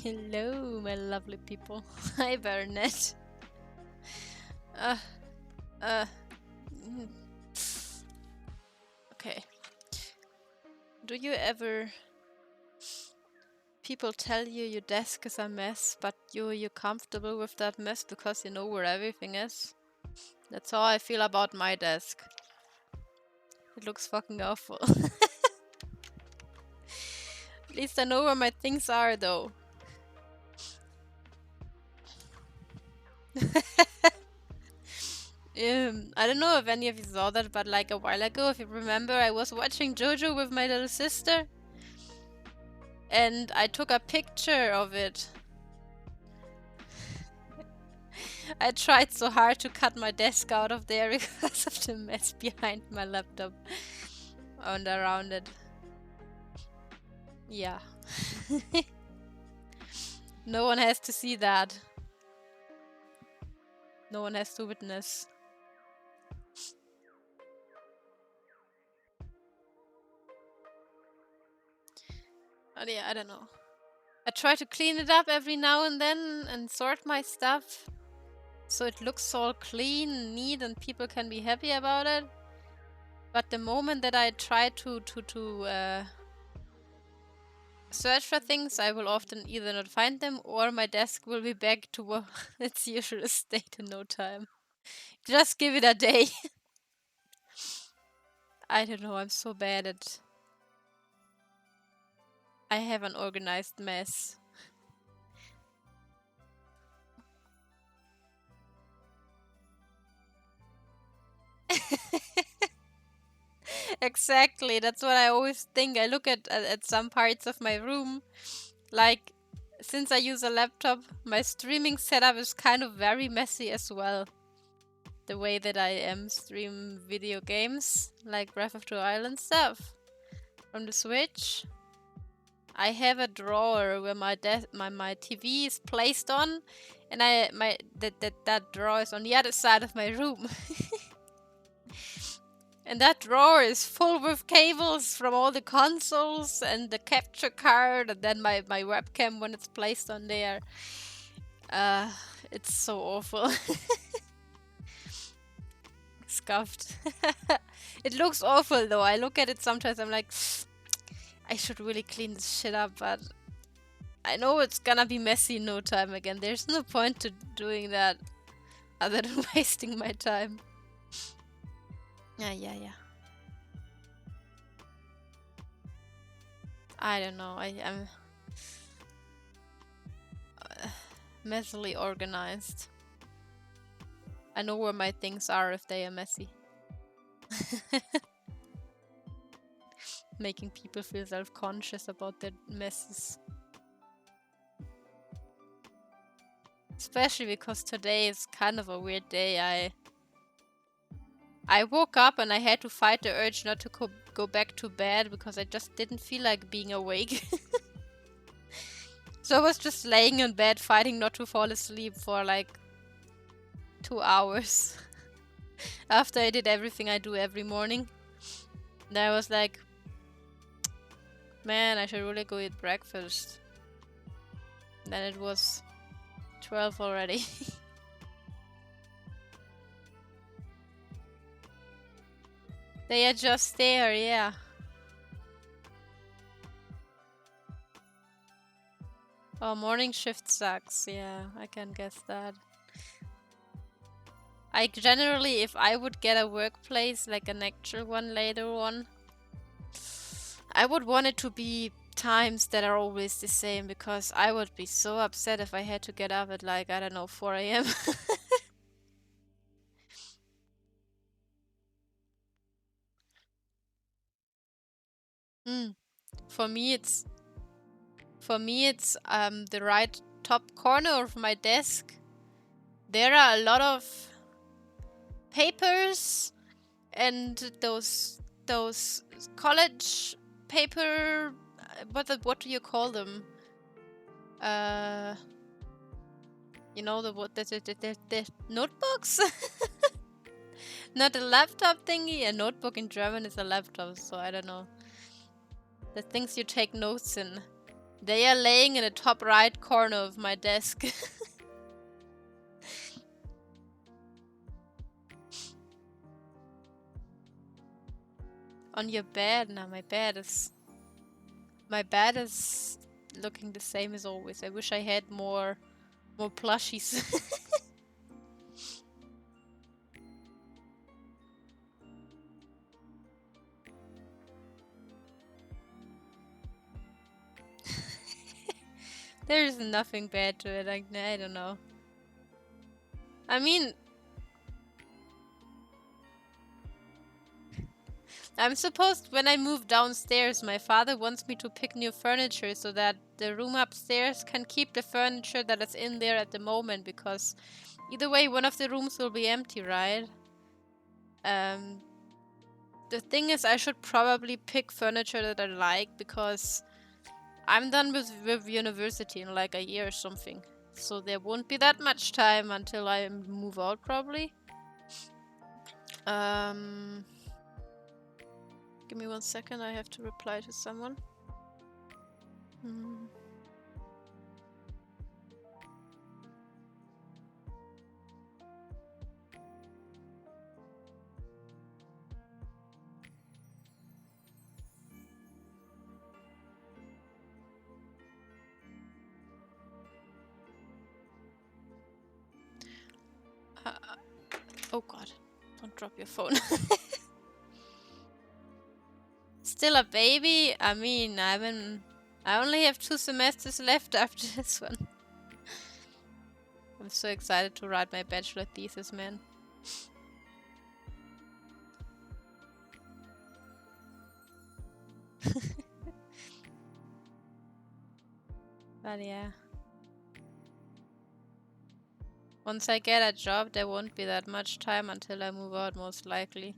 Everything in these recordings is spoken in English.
Hello, my lovely people. Hi, Baronet. Uh, uh. mm. Okay. Do you ever... People tell you your desk is a mess, but you're comfortable with that mess because you know where everything is? That's how I feel about my desk. It looks fucking awful. At least I know where my things are, though. I don't know if any of you saw that, but like a while ago, if you remember, I was watching JoJo with my little sister. And I took a picture of it. I tried so hard to cut my desk out of there because of the mess behind my laptop and around it. Yeah. No one has to see that. No one has to witness. But yeah, I don't know. I try to clean it up every now and then and sort my stuff so it looks all clean and neat and people can be happy about it. But the moment that I try to search for things, I will often either not find them or my desk will be back to its usual state in no time. Just give it a day. I don't know, I'm so bad at... I have an organized mess. Exactly, that's what I always think. I look at some parts of my room, like, since I use a laptop, my streaming setup is kind of very messy as well. The way that I stream video games, like Breath of the Wild stuff, from the Switch. I have a drawer where my TV is placed on, and that drawer is on the other side of my room. And that drawer is full with cables from all the consoles and the capture card, and then my webcam when it's placed on there. It's so awful. Scuffed. It looks awful though. I look at it sometimes, I'm like, I should really clean this shit up, but I know it's gonna be messy in no time again. There's no point to doing that other than wasting my time. Yeah. I don't know. I am messily organized. I know where my things are if they are messy. Making people feel self-conscious about their messes. Especially because today is kind of a weird day. I woke up and I had to fight the urge not to go back to bed because I just didn't feel like being awake. So I was just laying in bed fighting not to fall asleep for like 2 hours. After I did everything I do every morning. Then I was like, man, I should really go eat breakfast. Then it was 12 already. They are just there, yeah. Oh, morning shift sucks. Yeah, I can guess that. I generally, if I would get a workplace, like an actual one later on, I would want it to be times that are always the same, because I would be so upset if I had to get up at like, I don't know, 4 a.m. For me, it's the right top corner of my desk. There are a lot of papers and those college paper. What do you call them? You know, the notebooks. Not a laptop thingy. A notebook in German is a laptop, so I don't know. The things you take notes in. They are laying in the top right corner of my desk. On your bed? No, my bed is looking the same as always. I wish I had more plushies. There's nothing bad to it. I don't know. I mean, I'm supposed, when I move downstairs, my father wants me to pick new furniture so that the room upstairs can keep the furniture that is in there at the moment, because either way, one of the rooms will be empty, right? The thing is, I should probably pick furniture that I like, because I'm done with university in like a year or something. So there won't be that much time until I move out, probably. Give me 1 second, I have to reply to someone. Oh god, don't drop your phone. Still a baby? I mean, I only have 2 semesters left after this one. I'm so excited to write my bachelor thesis, man. But yeah. Once I get a job, there won't be that much time until I move out, most likely.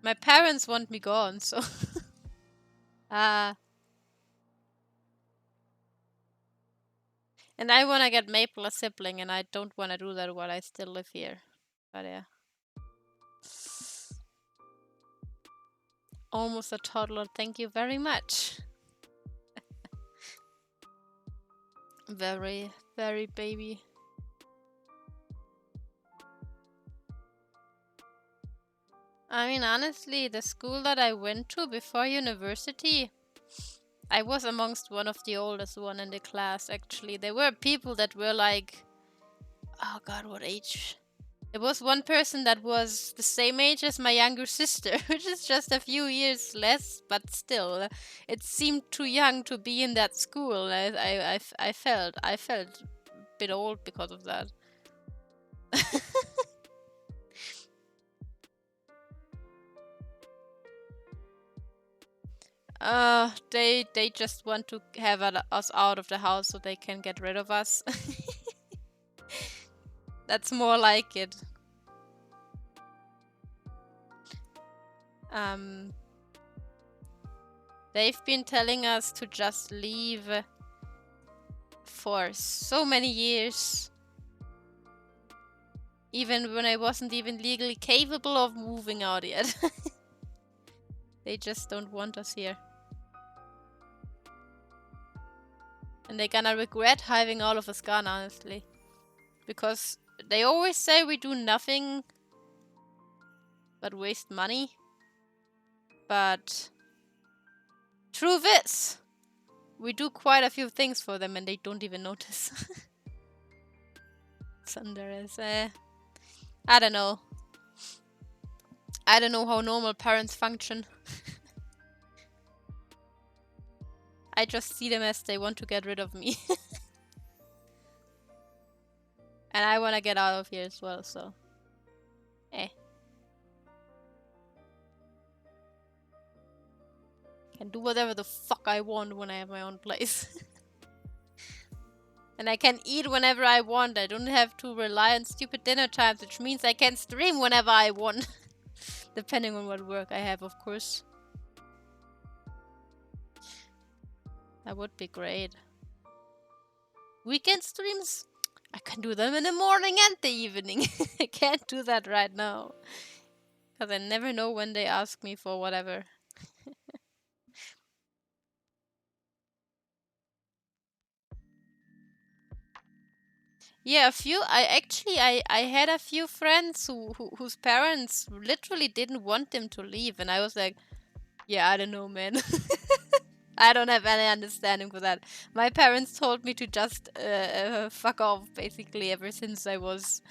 My parents want me gone, so... And I want to get Maple a sibling, and I don't want to do that while I still live here. But yeah. Almost a toddler, thank you very much. Very, very baby. I mean, honestly, the school that I went to before university, I was amongst one of the oldest one in the class, actually. There were people that were like, oh god, what age? There was one person that was the same age as my younger sister, which is just a few years less, but still, it seemed too young to be in that school. I felt a bit old because of that. They just want to have us out of the house so they can get rid of us. That's more like it. They've been telling us to just leave for so many years. Even when I wasn't even legally capable of moving out yet. They just don't want us here. And they're gonna regret having all of us gone, honestly. Because they always say we do nothing but waste money. But truth is, we do quite a few things for them and they don't even notice. Thunder is, I don't know. I don't know how normal parents function. I just see them as they want to get rid of me. And I want to get out of here as well, so... Can do whatever the fuck I want when I have my own place. And I can eat whenever I want. I don't have to rely on stupid dinner times, which means I can stream whenever I want. Depending on what work I have, of course. That would be great. Weekend streams? I can do them in the morning and the evening. I can't do that right now. Because I never know when they ask me for whatever. Yeah, a few. I had a few friends whose parents literally didn't want them to leave, and I was like, yeah, I don't know, man. I don't have any understanding for that. My parents told me to just fuck off, basically, ever since I was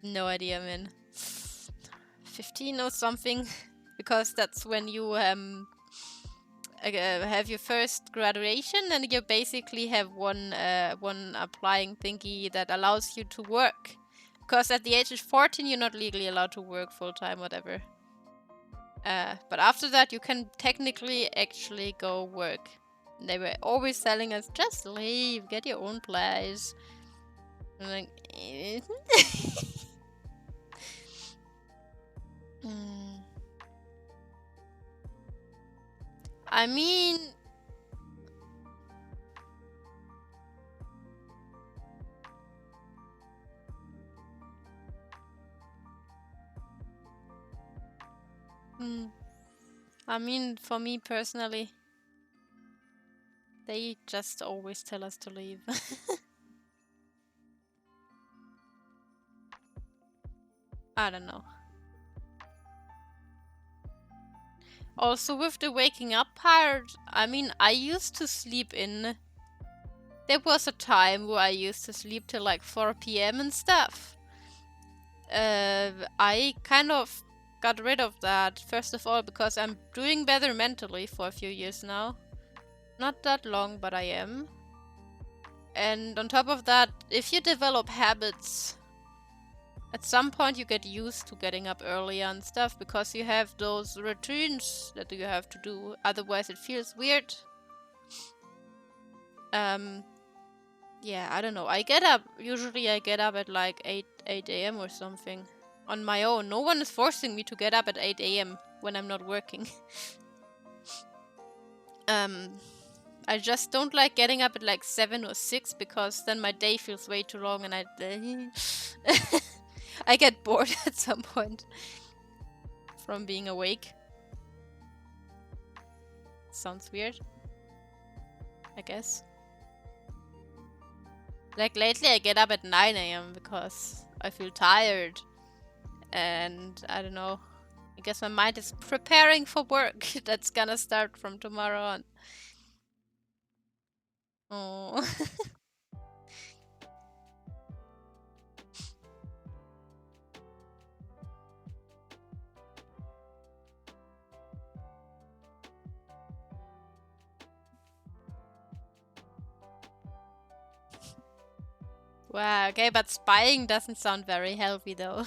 no idea, man, 15 or something, because that's when you have your first graduation, and you basically have one applying thingy that allows you to work. Because at the age of 14, you're not legally allowed to work full time, whatever. But after that, you can technically actually go work. They were always telling us, just leave, get your own place. I'm like, mm. I mean, I mean, for me personally, they just always tell us to leave. I don't know. Also, with the waking up part, I mean, I used to sleep in. There was a time where I used to sleep till like 4 p.m. and stuff. I kind of got rid of that, first of all, because I'm doing better mentally for a few years now. Not that long, but I am. And on top of that, if you develop habits, at some point you get used to getting up earlier and stuff because you have those routines that you have to do. Otherwise, it feels weird. Yeah, I don't know. Usually I get up at like 8 a.m. or something. On my own. No one is forcing me to get up at 8 a.m. when I'm not working. I just don't like getting up at like 7 or 6 because then my day feels way too long and I get bored at some point from being awake. Sounds weird, I guess. Like lately I get up at 9 a.m. because I feel tired and I don't know. I guess my mind is preparing for work that's gonna start from tomorrow on. Oh. Wow, okay, but spying doesn't sound very healthy though.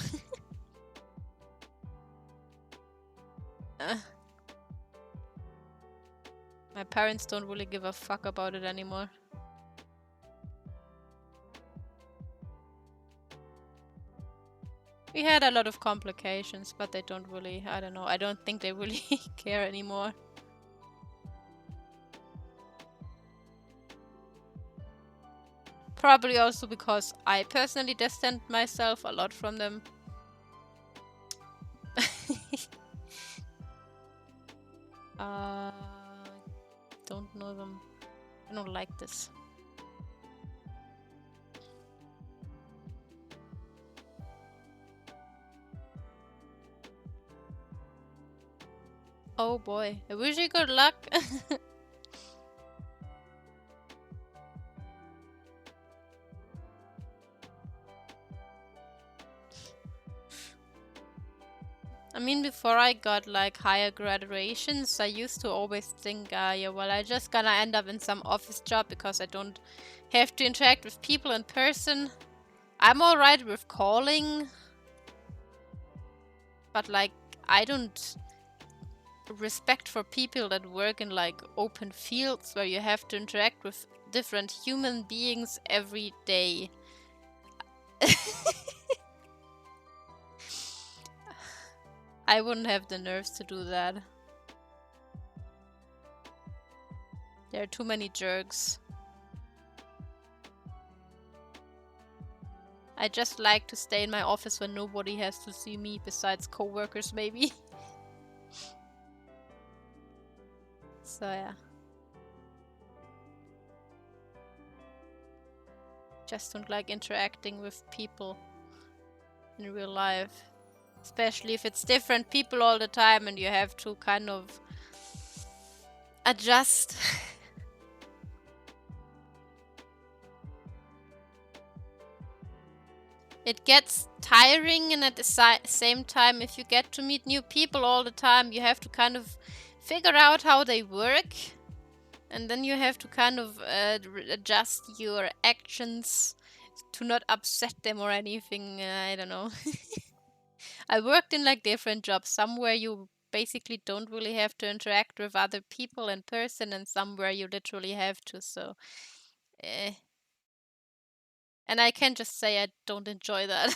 My parents don't really give a fuck about it anymore. We had a lot of complications, but they don't really, I don't know, I don't think they really care anymore. Probably also because I personally distanced myself a lot from them. Don't know them. I don't like this. Oh boy, I wish you good luck. I mean, before I got like higher graduations, I used to always think, yeah, well, I just gonna end up in some office job because I don't have to interact with people in person. I'm alright with calling, but like, I don't respect for people that work in like open fields where you have to interact with different human beings every day. I wouldn't have the nerves to do that. There are too many jerks. I just like to stay in my office when nobody has to see me besides co-workers maybe. So yeah. Just don't like interacting with people in real life. Especially if it's different people all the time and you have to kind of adjust. It gets tiring, and at the same time, if you get to meet new people all the time, you have to kind of figure out how they work. And then you have to kind of adjust your actions to not upset them or anything. I don't know. I worked in like different jobs. Somewhere you basically don't really have to interact with other people in person, and somewhere you literally have to. So, eh. And I can just say I don't enjoy that.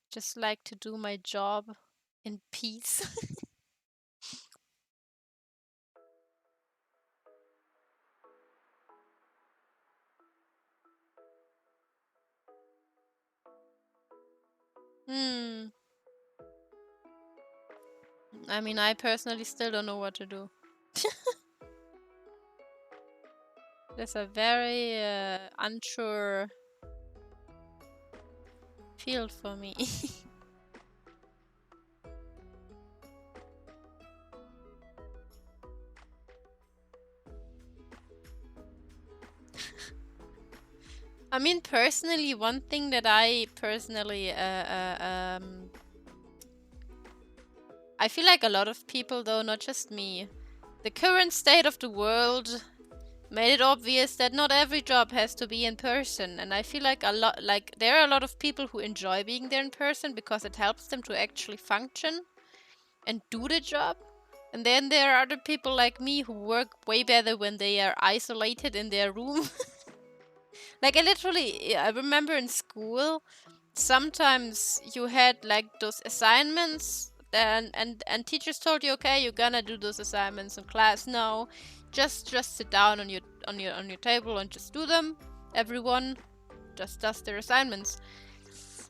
Just like to do my job in peace. Hmm. I mean, I personally still don't know what to do. There's a very unsure field for me. I mean, personally, one thing that I personally I feel like a lot of people, though, not just me, the current state of the world made it obvious that not every job has to be in person. And I feel like there are a lot of people who enjoy being there in person because it helps them to actually function and do the job. And then there are other people like me who work way better when they are isolated in their room. Like I remember in school, sometimes you had like those assignments and teachers told you, okay, you're gonna do those assignments in class now. Just sit down on your table and just do them. Everyone just does their assignments.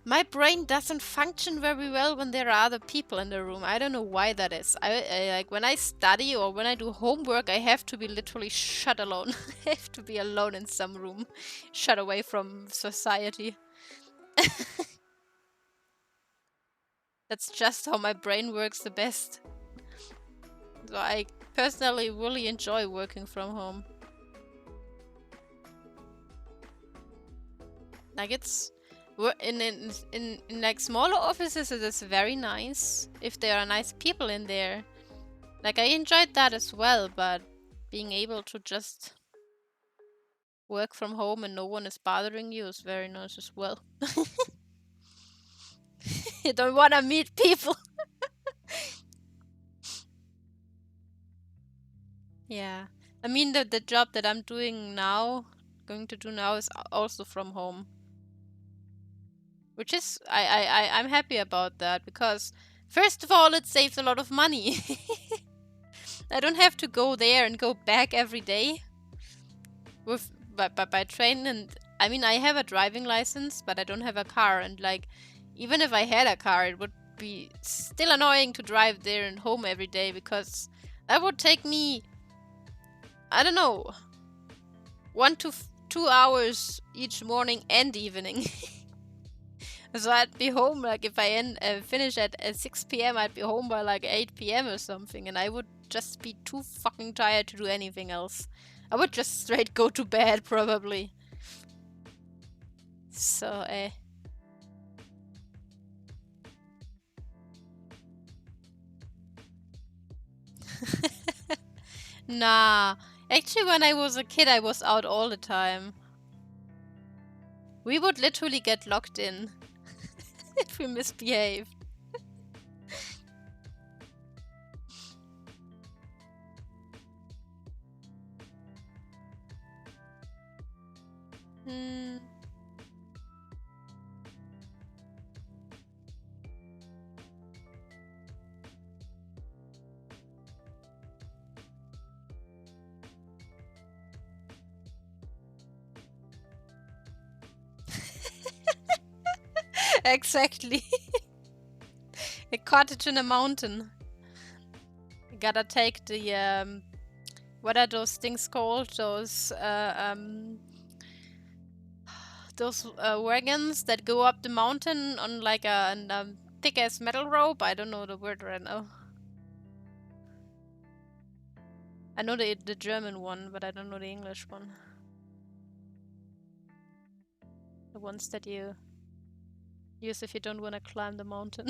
My brain doesn't function very well when there are other people in the room. I don't know why that is. I like when I study or when I do homework, I have to be literally shut alone. I have to be alone in some room, shut away from society. That's just how my brain works the best. So I personally really enjoy working from home. Like it's in like smaller offices, it is very nice if there are nice people in there. Like I enjoyed that as well, but being able to just work from home and no one is bothering you is very nice as well. You don't want to meet people. Yeah. I mean the job that I'm doing now, going to do now, is also from home. Which is I'm happy about that because first of all it saves a lot of money. I don't have to go there and go back every day with by train. And I mean I have a driving license, but I don't have a car, and like even if I had a car it would be still annoying to drive there and home every day because that would take me, I don't know, 2 hours each morning and evening. So I'd be home, like if I finish at 6 p.m. I'd be home by like 8 p.m. or something, and I would just be too fucking tired to do anything else. I would just straight go to bed probably. So Nah. Actually when I was a kid I was out all the time. We would literally get locked in if we misbehaved. Hmm. Exactly. A cottage in a mountain. Gotta take the what are those things called? Those wagons that go up the mountain on like a thick ass metal rope. I don't know the word right now. I know the German one, but I don't know the English one. The ones that you use if you don't want to climb the mountain.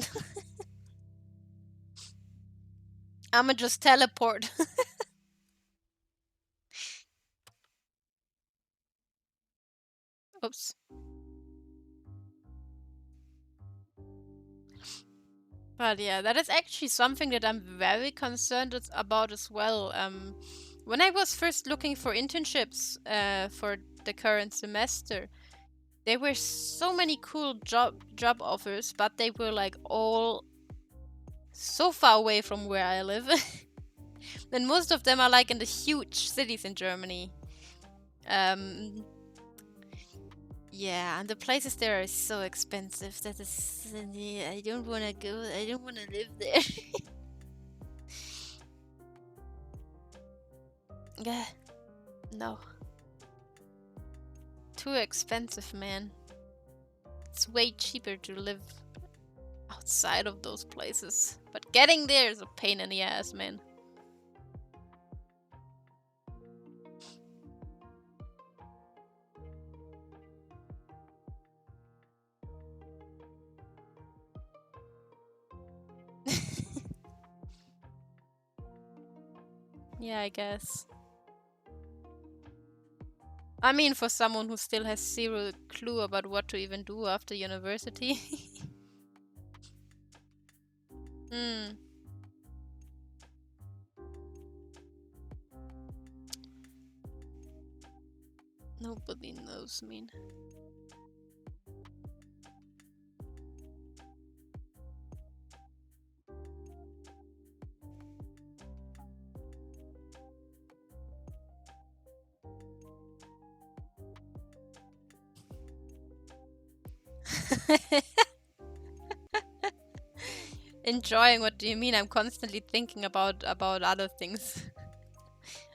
I'ma just teleport. Oops. But yeah, that is actually something that I'm very concerned about as well. When I was first looking for internships for the current semester, there were so many cool job offers, but they were like all so far away from where I live. And most of them are like in the huge cities in Germany. Yeah, and the places there are so expensive. That is, I don't want to go. I don't want to live there. Yeah, no. Too expensive, man. It's way cheaper to live outside of those places. But getting there is a pain in the ass, man. Yeah, I guess. I mean, for someone who still has zero clue about what to even do after university. Hmm. Nobody knows, mean. Enjoying, what do you mean? I'm constantly thinking about other things.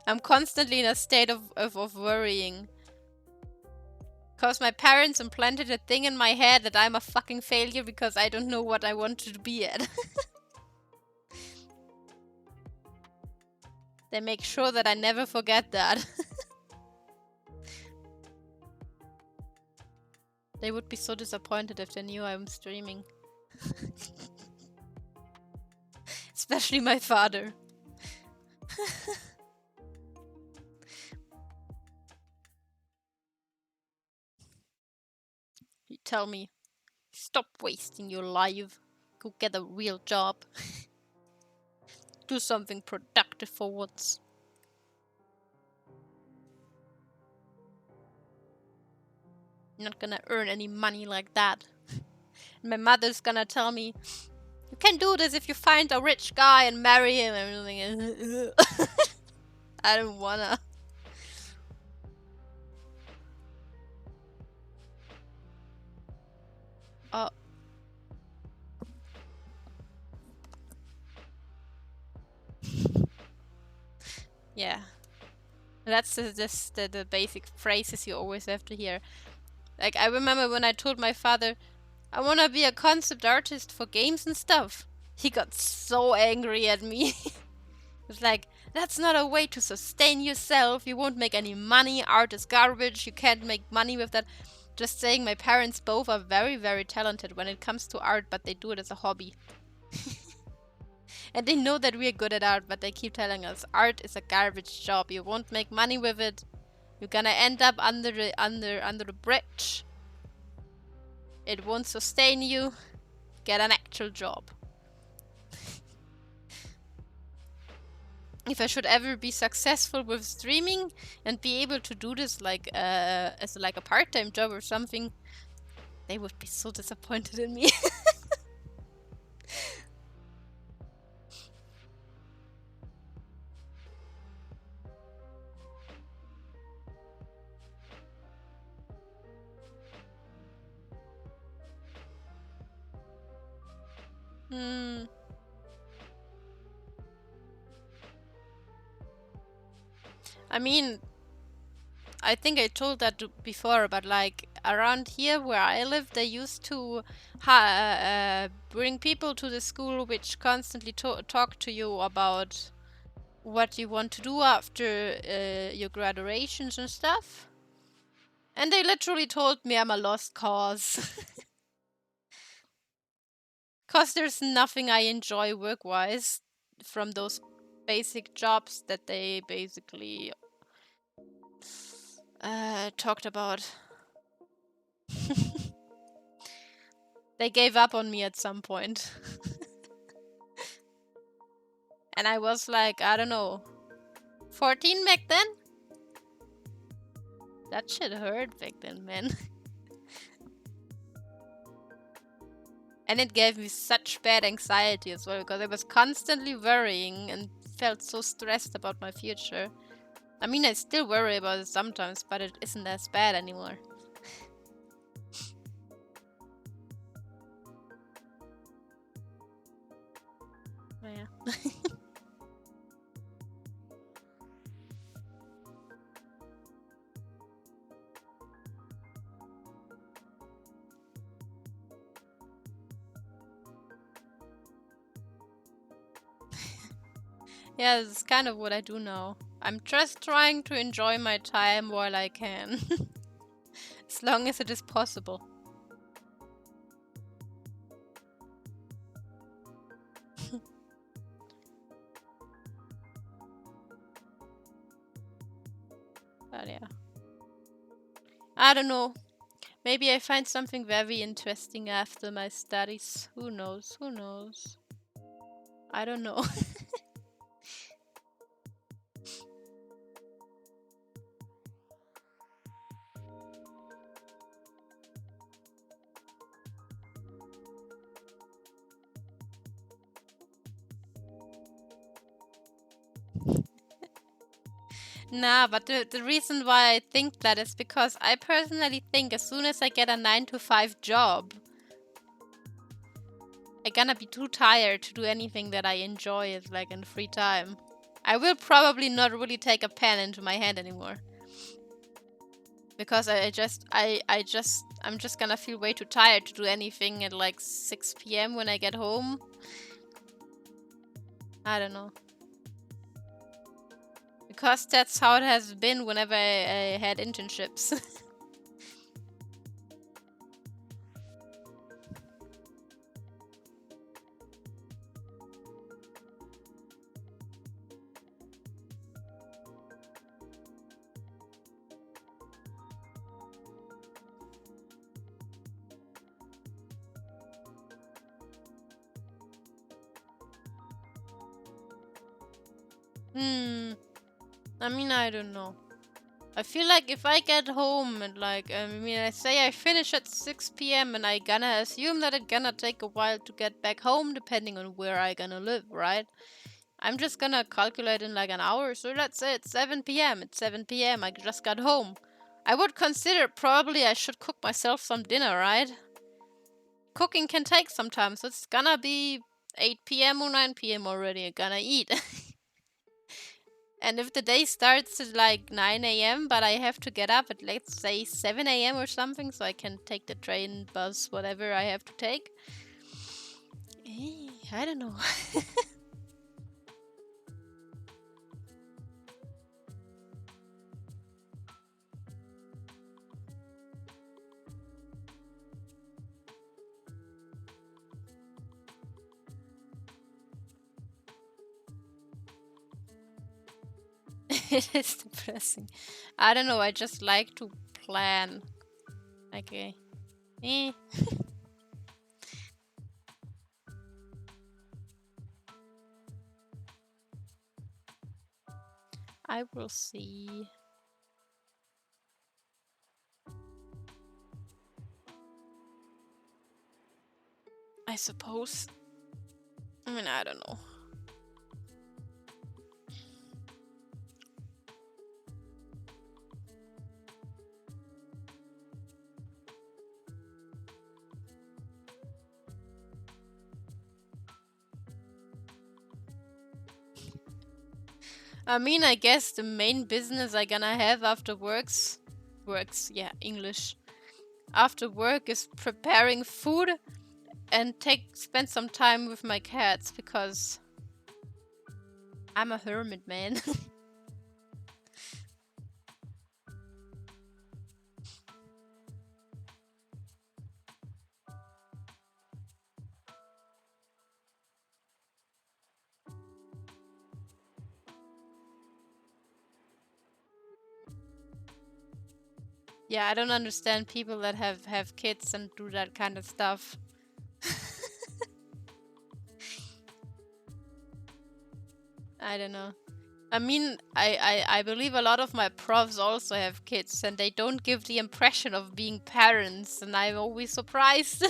I'm constantly in a state of worrying. Because my parents implanted a thing in my head that I'm a fucking failure because I don't know what I want to be at. They make sure that I never forget that. They would be so disappointed if they knew I'm streaming. Especially my father. He tell me, stop wasting your life. Go get a real job. Do something productive for once. You're not gonna earn any money like that. My mother's gonna tell me, you can do this if you find a rich guy and marry him. I don't wanna. Oh. Yeah. That's just the basic phrases you always have to hear. Like, I remember when I told my father, I wanna be a concept artist for games and stuff. He got so angry at me. It's like, that's not a way to sustain yourself. You won't make any money. Art is garbage. You can't make money with that. Just saying, my parents both are very, very talented when it comes to art, but they do it as a hobby. And they know that we're good at art, but they keep telling us art is a garbage job. You won't make money with it. You're gonna end up under the bridge. It won't sustain you. Get an actual job. If I should ever be successful with streaming and be able to do this like as like a part-time job or something, they would be so disappointed in me. Hmm. I mean, I think I told that before, but like around here where I live, they used to bring people to the school which constantly talk to you about what you want to do after your graduations and stuff. And they literally told me I'm a lost cause. Because there's nothing I enjoy work-wise from those basic jobs that they basically talked about. They gave up on me at some point. And I was like, I don't know, 14 back then? That shit hurt back then, man. And it gave me such bad anxiety as well, because I was constantly worrying and felt so stressed about my future. I mean, I still worry about it sometimes, but it isn't as bad anymore. Oh, yeah. Yeah, this is kind of what I do now. I'm just trying to enjoy my time while I can. As long as it is possible. But yeah. I don't know. Maybe I find something very interesting after my studies. Who knows? Who knows? I don't know. Nah, but the reason why I think that is because I personally think as soon as I get a 9 to 5 job, I'm gonna be too tired to do anything that I enjoy is like in free time. I will probably not really take a pen into my hand anymore. Because I'm just gonna feel way too tired to do anything at like 6 p.m. when I get home. I don't know. Because that's how it has been whenever I had internships. I mean, I don't know. I feel like if I get home and like, I mean, I say I finish at 6 p.m. and I gonna assume that it gonna take a while to get back home depending on where I gonna live, right? I'm just gonna calculate in like an hour, so let's say it's 7 p.m. It's 7 p.m. I just got home. I would consider probably I should cook myself some dinner, right? Cooking can take some time, so it's gonna be 8 p.m. or 9 p.m. already. I'm gonna eat. And if the day starts at like 9 a.m., but I have to get up at let's say 7 a.m. or something, so I can take the train, bus, whatever I have to take. I don't know. It is depressing. I don't know, I just like to plan. Okay. I will see. I suppose. I mean, I don't know. I mean, I guess the main business I gonna have after yeah, English. After work is preparing food and spend some time with my cats because I'm a hermit, man. Yeah, I don't understand people that have kids and do that kind of stuff. I don't know. I mean, I believe a lot of my profs also have kids and they don't give the impression of being parents, and I'm always surprised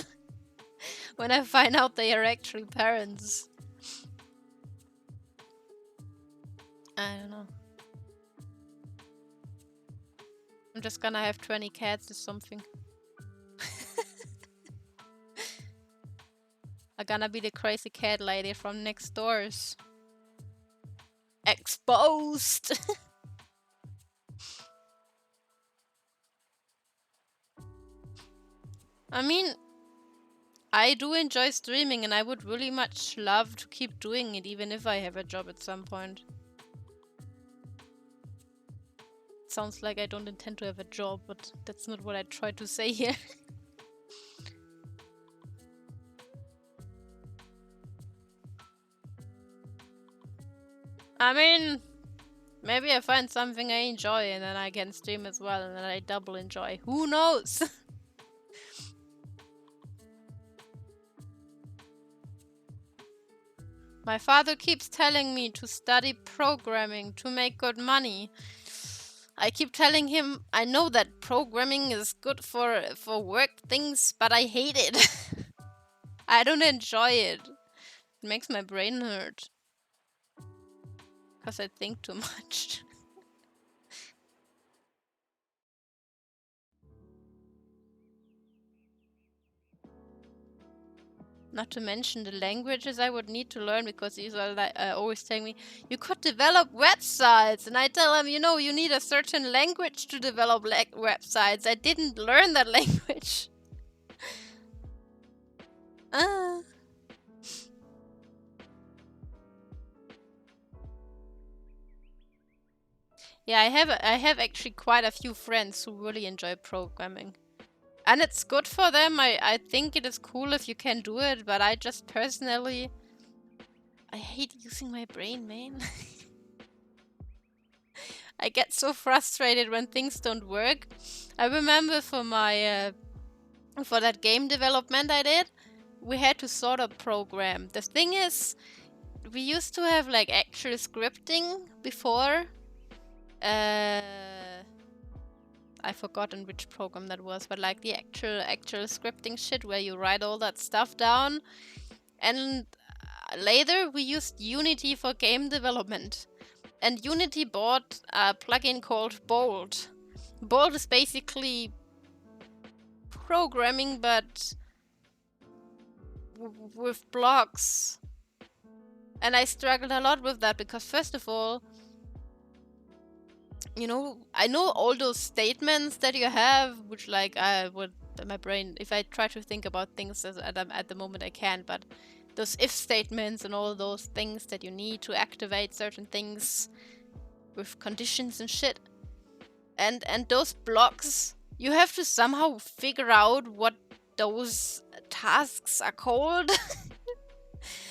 when I find out they are actually parents. I don't know. I'm just gonna have 20 cats or something. I'm gonna be the crazy cat lady from next doors. Exposed! I mean, I do enjoy streaming and I would really much love to keep doing it even if I have a job at some point. Sounds like I don't intend to have a job, but that's not what I try to say here. I mean, maybe I find something I enjoy and then I can stream as well and then I double enjoy. Who knows? My father keeps telling me to study programming to make good money. I keep telling him I know that programming is good for work things, but I hate it. I don't enjoy it. It makes my brain hurt. Because I think too much. Not to mention the languages I would need to learn, because these are like, always telling me, you could develop websites. And I tell them, you know, you need a certain language to develop websites. I didn't learn that language. Yeah, I have actually quite a few friends who really enjoy programming. And it's good for them. I think it is cool if you can do it, but I just personally... I hate using my brain, man. I get so frustrated when things don't work. I remember for my... for that game development I did, we had to sort of program. The thing is, we used to have like actual scripting before. I've forgotten which program that was, but like the actual scripting shit where you write all that stuff down. And later we used Unity for game development. And Unity bought a plugin called Bolt. Bolt is basically programming, but with blocks. And I struggled a lot with that because, first of all, you know, I know all those statements that you have, which like I would, my brain, if I try to think about things at the moment I can't, but those if statements and all those things that you need to activate certain things with conditions and shit. And those blocks, you have to somehow figure out what those tasks are called.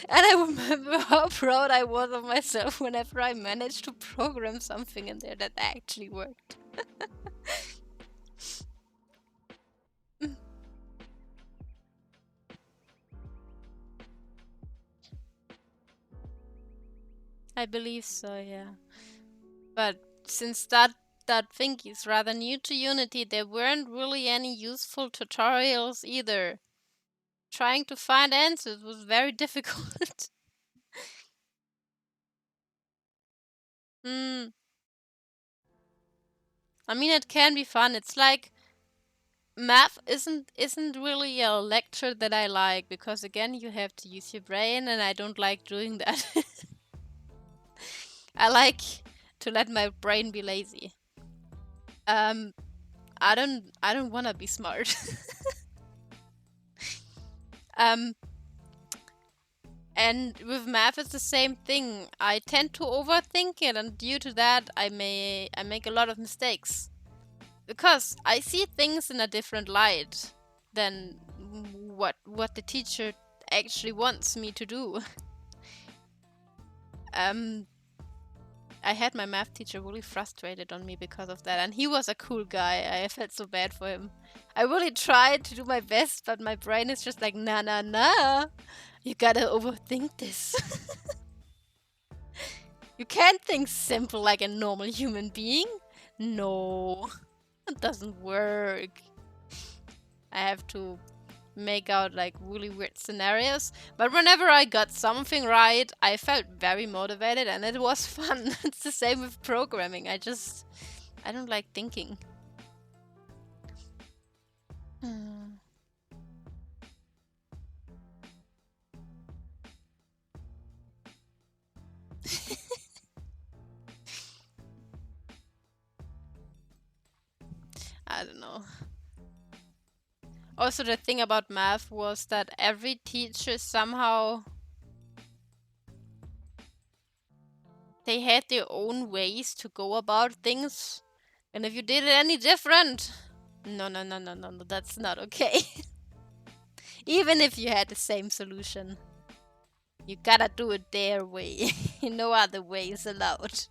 And I remember how proud I was of myself whenever I managed to program something in there that actually worked. I believe so, yeah. But since that thing is rather new to Unity, there weren't really any useful tutorials either. Trying to find answers was very difficult. Hmm. I mean, it can be fun. It's like math isn't really a lecture that I like, because again, you have to use your brain and I don't like doing that. I like to let my brain be lazy. I don't want to be smart. And with math, it's the same thing. I tend to overthink it, and due to that, I make a lot of mistakes because I see things in a different light than what the teacher actually wants me to do. I had my math teacher really frustrated on me because of that, and he was a cool guy. I felt so bad for him. I really tried to do my best, but my brain is just like, nah, nah, nah. You gotta overthink this. You can't think simple like a normal human being. No, it doesn't work. I have to make out like really weird scenarios. But whenever I got something right, I felt very motivated and it was fun. It's the same with programming. I don't like thinking. I don't know. Also, the thing about math was that every teacher somehow... they had their own ways to go about things. And if you did it any different... No, that's not okay. Even if you had the same solution. You gotta do it their way. No other way is allowed.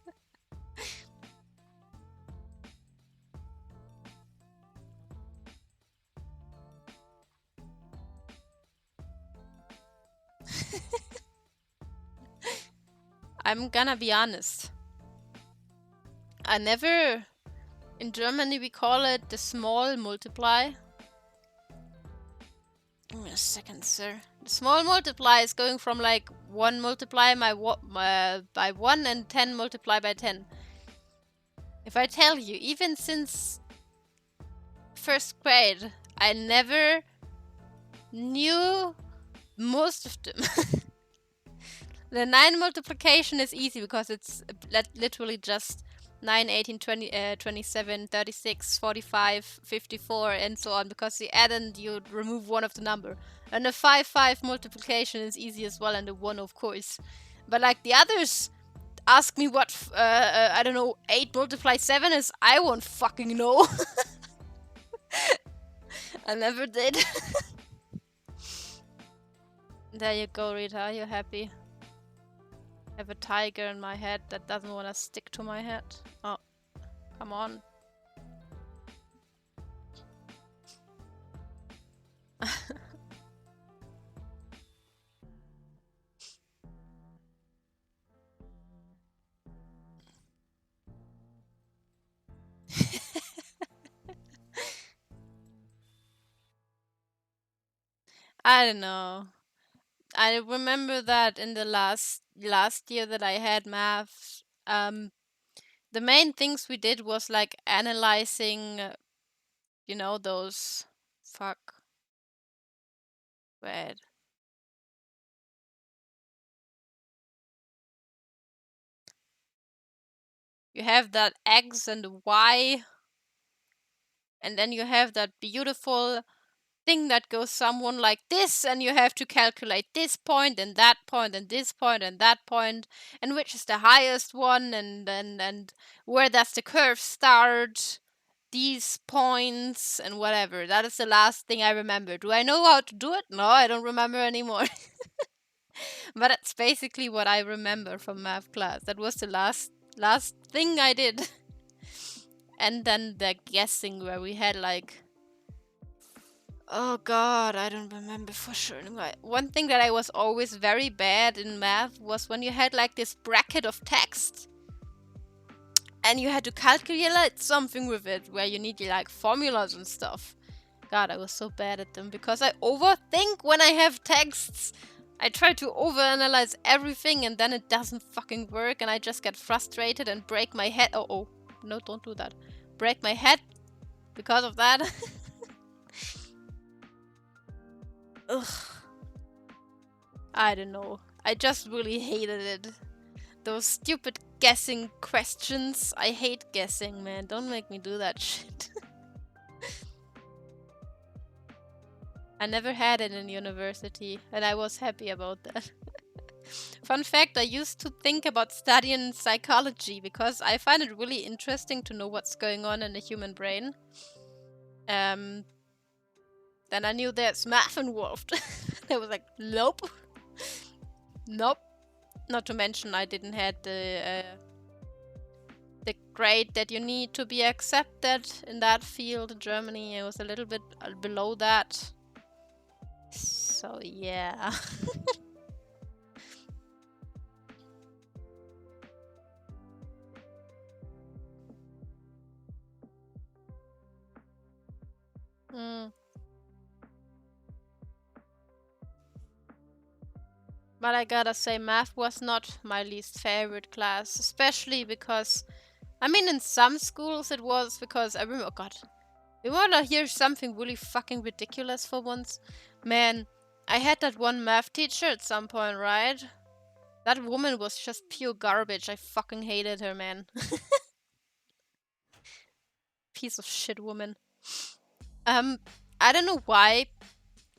I'm gonna be honest. I never... In Germany we call it the small multiply. Give me a second, sir. The small multiply is going from like 1 multiply by 1 and 10 multiply by 10. If I tell you, even since first grade, I never knew most of them. The 9 multiplication is easy because it's literally just 9, 18, 20, 27, 36, 45, 54, and so on, because you add and you remove one of the number. And the 5 multiplication is easy as well, and the 1, of course. But like the others ask me what, I don't know, 8 multiply 7 is, I won't fucking know. I never did. There you go, Rita, are you happy? I have a tiger in my head that doesn't want to stick to my head. Oh, come on. I don't know. I remember that in the last year that I had math, the main things we did was like analyzing, you know, those... Fuck. Wait. You have that X and the Y, and then you have that beautiful thing that goes someone like this, and you have to calculate this point and that point and this point and that point, and which is the highest one, and where does the curve start, these points and whatever. That is the last thing I remember. Do I know how to do it? No, I don't remember anymore. But that's basically what I remember from math class. That was the last thing I did. And then the guessing, where we had like... Oh god, I don't remember for sure. One thing that I was always very bad in math was when you had like this bracket of text. And you had to calculate something with it, where you need like formulas and stuff. God, I was so bad at them because I overthink when I have texts. I try to overanalyze everything and then it doesn't fucking work and I just get frustrated and break my head. Oh, no, don't do that. Break my head because of that. Ugh. I don't know. I just really hated it. Those stupid guessing questions. I hate guessing, man. Don't make me do that shit. I never had it in university, and I was happy about that. Fun fact, I used to think about studying psychology because I find it really interesting to know what's going on in the human brain. Then I knew there's math involved. I was like, nope. Nope. Not to mention I didn't have the grade that you need to be accepted in that field in Germany. I was a little bit below that. So yeah. But I gotta say, math was not my least favorite class, especially because, I mean, in some schools it was because I remember, oh god, you wanna hear something really fucking ridiculous for once? Man, I had that one math teacher at some point, right? That woman was just pure garbage. I fucking hated her, man. Piece of shit woman. I don't know why.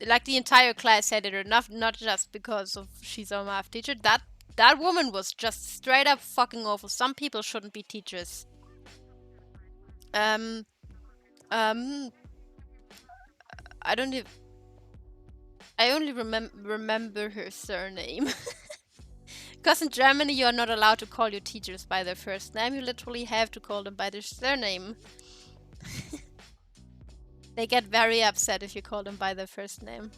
Like, the entire class hated her, not just because of she's a math teacher. That woman was just straight up fucking awful. Some people shouldn't be teachers. I don't even... I only remember her surname. Because in Germany you are not allowed to call your teachers by their first name. You literally have to call them by their surname. They get very upset if you call them by their first name.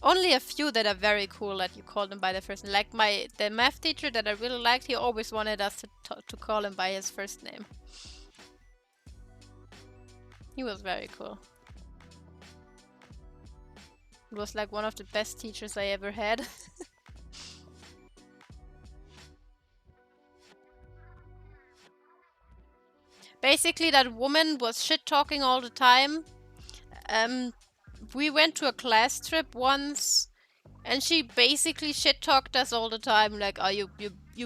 Only a few that are very cool that you call them by their first name. Like the math teacher that I really liked, he always wanted us to call him by his first name. He was very cool. He was like one of the best teachers I ever had. Basically, that woman was shit-talking all the time. We went to a class trip once, and she basically shit-talked us all the time. Like, oh, you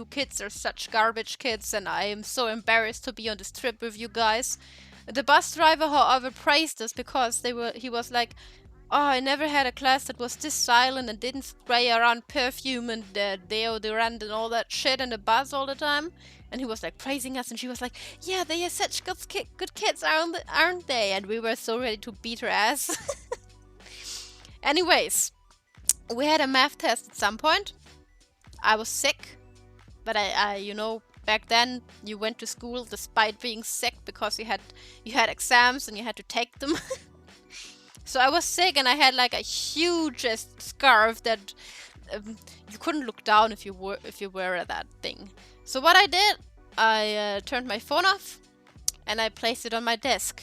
kids are such garbage kids, and I am so embarrassed to be on this trip with you guys. The bus driver, however, praised us because he was like, oh, I never had a class that was this silent and didn't spray around perfume and deodorant and all that shit in the bus all the time. And he was like praising us, and she was like, yeah, they are such good kids, aren't they? And we were so ready to beat her ass. Anyways, we had a math test at some point. I was sick, but I you know, back then you went to school despite being sick because you had exams and you had to take them. So I was sick, and I had like a huge scarf that you couldn't look down if you wear that thing. So what I did, I turned my phone off, and I placed it on my desk.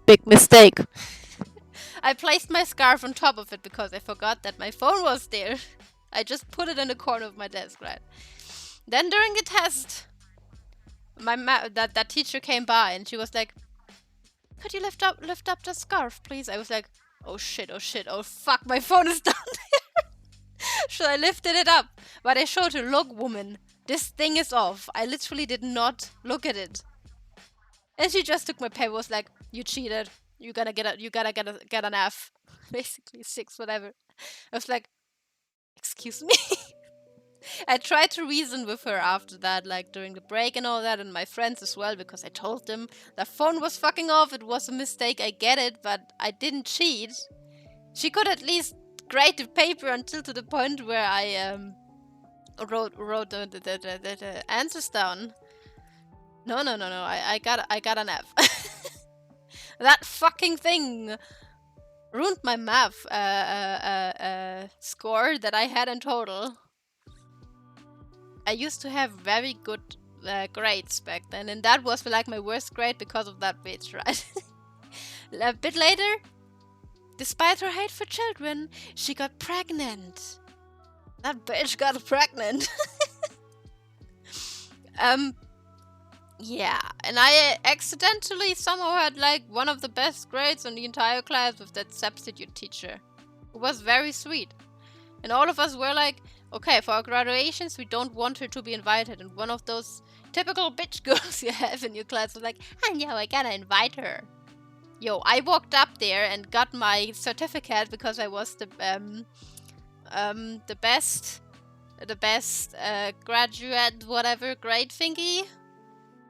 Big mistake. I placed my scarf on top of it because I forgot that my phone was there. I just put it in the corner of my desk, right? Then during the test, that teacher came by, and she was like, could you lift up the scarf, please? I was like, oh shit, oh fuck, my phone is down there. So I lifted it up, but I showed her, look, woman, this thing is off. I literally did not look at it. And she just took my paper, was like, you cheated. You gotta get an F. Basically 6, whatever. I was like, excuse me? I tried to reason with her after that, like during the break and all that, and my friends as well, because I told them the phone was fucking off, it was a mistake, I get it, but I didn't cheat. She could at least grade the paper until to the point where I wrote the answers down. No, I got an F. That fucking thing ruined my math score that I had in total. I used to have very good grades back then, and that was like my worst grade because of that bitch, right? A bit later, despite her hate for children, she got pregnant. That bitch got pregnant. Yeah, and I accidentally somehow had like one of the best grades in the entire class with that substitute teacher. It was very sweet. And all of us were like, okay, for our graduations, we don't want her to be invited. And one of those typical bitch girls you have in your class was like, and yo, I gotta invite her. Yo, I walked up there and got my certificate because I was the best graduate whatever grade thingy.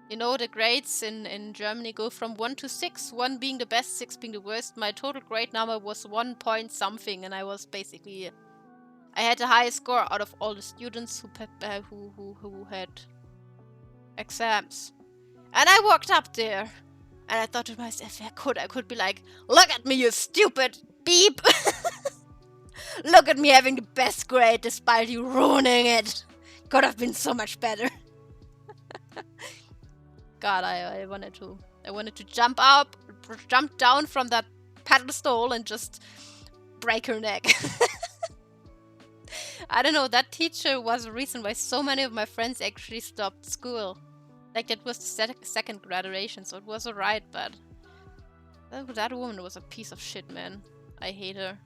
You know, the grades in Germany go from 1 to 6, 1 being the best, 6 being the worst. My total grade number was 1 point something, and I was basically... I had the highest score out of all the students who had exams. And I walked up there, and I thought to myself, I could be like, look at me, you stupid beep! Look at me having the best grade despite you ruining it! Could have been so much better. God, I wanted to jump up, jump down from that pedestal and just break her neck. I don't know, that teacher was the reason why so many of my friends actually stopped school. Like, that was the second graduation, so it was alright, but... That woman was a piece of shit, man. I hate her.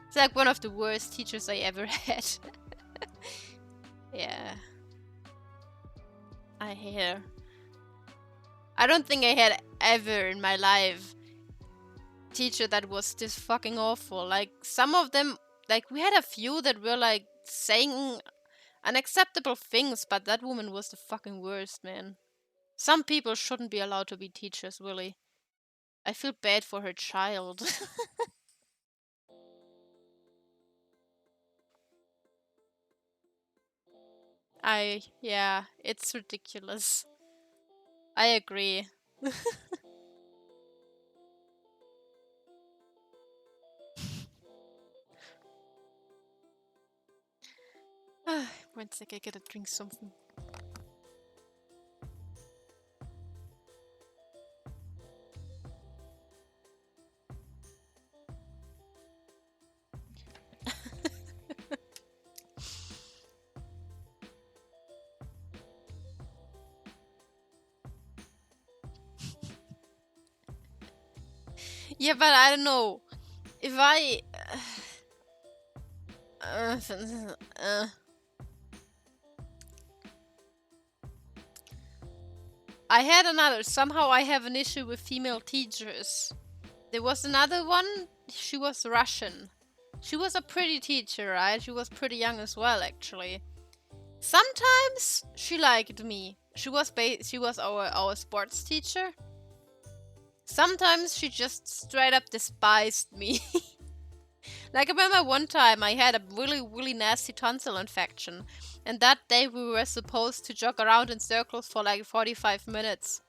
It's like one of the worst teachers I ever had. Yeah. I hate her. I don't think I had ever in my life teacher that was this fucking awful. Like, some of them, like, we had a few that were, like, saying unacceptable things, but that woman was the fucking worst, man. Some people shouldn't be allowed to be teachers, really. I feel bad for her child. Yeah, it's ridiculous. I agree. 1 sec, I gotta drink something. Yeah, but I don't know. If I... I had another. Somehow I have an issue with female teachers. There was another one. She was Russian. She was a pretty teacher, right? She was pretty young as well, actually. Sometimes she liked me. She was our sports teacher. Sometimes she just straight up despised me. Like, I remember one time I had a really, really nasty tonsil infection. And that day we were supposed to jog around in circles for like 45 minutes.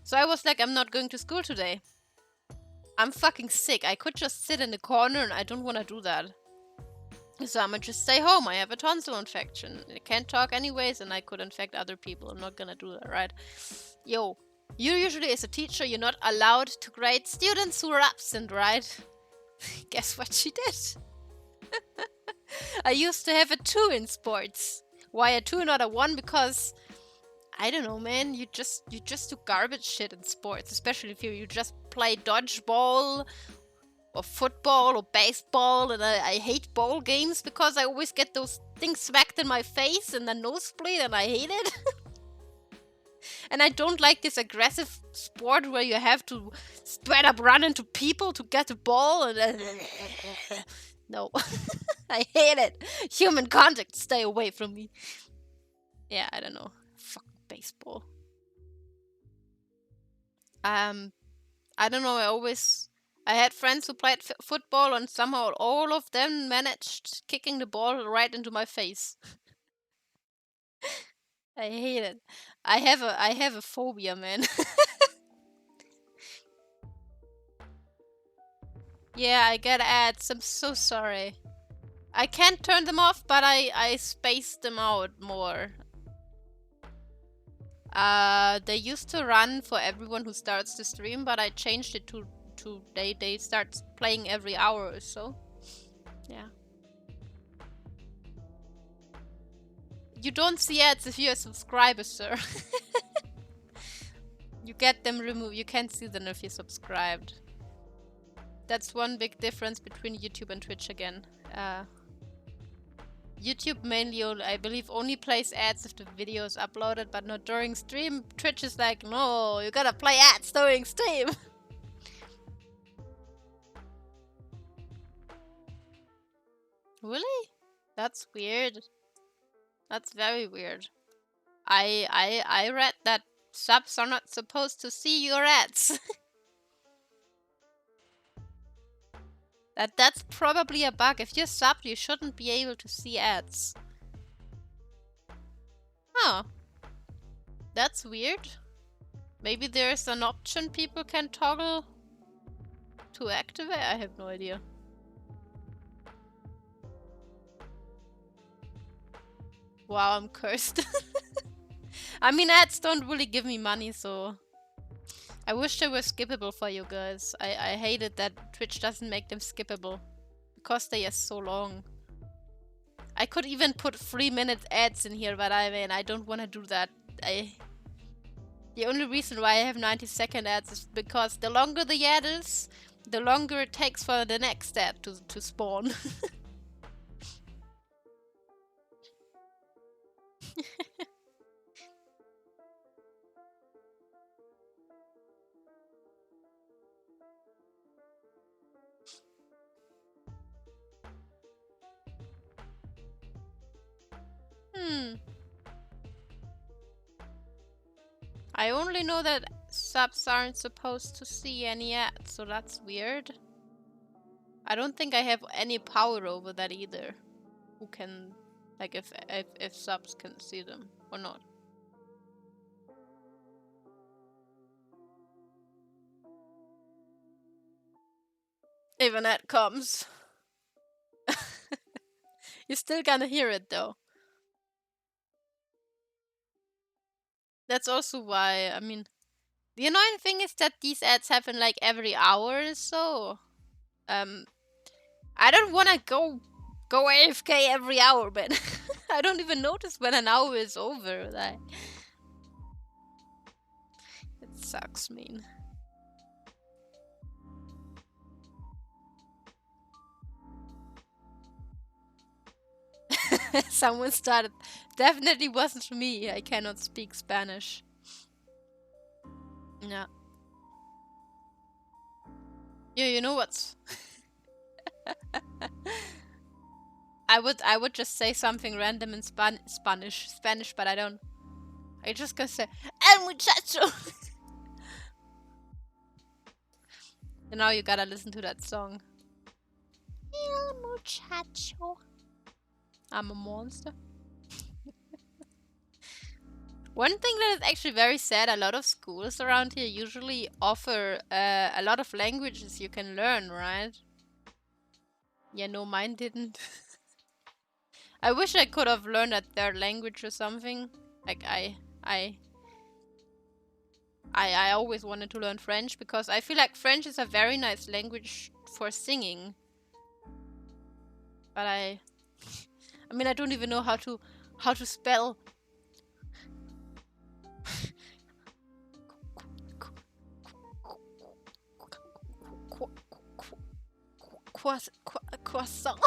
So I was like, I'm not going to school today. I'm fucking sick. I could just sit in the corner and I don't want to do that. So I'm gonna just stay home. I have a tonsil infection. I can't talk anyways and I could infect other people. I'm not gonna do that, right? Yo, you usually as a teacher, you're not allowed to grade students who are absent, right? Guess what she did? I used to have a 2 in sports. Why a 2, not a 1? Because I don't know, man. You just do garbage shit in sports, especially if you just play dodgeball or football or baseball. And I hate ball games because I always get those things smacked in my face and the nosebleed, and I hate it. And I don't like this aggressive sport where you have to straight up run into people to get the ball. And no, I hate it. Human contact, stay away from me. Yeah, I don't know. Fucking baseball. I don't know. I had friends who played football, and somehow all of them managed kicking the ball right into my face. I hate it. I have a phobia, man. Yeah, I get ads. I'm so sorry. I can't turn them off, but I space them out more. They used to run for everyone who starts the stream, but I changed it to they start playing every hour or so. Yeah. You don't see ads if you're a subscriber, sir. You get them removed. You can't see them if you're subscribed. That's one big difference between YouTube and Twitch again. YouTube mainly, I believe, only plays ads if the video is uploaded, but not during stream. Twitch is like, no, you gotta play ads during stream. Really? That's weird. That's very weird. I read that subs are not supposed to see your ads. That's probably a bug. If you're subbed, you shouldn't be able to see ads. Oh. That's weird. Maybe there's an option people can toggle to activate? I have no idea. Wow, I'm cursed. I mean, ads don't really give me money, so... I wish they were skippable for you guys. I hate it that Twitch doesn't make them skippable. Because they are so long. I could even put 3-minute ads in here, but I mean, I don't want to do that. The only reason why I have 90-second ads is because the longer the ad is, the longer it takes for the next ad to spawn. I only know that subs aren't supposed to see any ads, so that's weird. I don't think I have any power over that either. Who can, like, if subs can see them or not. If an ad comes. You're still gonna hear it though. That's also why, I mean, the annoying thing is that these ads happen like every hour or so. I don't wanna go AFK every hour, but I don't even notice when an hour is over. Like, it sucks, man. Someone started. Definitely wasn't me. I cannot speak Spanish. Yeah. Yeah, you know what's... I would just say something random in Spanish, but I don't. I just gonna say El muchacho. And now you gotta listen to that song. El muchacho. I'm a monster. One thing that is actually very sad, a lot of schools around here usually offer a lot of languages you can learn, right? Yeah, no, mine didn't. I wish I could have learned a third language or something. Like, I always wanted to learn French because I feel like French is a very nice language for singing. But I mean, I don't even know how to spell. Croissant.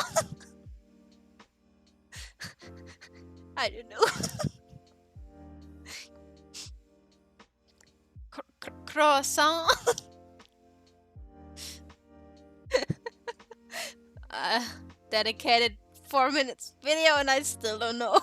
I don't know. Croissant. Dedicated 4 minutes video and I still don't know.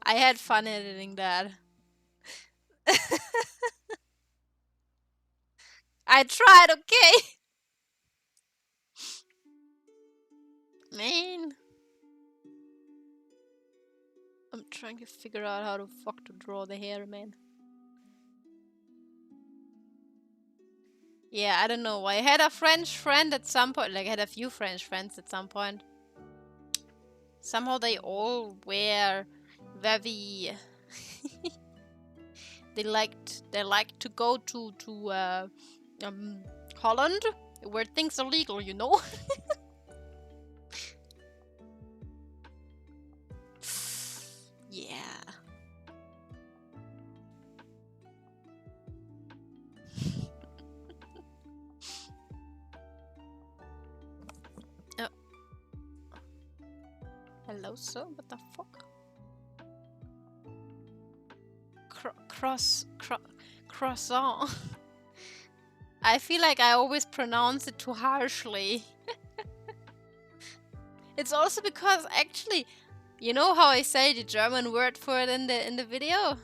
I had fun editing that. I tried, okay? Man. I'm trying to figure out how the fuck to draw the hair, man. Yeah, I don't know. I had a French friend at some point. Like, I had a few French friends at some point. Somehow they all were very... they liked to go to Holland, where things are legal, you know? Hello, sir. What the fuck? Croissant. I feel like I always pronounce it too harshly. It's also because actually, you know how I say the German word for it in the video?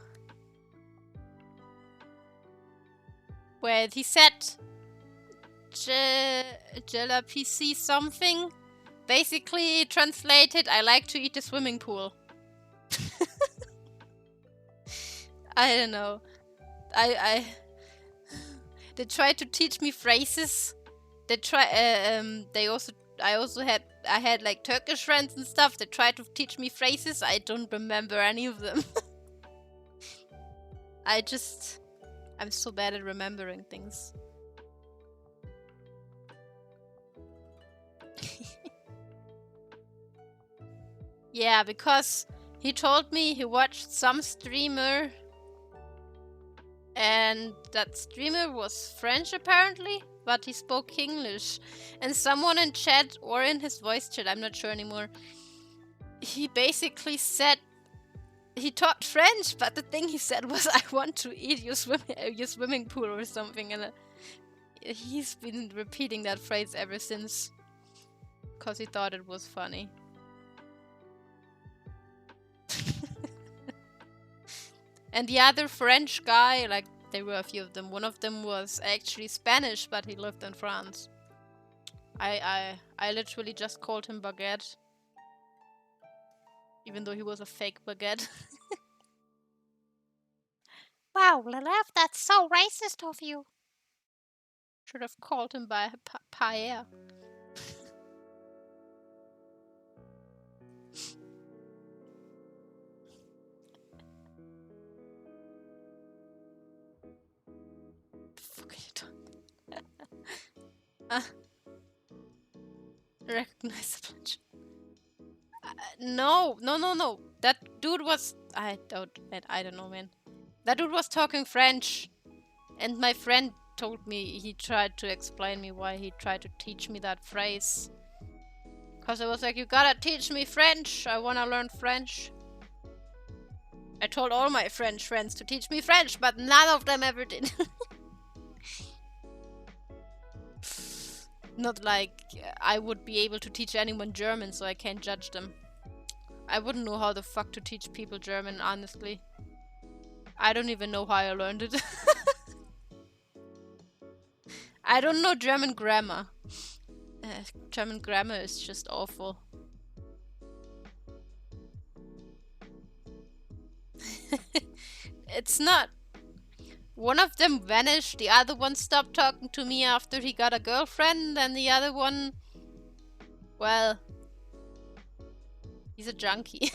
Where he said jalapisi something. Basically translated, I like to eat a swimming pool. I don't know. They tried to teach me phrases. I had like Turkish friends and stuff that tried to teach me phrases. I don't remember any of them. I'm so bad at remembering things. Yeah, because he told me he watched some streamer and that streamer was French apparently, but he spoke English. And someone in chat or in his voice chat, I'm not sure anymore, he basically said he taught French, but the thing he said was, I want to eat your swimming pool or something. And he's been repeating that phrase ever since because he thought it was funny. And the other French guy, like, there were a few of them. One of them was actually Spanish, but he lived in France. I literally just called him Baguette. Even though he was a fake baguette. Wow, Lilith, that's so racist of you. Should have called him by Paella. Recognizable. No. That dude was... I don't know, man. That dude was talking French. And my friend told me, he tried to explain me why he tried to teach me that phrase. Because I was like, you gotta teach me French. I wanna learn French. I told all my French friends to teach me French, but none of them ever did. Not like I would be able to teach anyone German, so I can't judge them. I wouldn't know how the fuck to teach people German, honestly. I don't even know how I learned it. I don't know German grammar. German grammar is just awful. It's not. One of them vanished, the other one stopped talking to me after he got a girlfriend, and the other one... well... he's a junkie.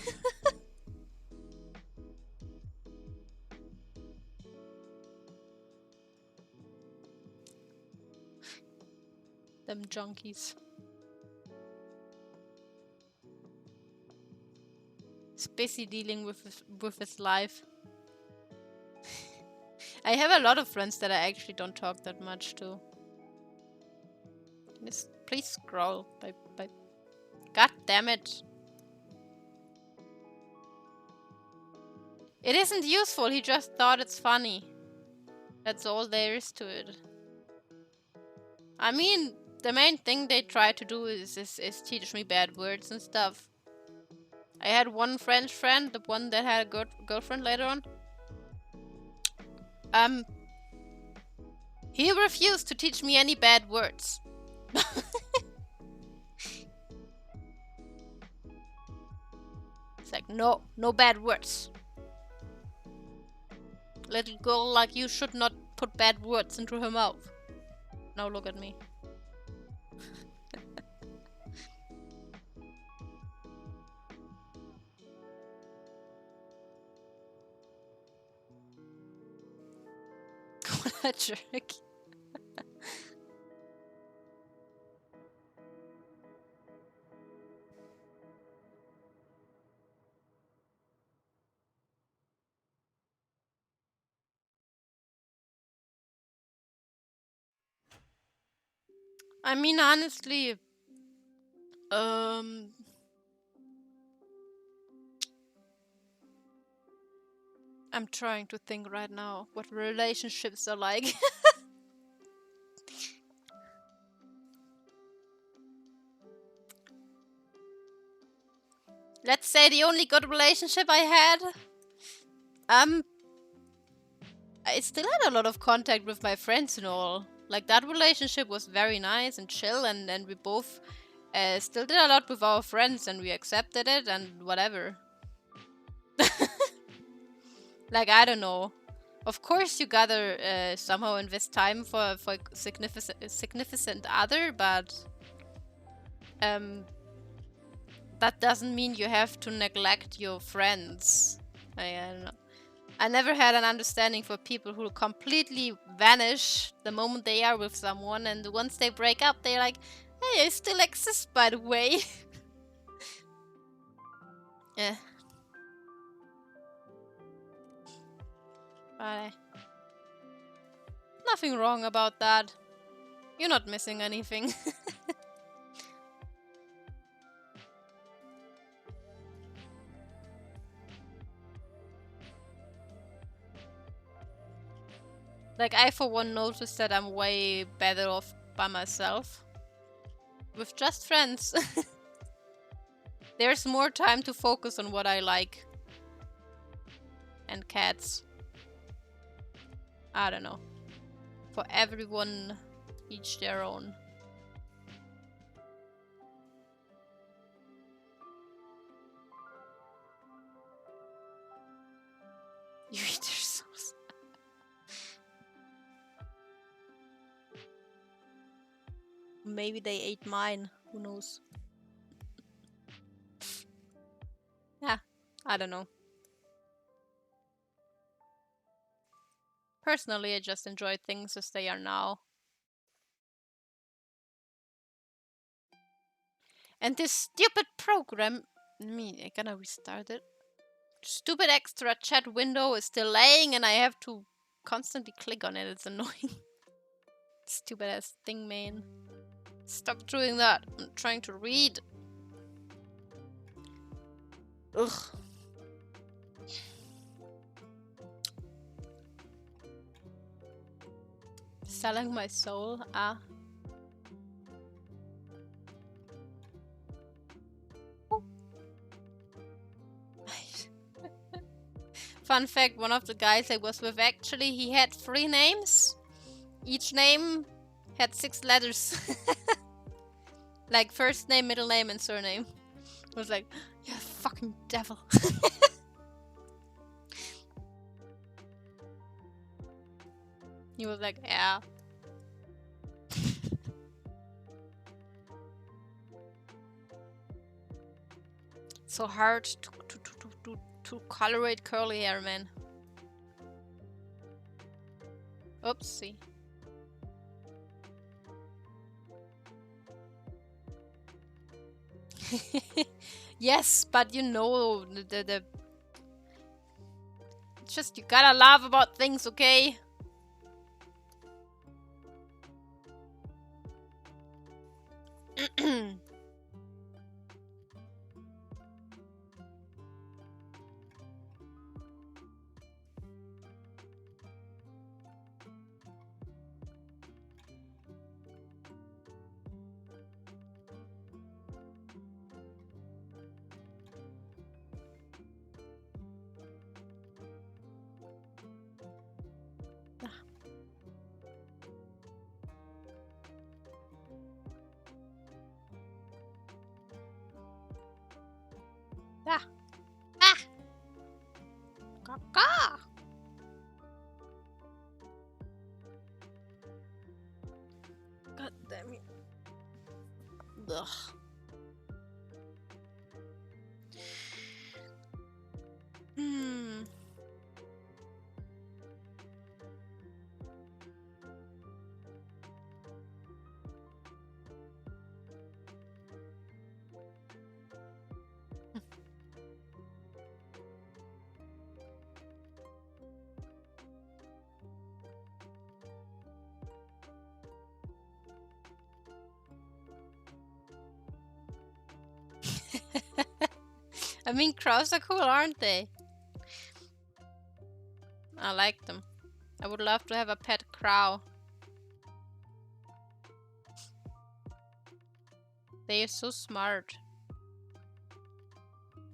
Them junkies. He's busy dealing with his life. I have a lot of friends that I actually don't talk that much to. Please scroll. Bye. God damn it. It isn't useful, he just thought it's funny. That's all there is to it. I mean, the main thing they try to do is teach me bad words and stuff. I had one French friend, the one that had a girlfriend later on. He refused to teach me any bad words. It's like, no bad words. Little girl like you should not put bad words into her mouth. Now look at me. What a jerk. I mean, honestly, I'm trying to think right now what relationships are like. Let's say the only good relationship I had, I still had a lot of contact with my friends and all. Like, that relationship was very nice and chill, and we both still did a lot with our friends, and we accepted it and whatever. Like, I don't know. Of course, you gotta somehow invest time for significant other, but that doesn't mean you have to neglect your friends. I don't know. I never had an understanding for people who completely vanish the moment they are with someone, and once they break up, they're like, "Hey, I still exist, by the way." Yeah. But nothing wrong about that. You're not missing anything. Like, I for one noticed that I'm way better off by myself. With just friends. There's more time to focus on what I like. And cats. I don't know. For everyone, each their own. You eat their souls. Maybe they ate mine. Who knows? Yeah, I don't know. Personally, I just enjoy things as they are now. And this stupid program... I gotta restart it. Stupid extra chat window is delaying and I have to constantly click on it. It's annoying. Stupid ass thing, man. Stop doing that. I'm trying to read. Ugh. Selling my soul? Ah. Fun fact, one of the guys I was with actually, he had 3 names. Each name had 6 letters. Like first name, middle name, and surname. I was like, you fucking devil. He was like, yeah. So hard to colorate curly hair, man. Oopsie. Yes, but you know the just you gotta laugh about things, okay? Ah. Ah. Caca. God damn it. Ugh. Hmm. I mean, crows are cool, aren't they? I like them. I would love to have a pet crow. They are so smart.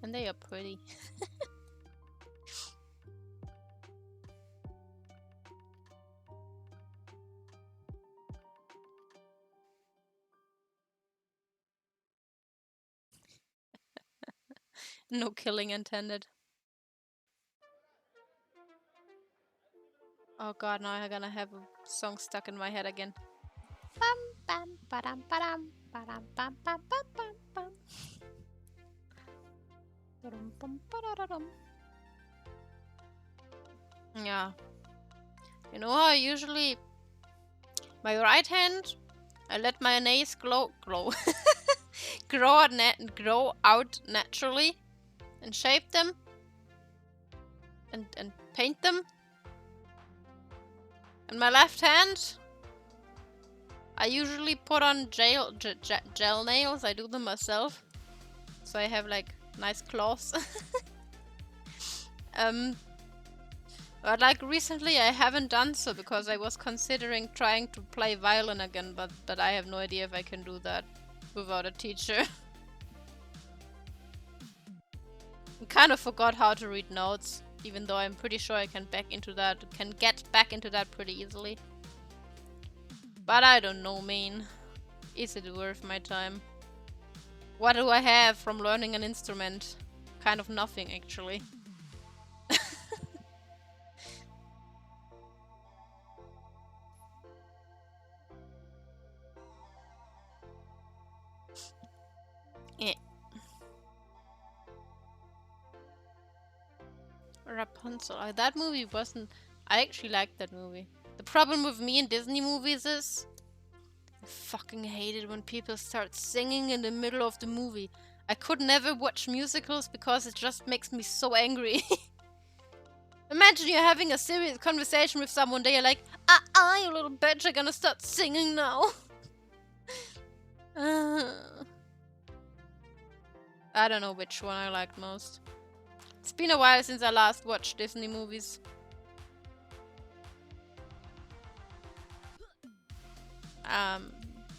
And they are pretty. No killing intended. Oh god, now I'm gonna have a song stuck in my head again. Bam bam badam badam badam bam bam bam bam bam. Badum, bum, badadadum. Yeah. You know how I usually my right hand I let my nails grow grow out naturally and shape them and paint them. And my left hand I usually put on gel nails. I do them myself. So I have like nice claws. But like recently I haven't done so because I was considering trying to play violin again, but I have no idea if I can do that without a teacher. I kind of forgot how to read notes, even though I'm pretty sure I can get back into that pretty easily. But I don't know, man. Is it worth my time? What do I have from learning an instrument? Kind of nothing, actually. Yeah. Rapunzel. That movie wasn't... I actually liked that movie. The problem with me and Disney movies is... I fucking hate it when people start singing in the middle of the movie. I could never watch musicals because it just makes me so angry. Imagine you're having a serious conversation with someone, they're like, you little bitch, I'm gonna start singing now. I don't know which one I liked most. It's been a while since I last watched Disney movies.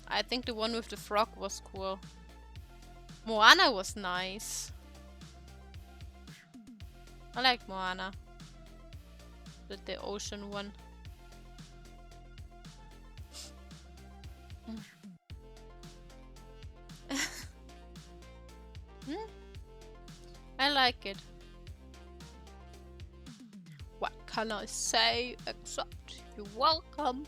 I think the one with the frog was cool. Moana was nice. I liked Moana. The ocean one. I like it. What can I say except you're welcome?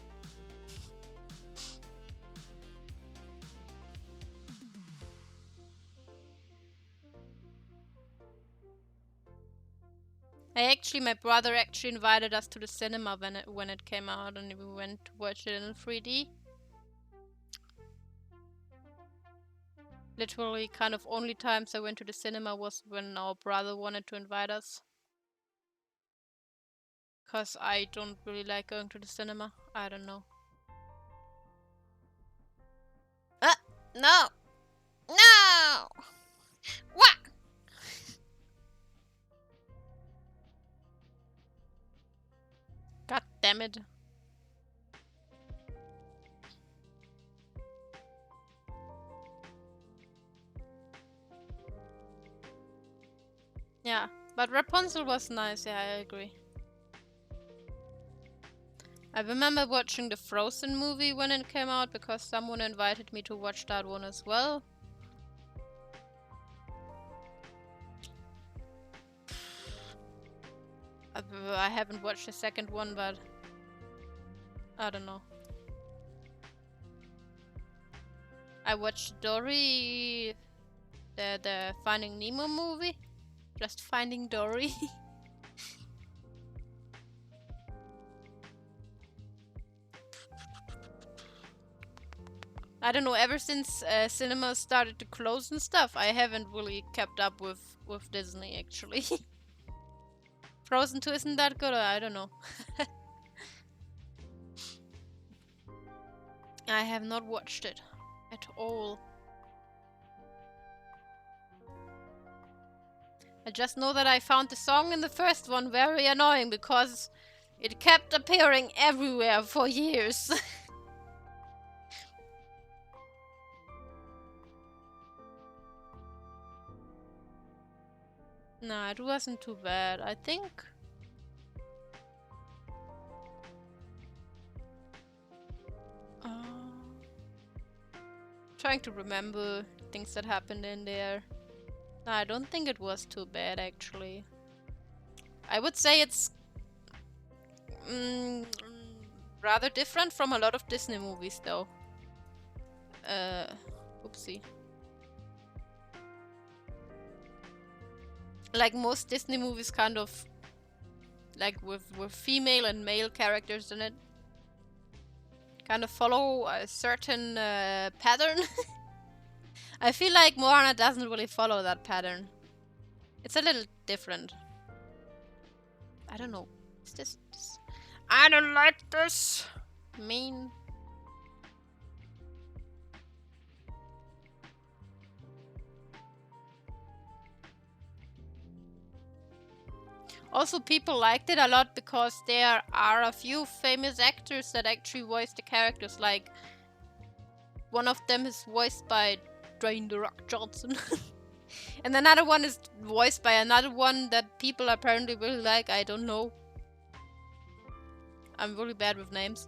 My brother actually invited us to the cinema when it came out, and we went to watch it in 3D. Literally, kind of only times I went to the cinema was when our brother wanted to invite us. Cause I don't really like going to the cinema. I don't know. No! No! What? God damn it. Yeah, but Rapunzel was nice, yeah, I agree. I remember watching the Frozen movie when it came out because someone invited me to watch that one as well. I haven't watched the second one, but I don't know. I watched Dory, the Finding Nemo movie. Just Finding Dory. I don't know, ever since cinemas started to close and stuff, I haven't really kept up with Disney, actually. Frozen 2 isn't that good, I don't know. I have not watched it at all. I just know that I found the song in the first one very annoying because It kept appearing everywhere for years. Nah, it wasn't too bad, I think. Trying to remember things that happened in there. Nah, I don't think it was too bad, actually. I would say it's mm, rather different from a lot of Disney movies, though. Oopsie. Like most Disney movies, kind of like with female and male characters in it, kind of follow a certain pattern. I feel like Moana doesn't really follow that pattern. It's a little different. I don't know. Is this? I don't like this. Mean. Also, people liked it a lot because there are a few famous actors that actually voice the characters. Like, one of them is voiced by Dwayne "The Rock" Johnson. And another one is voiced by another one that people apparently really like. I don't know. I'm really bad with names.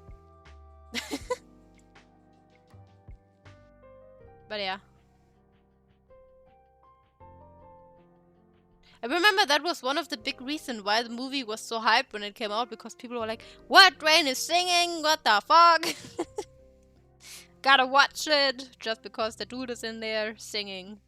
But yeah. I remember that was one of the big reasons why the movie was so hyped when it came out, because people were like, what? Dwayne is singing? What the fuck? Gotta watch it just because the dude is in there singing.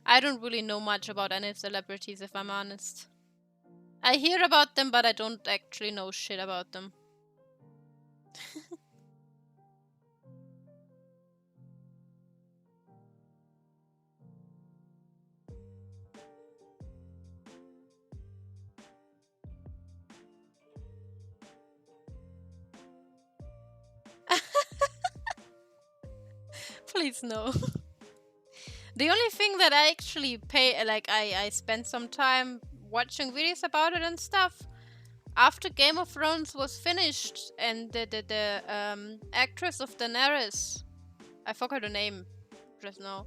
I don't really know much about any celebrities, if I'm honest. I hear about them, but I don't actually know shit about them. Please no. The only thing that I actually I spent some time watching videos about it and stuff. After Game of Thrones was finished and the actress of Daenerys, I forgot her name just now,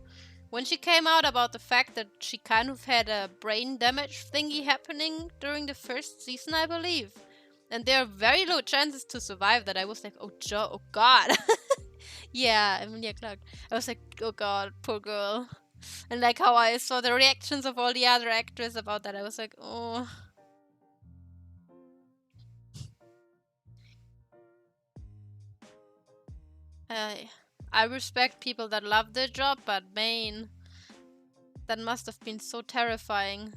when she came out about the fact that she kind of had a brain damage thingy happening during the first season, I believe. And there are very low chances to survive that. I was like, oh, oh god. Yeah, Emilia Clarke. I was like, oh god, poor girl. And like how I saw the reactions of all the other actors about that, I was like, oh. I respect people that love their job, but man, that must have been so terrifying.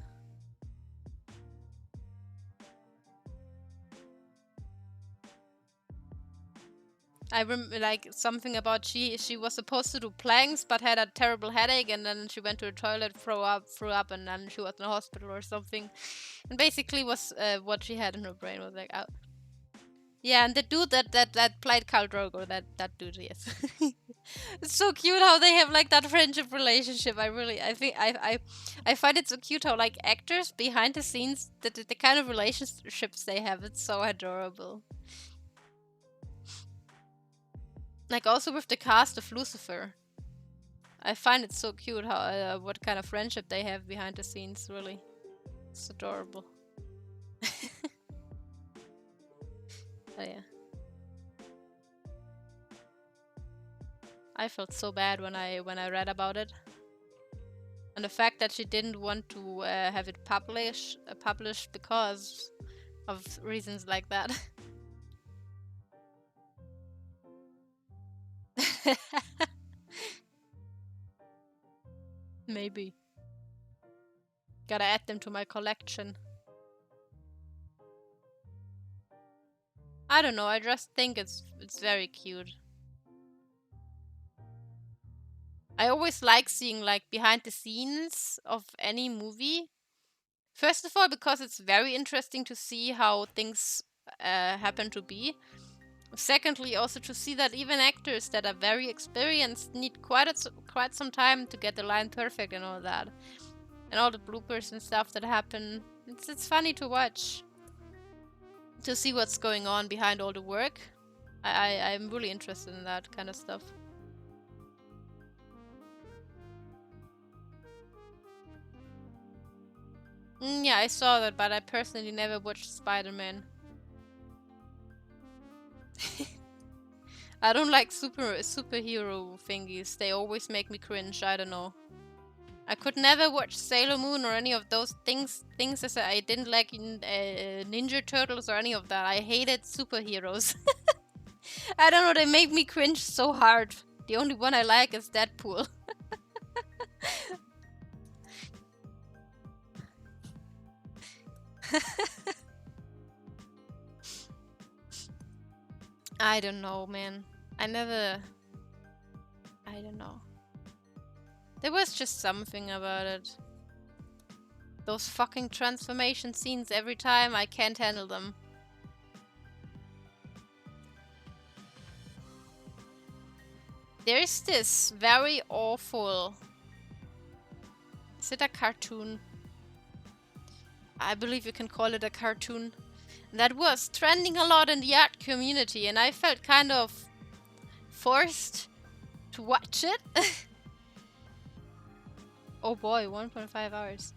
I like something about she was supposed to do planks but had a terrible headache, and then she went to the toilet, threw up, and then she was in the hospital or something. And basically was what she had in her brain was like out. Yeah, and the dude that played Khal Drogo, that dude, yes. It's so cute how they have like that friendship relationship. I find it so cute how like actors behind the scenes, the kind of relationships they have, it's so adorable. Like also with the cast of Lucifer. I find it so cute how what kind of friendship they have behind the scenes, really. It's adorable. Oh yeah. I felt so bad when I read about it. And the fact that she didn't want to have it published because of reasons like that. Maybe. Gotta add them to my collection. I don't know, I just think it's very cute. I always like seeing like behind the scenes of any movie. First of all, because it's very interesting to see how things happen to be. Secondly, also to see that even actors that are very experienced need quite some time to get the line perfect and all that. And all the bloopers and stuff that happen. It's funny to watch. To see what's going on behind all the work. I'm really interested in that kind of stuff. Yeah, I saw that, but I personally never watched Spider-Man. I don't like superhero thingies. They always make me cringe. I don't know. I could never watch Sailor Moon or any of those things. As I didn't like Ninja Turtles or any of that. I hated superheroes. I don't know. They make me cringe so hard. The only one I like is Deadpool. I don't know, man. I don't know. There was just something about it. Those fucking transformation scenes every time, I can't handle them. There's this very awful... Is it a cartoon? I believe you can call it a cartoon. That was trending a lot in the art community, and I felt kind of forced to watch it. Oh boy, 1.5 hours.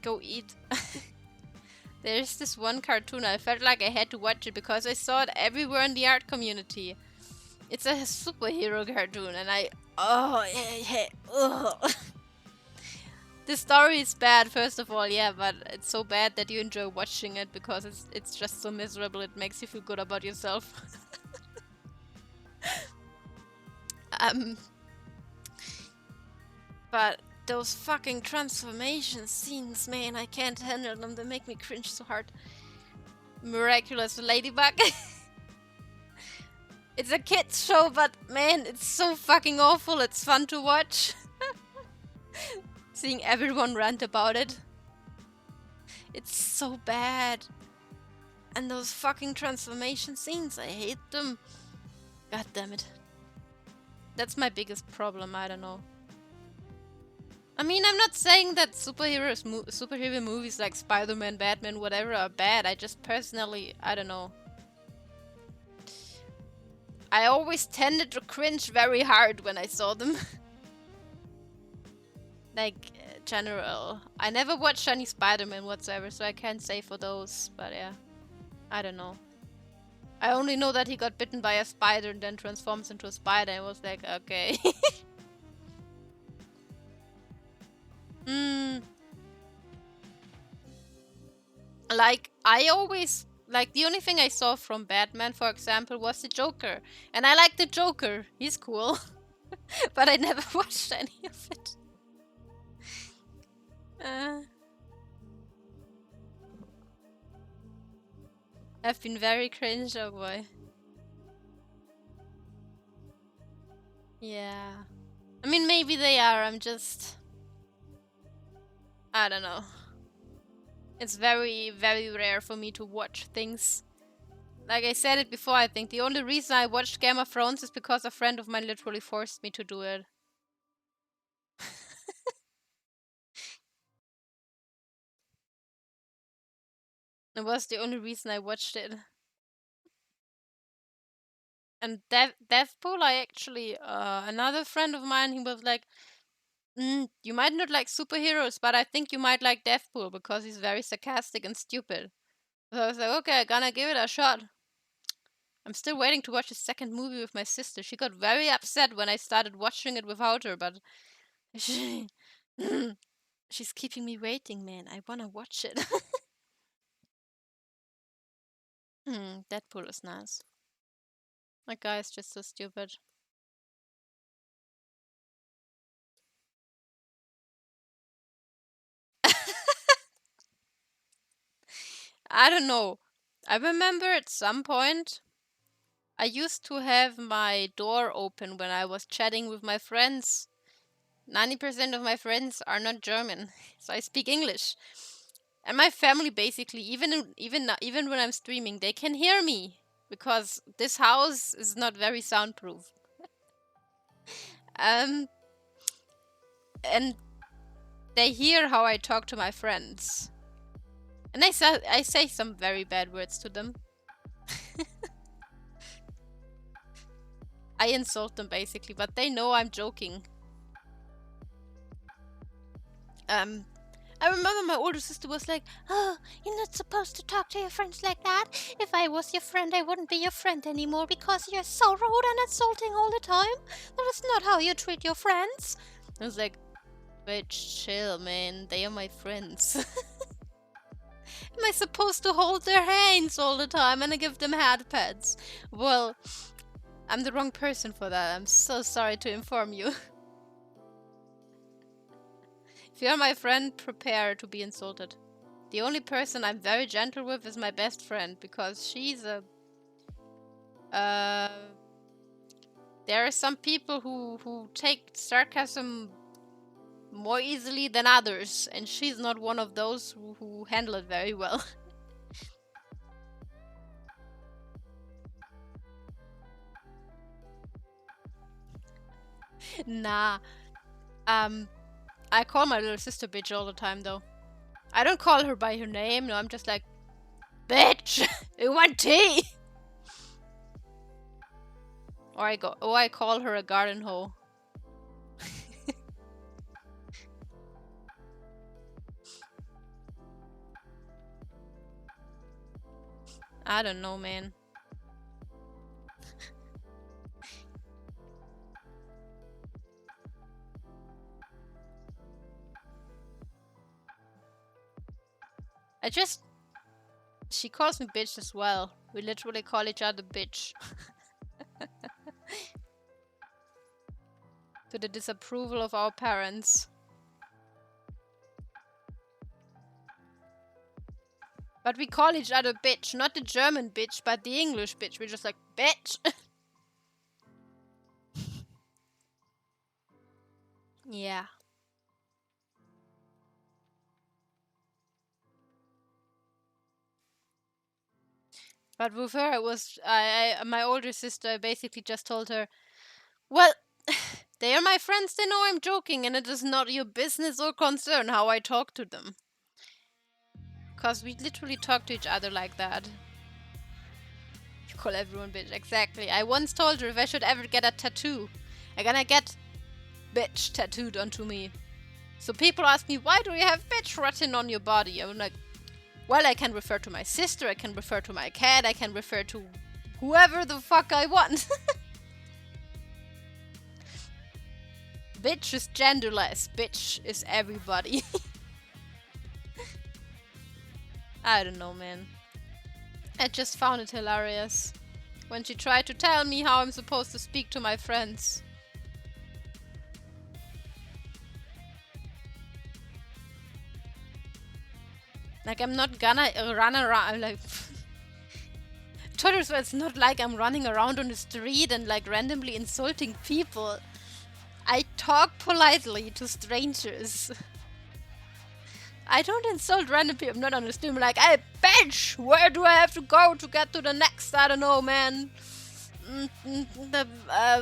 Go eat. There's this one cartoon, I felt like I had to watch it because I saw it everywhere in the art community. It's a superhero cartoon, and The story is bad, first of all, yeah, but it's so bad that you enjoy watching it because it's just so miserable. It makes you feel good about yourself. But those fucking transformation scenes, man, I can't handle them. They make me cringe so hard. Miraculous Ladybug. It's a kids show, but man, it's so fucking awful. It's fun to watch. Seeing everyone rant about it. It's so bad. And those fucking transformation scenes, I hate them. God damn it. That's my biggest problem, I don't know. I mean, I'm not saying that superhero movies like Spider-Man, Batman, whatever are bad. I just personally, I don't know. I always tended to cringe very hard when I saw them. Like, general. I never watched any Spider-Man whatsoever, so I can't say for those, but yeah. I don't know. I only know that he got bitten by a spider and then transforms into a spider. I was like, okay. Like, I always... Like, the only thing I saw from Batman, for example, was the Joker. And I like the Joker. He's cool. But I never watched any of it. I've been very cringe, oh boy. Yeah. I mean, maybe they are. I'm just... I don't know. It's very, very rare for me to watch things. Like I said it before, I think the only reason I watched Game of Thrones is because a friend of mine literally forced me to do it. It was the only reason I watched it. And Deathpool, I actually, another friend of mine, he was like, you might not like superheroes, but I think you might like Deathpool because he's very sarcastic and stupid. So I was like, okay, I'm gonna give it a shot. I'm still waiting to watch the second movie with my sister. She got very upset when I started watching it without her, but she's keeping me waiting, man. I wanna watch it. Deadpool is nice. That guy is just so stupid. I don't know. I remember at some point I used to have my door open when I was chatting with my friends. 90% of my friends are not German, so I speak English. And my family basically, even when I'm streaming, they can hear me because this house is not very soundproof. Um, and they hear how I talk to my friends, and I say some very bad words to them. I insult them basically, but they know I'm joking. I remember my older sister was like, "Oh, you're not supposed to talk to your friends like that. If I was your friend, I wouldn't be your friend anymore because you're so rude and insulting all the time. That is not how you treat your friends." I was like, "Bitch, chill, man. They are my friends." Am I supposed to hold their hands all the time and give them head pats? Well, I'm the wrong person for that. I'm so sorry to inform you. If you're my friend, prepare to be insulted. The only person I'm very gentle with is my best friend, because she's a... there are some people who take sarcasm more easily than others, and she's not one of those who handle it very well. Nah. I call my little sister bitch all the time, though. I don't call her by her name, no, I'm just like, bitch! You want tea? Or I call her a garden hoe. I don't know, man. She calls me bitch as well. We literally call each other bitch. To the disapproval of our parents. But we call each other bitch. Not the German bitch, but the English bitch. We're just like, bitch! Yeah. But with her, it was... my older sister, I basically just told her, well, they are my friends, they know I'm joking, and it is not your business or concern how I talk to them. Because we literally talk to each other like that. You call everyone bitch, exactly. I once told her if I should ever get a tattoo, I'm gonna get bitch tattooed onto me. So people ask me, why do you have bitch written on your body? I'm like, well, I can refer to my sister, I can refer to my cat, I can refer to whoever the fuck I want. Bitch is genderless. Bitch is everybody. I don't know, man. I just found it hilarious when she tried to tell me how I'm supposed to speak to my friends. Like, I'm not gonna run around, like... told her so it's not like I'm running around on the street and, like, randomly insulting people. I talk politely to strangers. I don't insult random people. I'm not on the street. I'm like, hey, bitch! Where do I have to go to get to the next? I don't know, man. The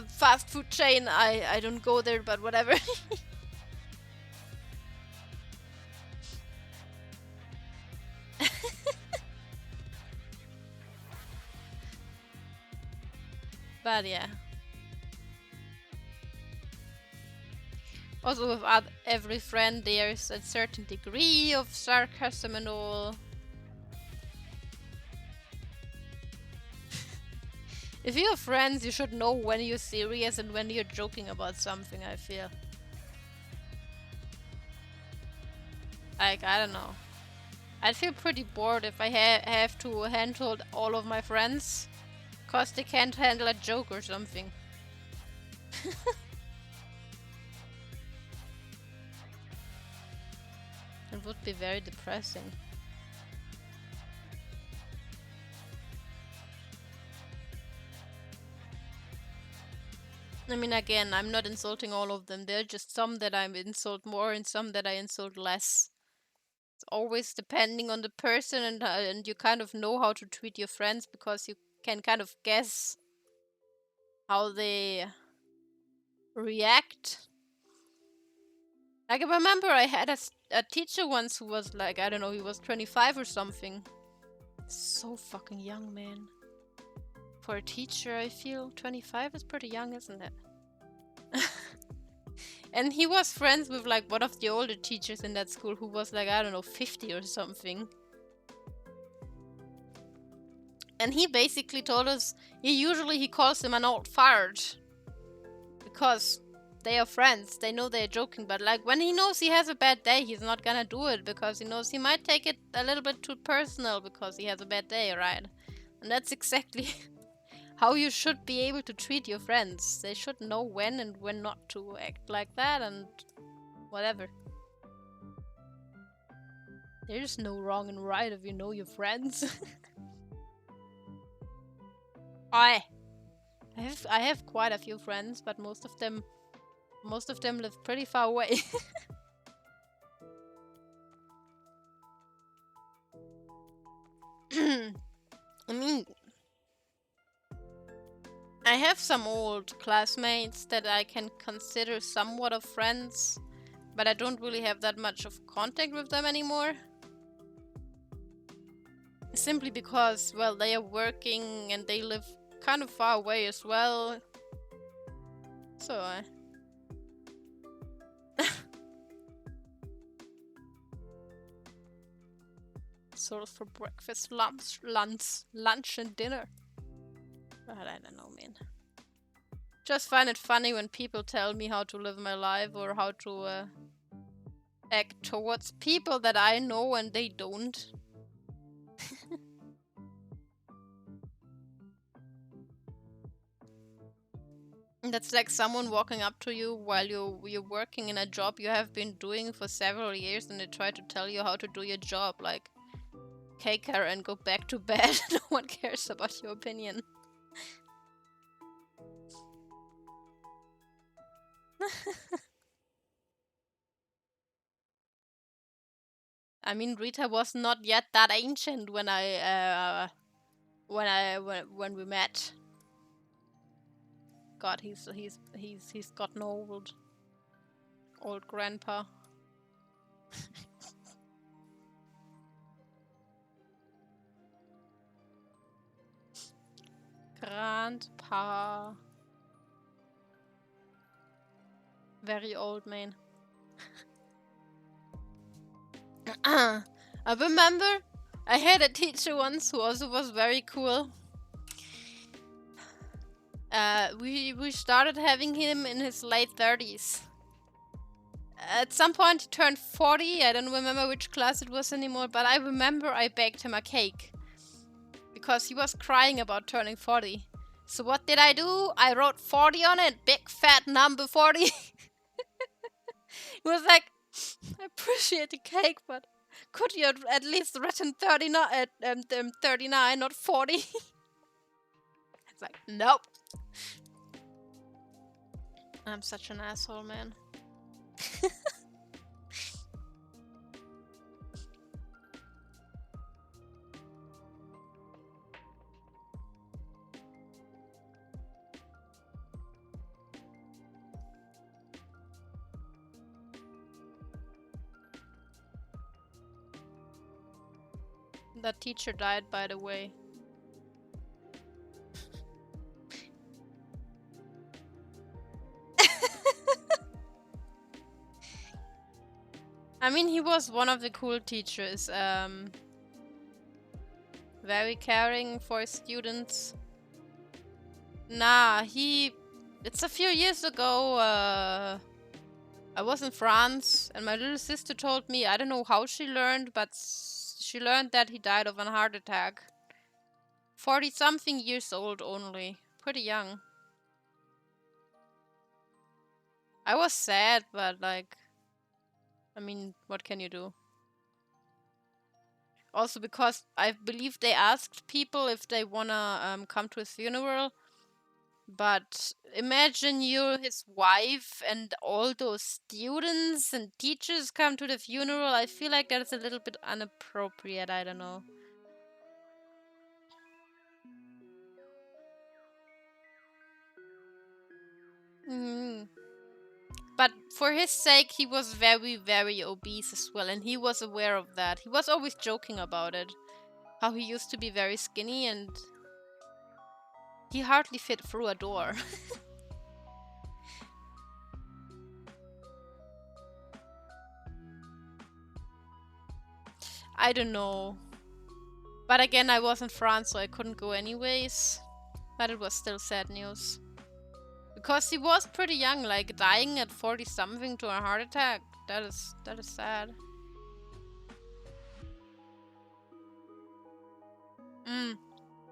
fast food chain. I don't go there, but whatever. But yeah. Also with every friend there's a certain degree of sarcasm and all. If you're friends, you should know when you're serious and when you're joking about something, I feel. Like, I don't know. I'd feel pretty bored if I have to handle all of my friends. Cause they can't handle a joke or something. It would be very depressing. I mean, again, I'm not insulting all of them. There are just some that I insult more and some that I insult less. It's always depending on the person, and you kind of know how to treat your friends because you can kind of guess how they react. Like, I remember I had a teacher once who was like, I don't know, he was 25 or something. So fucking young, man. For a teacher, I feel 25 is pretty young, isn't it? And he was friends with like one of the older teachers in that school who was like, I don't know, 50 or something. And he basically told us, he calls him an old fart. Because they are friends, they know they're joking, but like when he knows he has a bad day, he's not gonna do it because he knows he might take it a little bit too personal because he has a bad day, right? And that's exactly how you should be able to treat your friends. They should know when and when not to act like that and whatever. There's no wrong and right if you know your friends. I have quite a few friends, but most of them live pretty far away. I mean, I have some old classmates that I can consider somewhat of friends, but I don't really have that much of contact with them anymore. Simply because, well, they are working and they live kind of far away as well. So, sort of for breakfast, lunch and dinner. But I don't know, man. Just find it funny when people tell me how to live my life or how to act towards people that I know and they don't. That's like someone walking up to you while you're working in a job you have been doing for several years, and they try to tell you how to do your job. Like, take care and go back to bed. No one cares about your opinion. I mean, Rita was not yet that ancient when when we met. God, he's gotten old grandpa. Grandpa. Very old man. I remember I had a teacher once who also was very cool. We started having him in his late 30s. At some point he turned 40. I don't remember which class it was anymore, but I remember I baked him a cake because he was crying about turning 40. So what did I do? I wrote 40 on it, big fat number 40. He was like, I appreciate the cake, but could you at least written 39, not 40? It's like, nope. I'm such an asshole, man. That teacher died, by the way. I mean, he was one of the cool teachers. Very caring for his students. Nah, it's a few years ago. I was in France, and my little sister told me, I don't know how she learned, but she learned that he died of a heart attack. 40-something years old only. Pretty young. I was sad, but like, I mean, what can you do? Also because I believe they asked people if they wanna come to his funeral. But imagine you're his wife and all those students and teachers come to the funeral. I feel like that's a little bit inappropriate. I don't know. Mm. But for his sake, he was very, very obese as well, and he was aware of that. He was always joking about it. How he used to be very skinny and he hardly fit through a door. I don't know. But again, I was in France, so I couldn't go anyways. But it was still sad news. Because he was pretty young, like dying at 40 something to a heart attack. That is sad.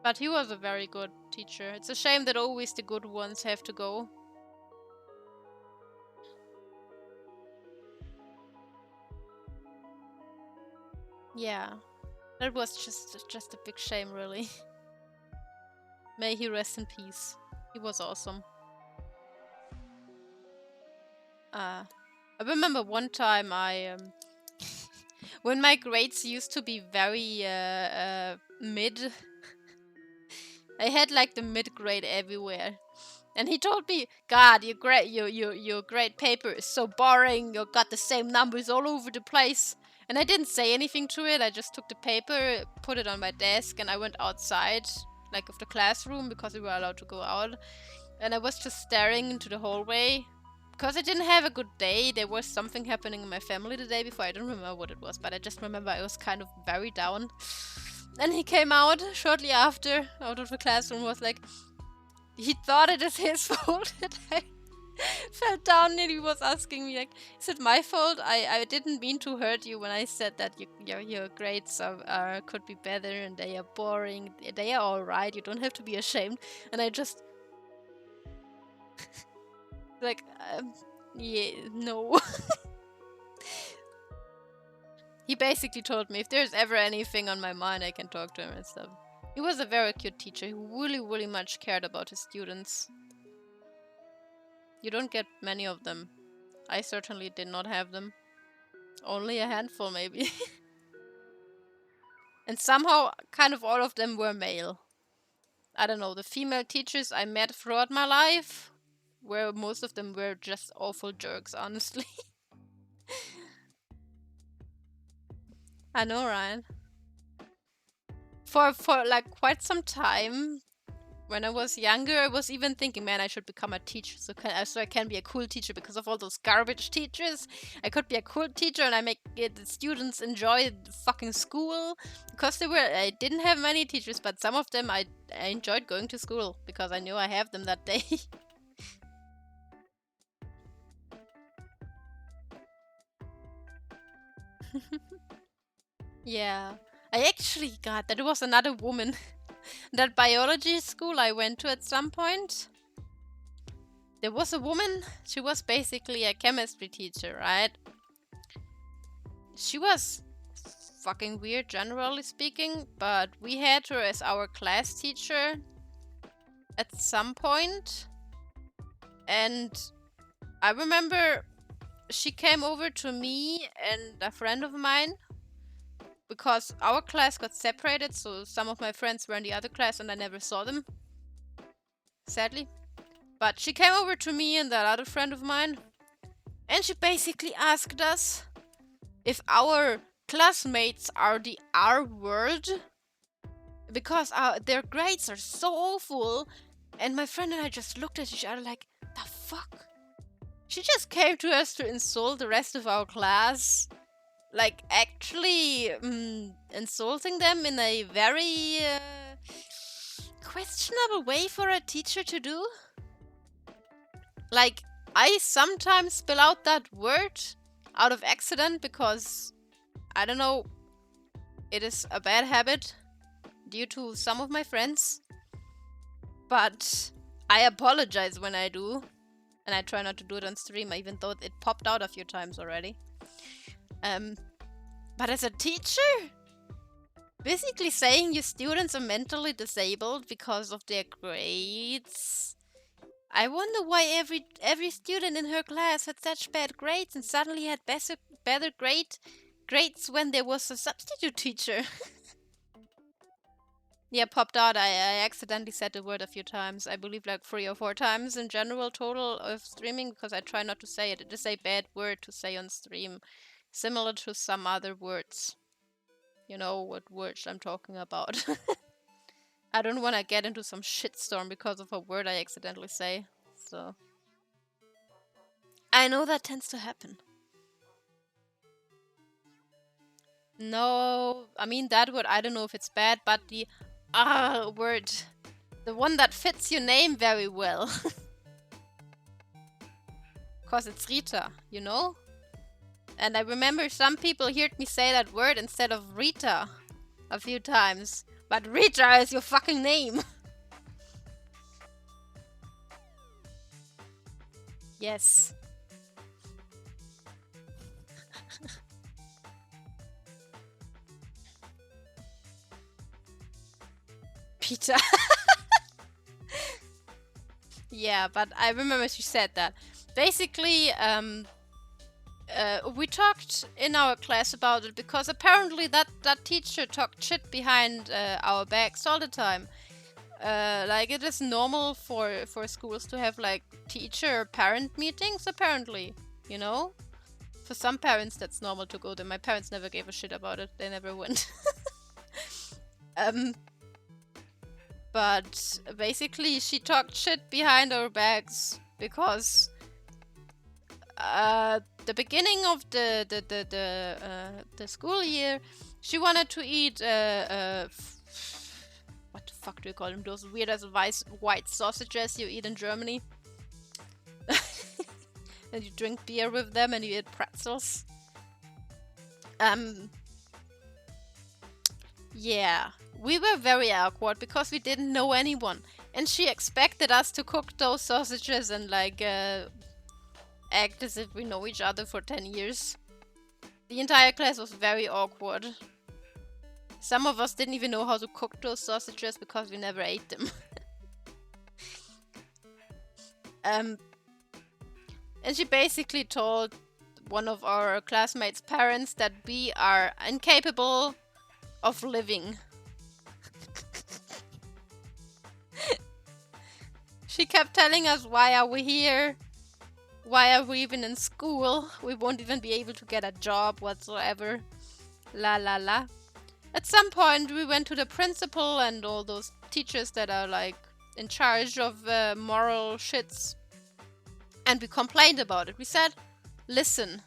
But he was a very good teacher. It's a shame that always the good ones have to go. Yeah. That was just a big shame, really. May he rest in peace. He was awesome. I remember one time when my grades used to be very mid. I had like the mid grade everywhere. And he told me, God, your grade paper is so boring, you got the same numbers all over the place. And I didn't say anything to it, I just took the paper, put it on my desk, and I went outside, like of the classroom, because we were allowed to go out. And I was just staring into the hallway. Because I didn't have a good day, there was something happening in my family the day before, I don't remember what it was, but I just remember I was kind of very down. And he came out shortly after, out of the classroom, was like, he thought it is his fault that I fell down, and he was asking me like, is it my fault? I didn't mean to hurt you when I said that your grades could be better and they are boring. They are alright, you don't have to be ashamed. And I just like, yeah, no. He basically told me if there's ever anything on my mind, I can talk to him and stuff. He was a very cute teacher who really, really much cared about his students. You don't get many of them. I certainly did not have them. Only a handful, maybe. And somehow, kind of all of them were male. I don't know, the female teachers I met throughout my life, where most of them were just awful jerks, honestly. I know, Ryan. For like quite some time, when I was younger, I was even thinking, man, I should become a teacher so I can be a cool teacher because of all those garbage teachers. I could be a cool teacher and I make the students enjoy the fucking school. Because I didn't have many teachers, but some of them I enjoyed going to school because I knew I have them that day. Yeah. I actually got that. It was another woman. That biology school I went to at some point. There was a woman, she was basically a chemistry teacher, right? She was fucking weird, generally speaking, but we had her as our class teacher at some point. And I remember she came over to me and a friend of mine because our class got separated, so some of my friends were in the other class and I never saw them, sadly. But she came over to me and that other friend of mine, and she basically asked us if our classmates are the R word because their grades are so awful. And my friend and I just looked at each other like, the fuck? She just came to us to insult the rest of our class. Like, actually insulting them in a very questionable way for a teacher to do. Like, I sometimes spell out that word out of accident because, I don't know, it is a bad habit due to some of my friends. But I apologize when I do. And I try not to do it on stream, even though it popped out a few times already. But as a teacher, basically saying your students are mentally disabled because of their grades I wonder why every student in her class had such bad grades and suddenly had better grades when there was a substitute teacher. Yeah, popped out. I accidentally said the word a few times. I believe like 3 or 4 times in general total of streaming because I try not to say it. It is a bad word to say on stream, similar to some other words. You know what words I'm talking about. I don't want to get into some shitstorm because of a word I accidentally say. So I know that tends to happen. No, I mean that word. I don't know if it's bad, but the word, the one that fits your name very well. Cause it's Rita, you know? And I remember some people heard me say that word instead of Rita a few times. But Rita is your fucking name. Yes. Peter. Yeah, but I remember she said that. Basically, we talked in our class about it because apparently that teacher talked shit behind our backs all the time. Like it is normal for schools to have like teacher-parent meetings, apparently, you know? For some parents that's normal to go there. My parents never gave a shit about it. They never went. But basically she talked shit behind our backs because the beginning of the school year, she wanted to eat what the fuck do you call them? Those weird as white sausages you eat in Germany. And you drink beer with them and you eat pretzels. Yeah, we were very awkward because we didn't know anyone. And she expected us to cook those sausages and like act as if we know each other for 10 years. The entire class was very awkward. Some of us didn't even know how to cook those sausages because we never ate them. And she basically told one of our classmates' parents that we are incapable of living. She kept telling us, why are we here? Why are we even in school? We won't even be able to get a job whatsoever. La la la. At some point we went to the principal and all those teachers that are like in charge of moral shits. And we complained about it. We said, listen,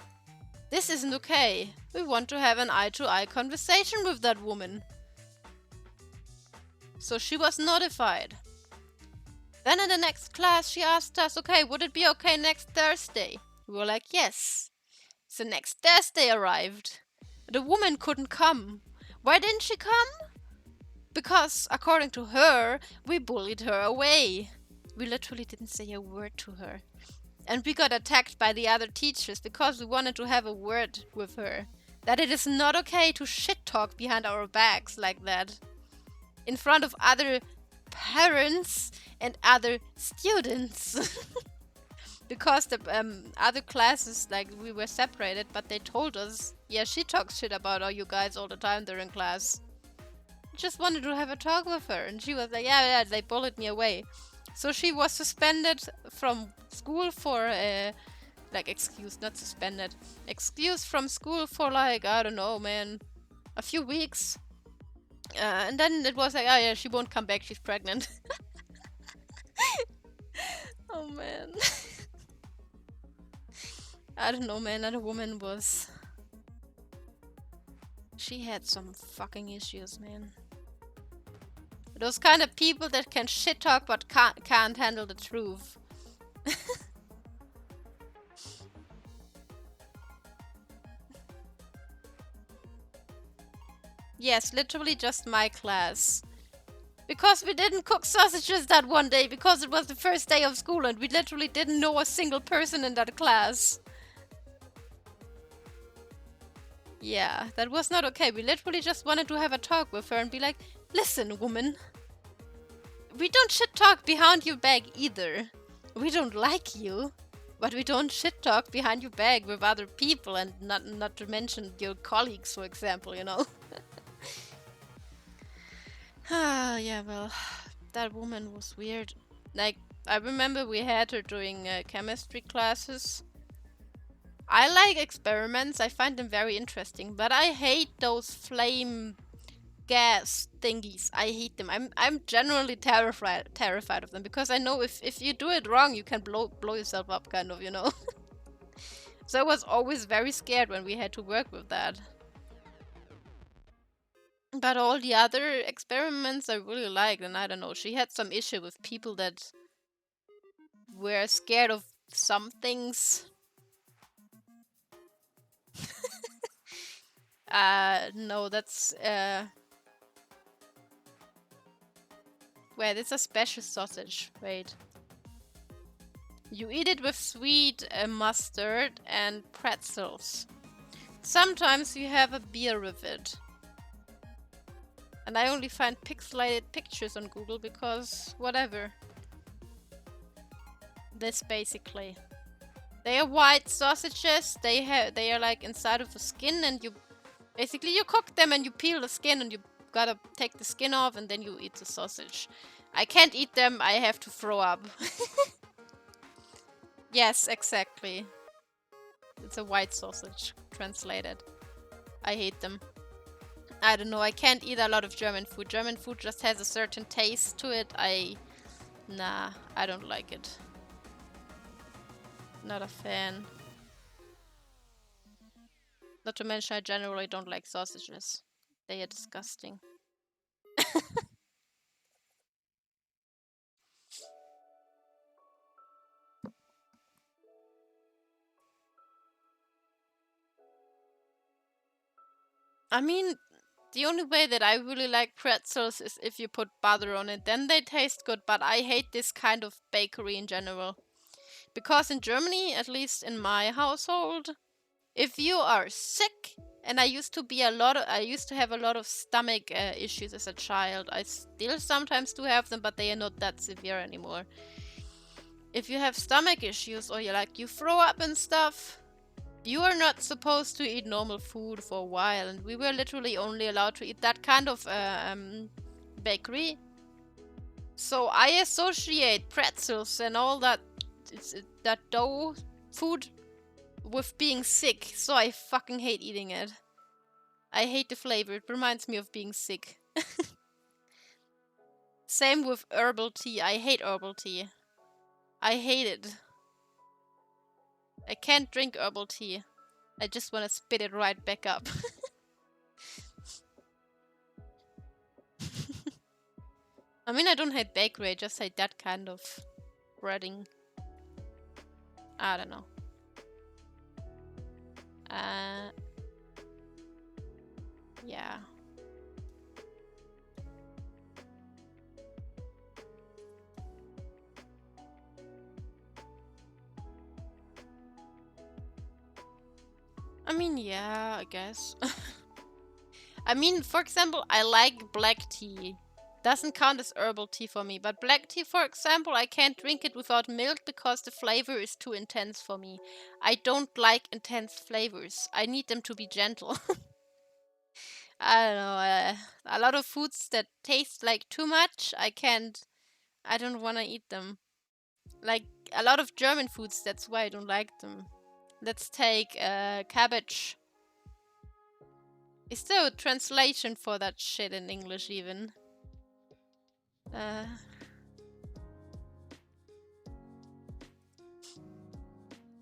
this isn't okay. We want to have an eye-to-eye conversation with that woman. So she was notified. Then in the next class she asked us, okay, would it be okay next Thursday? We were like, yes. So next Thursday arrived. The woman couldn't come. Why didn't she come? Because, according to her, we bullied her away. We literally didn't say a word to her. And we got attacked by the other teachers because we wanted to have a word with her. That it is not okay to shit talk behind our backs like that. In front of other parents and other students. Because the other classes, like, we were separated, but they told us, yeah, she talks shit about all you guys all the time during class. Just wanted to have a talk with her, and she was like, yeah, they bullied me away. So she was suspended from school for, excused from school for, like, I don't know, man, a few weeks. And then it was like, oh yeah, she won't come back, she's pregnant. Oh man. I don't know, man, that woman was... She had some fucking issues, man. Those kind of people that can shit talk but can't handle the truth. Yes, literally just my class. Because we didn't cook sausages that one day because it was the first day of school and we literally didn't know a single person in that class. Yeah, that was not okay. We literally just wanted to have a talk with her and be like, listen, woman. We don't shit talk behind your back either. We don't like you, but we don't shit talk behind your back with other people, and not to mention your colleagues, for example, you know. Ah, yeah, well, that woman was weird. Like, I remember we had her doing chemistry classes. I like experiments, I find them very interesting, but I hate those flame gas thingies. I hate them. I'm generally terrified of them, because I know if you do it wrong, you can blow yourself up, kind of, you know. So I was always very scared when we had to work with that. But all the other experiments I really liked, and I don't know, she had some issue with people that were scared of some things. No, that's wait, it's a special sausage. Wait. You eat it with sweet mustard and pretzels. Sometimes you have a beer with it. And I only find pixelated pictures on Google because whatever. This basically. They are white sausages. They are like inside of the skin, and you basically you cook them and you peel the skin and you gotta take the skin off and then you eat the sausage. I can't eat them, I have to throw up. Yes, exactly. It's a white sausage, translated. I hate them. I don't know, I can't eat a lot of German food. German food just has a certain taste to it. Nah, I don't like it. Not a fan. Not to mention, I generally don't like sausages. They are disgusting. I mean, the only way that I really like pretzels is if you put butter on it. Then they taste good, but I hate this kind of bakery in general. Because in Germany, at least in my household, if you are sick, and I used to have a lot of stomach issues as a child. I still sometimes do have them, but they are not that severe anymore. If you have stomach issues or you throw up and stuff, you are not supposed to eat normal food for a while, and we were literally only allowed to eat that kind of bakery. So I associate pretzels and all that that dough food with being sick, so I fucking hate eating it. I hate the flavor, it reminds me of being sick. Same with herbal tea, I hate herbal tea. I hate it. I can't drink herbal tea. I just want to spit it right back up. I mean, I don't hate bakery, I just hate that kind of breading. I don't know. Yeah. I mean, yeah, I guess. I mean, for example, I like black tea. Doesn't count as herbal tea for me, but black tea, for example, I can't drink it without milk because the flavor is too intense for me. I don't like intense flavors. I need them to be gentle. I don't know. A lot of foods that taste like too much, I don't want to eat them. Like a lot of German foods, that's why I don't like them. Let's take cabbage. Is there a translation for that shit in English even?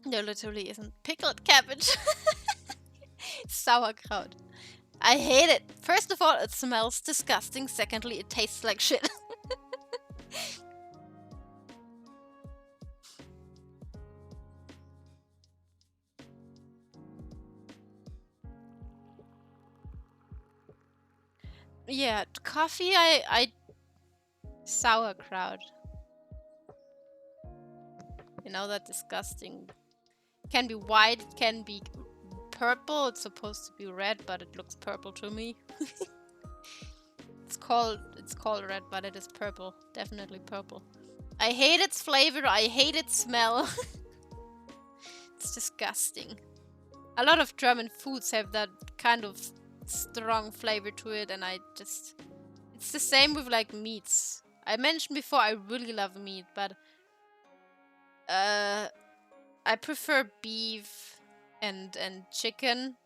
There literally isn't. Pickled cabbage. Sauerkraut. I hate it. First of all, it smells disgusting. Secondly, it tastes like shit. Yeah, coffee, I sauerkraut. You know, that disgusting. It can be white, it can be purple. It's supposed to be red, but it looks purple to me. It's called red, but it is purple. Definitely purple. I hate its flavor, I hate its smell. It's disgusting. A lot of German foods have that kind of strong flavor to it, and it's the same with like meats. I mentioned before I really love meat, but I prefer beef and chicken.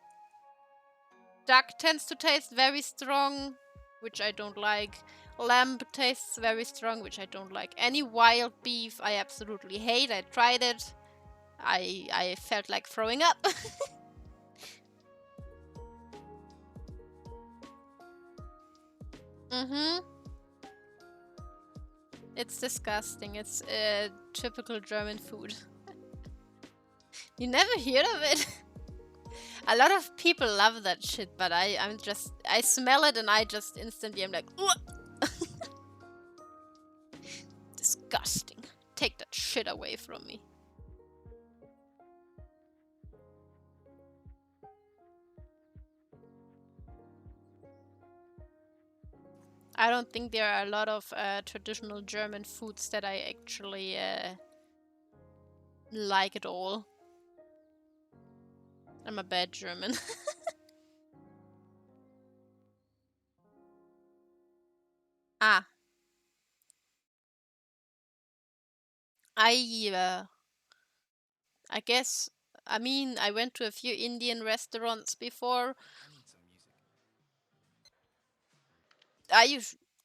Duck tends to taste very strong, which I don't like. Lamb tastes very strong, which I don't like. Any wild beef I absolutely hate. I tried it. I felt like throwing up. It's disgusting. It's typical German food. You never hear of it? A lot of people love that shit, but I smell it and I just instantly am like, disgusting. Take that shit away from me. I don't think there are a lot of traditional German foods that I actually like at all. I'm a bad German. Ah. I guess, I mean, I went to a few Indian restaurants before.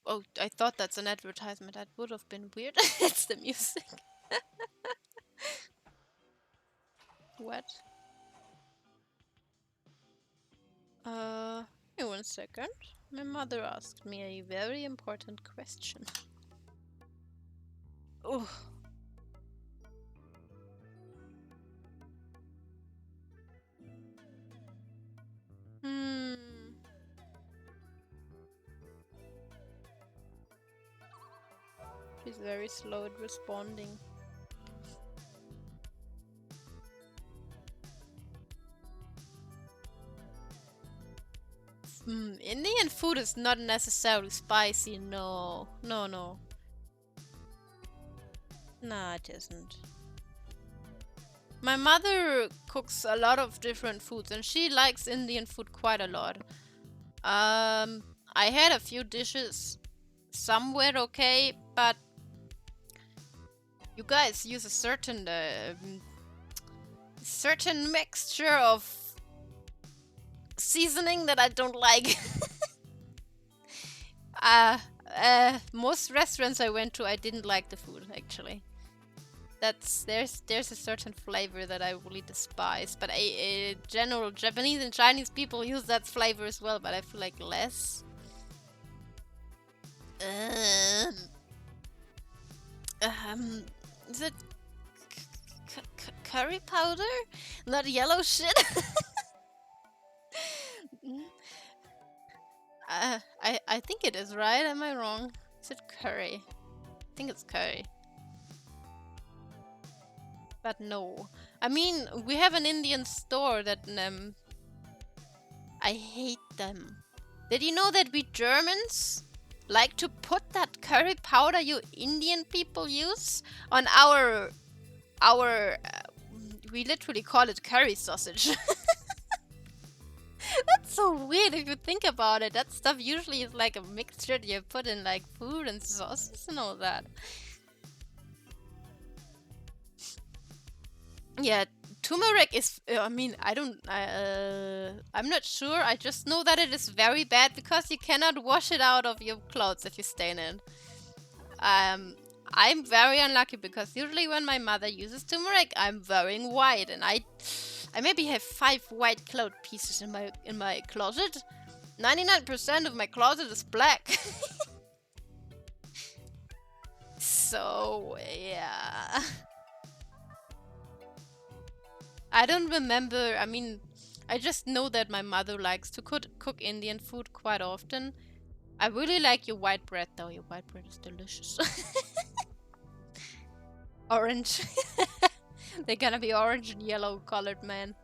Oh, I thought that's an advertisement. That would have been weird. It's the music. What? Give me 1 second. My mother asked me a very important question. Oh. She's very slow at responding. Indian food is not necessarily spicy. No. No, it isn't. My mother cooks a lot of different foods and she likes Indian food quite a lot. I had a few dishes. Some were okay, but you guys use a certain mixture of seasoning that I don't like. Most restaurants I went to, I didn't like the food actually. There's a certain flavor that I really despise, but general Japanese and Chinese people use that flavor as well, but I feel like less. Is it curry powder? Not yellow shit? I think it is, right? Am I wrong? Is it curry? I think it's curry. But no. I mean, we have an Indian store that I hate them. Did you know that we Germans like to put that curry powder you Indian people use on our we literally call it curry sausage. That's so weird if you think about it. That stuff usually is like a mixture that you put in like food and sauces and all that. Yeah, turmeric is, I mean, I'm not sure. I just know that it is very bad because you cannot wash it out of your clothes if you stain it. I'm very unlucky because usually when my mother uses turmeric, I'm wearing white, and I maybe have 5 white cloth pieces in my closet. 99% of my closet is black. So yeah. I don't remember. I mean, I just know that my mother likes to cook Indian food quite often. I really like your white bread though. Your white bread is delicious. Orange. They're gonna be orange and yellow colored, man.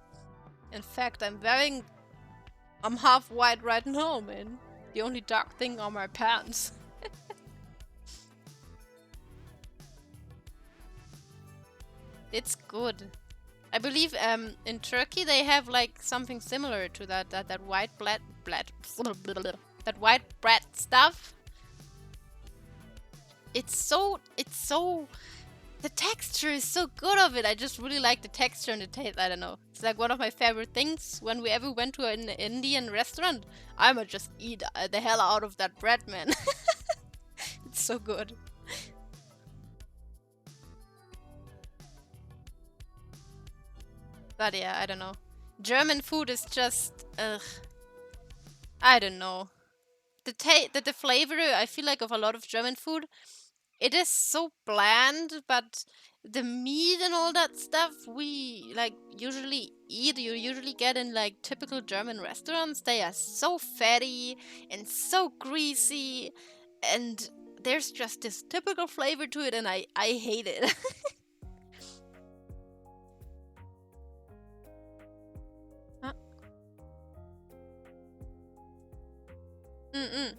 In fact, I'm half white right now, man. The only dark thing are my pants. It's good. I believe in Turkey they have like something similar to that white bread that white bread stuff. It's so the texture is so good of it. I just really like the texture and the taste. I don't know. It's like one of my favorite things. When we ever went to an Indian restaurant, I'ma just eat the hell out of that bread, man. It's so good. But yeah, I don't know. German food is just, ugh. I don't know. The flavor, I feel like, of a lot of German food, it is so bland, but the meat and all that stuff we like usually eat, you usually get in like typical German restaurants. They are so fatty and so greasy, and there's just this typical flavor to it, and I hate it. Huh? Mm-mm.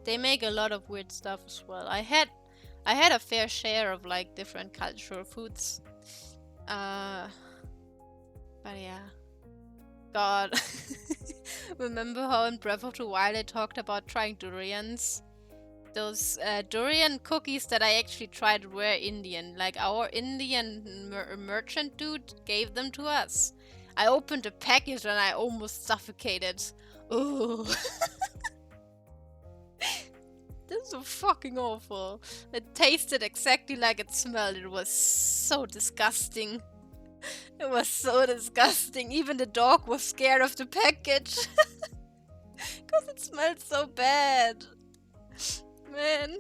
They make a lot of weird stuff as well. I had a fair share of like different cultural foods. Uh, but yeah. God. Remember how in Breath of the Wild I talked about trying durians? Those durian cookies that I actually tried were Indian. Like our Indian merchant dude gave them to us. I opened the package and I almost suffocated. Ooh. This is so fucking awful. It tasted exactly like it smelled. It was so disgusting. It was so disgusting. Even the dog was scared of the package. Because it smelled so bad. Man.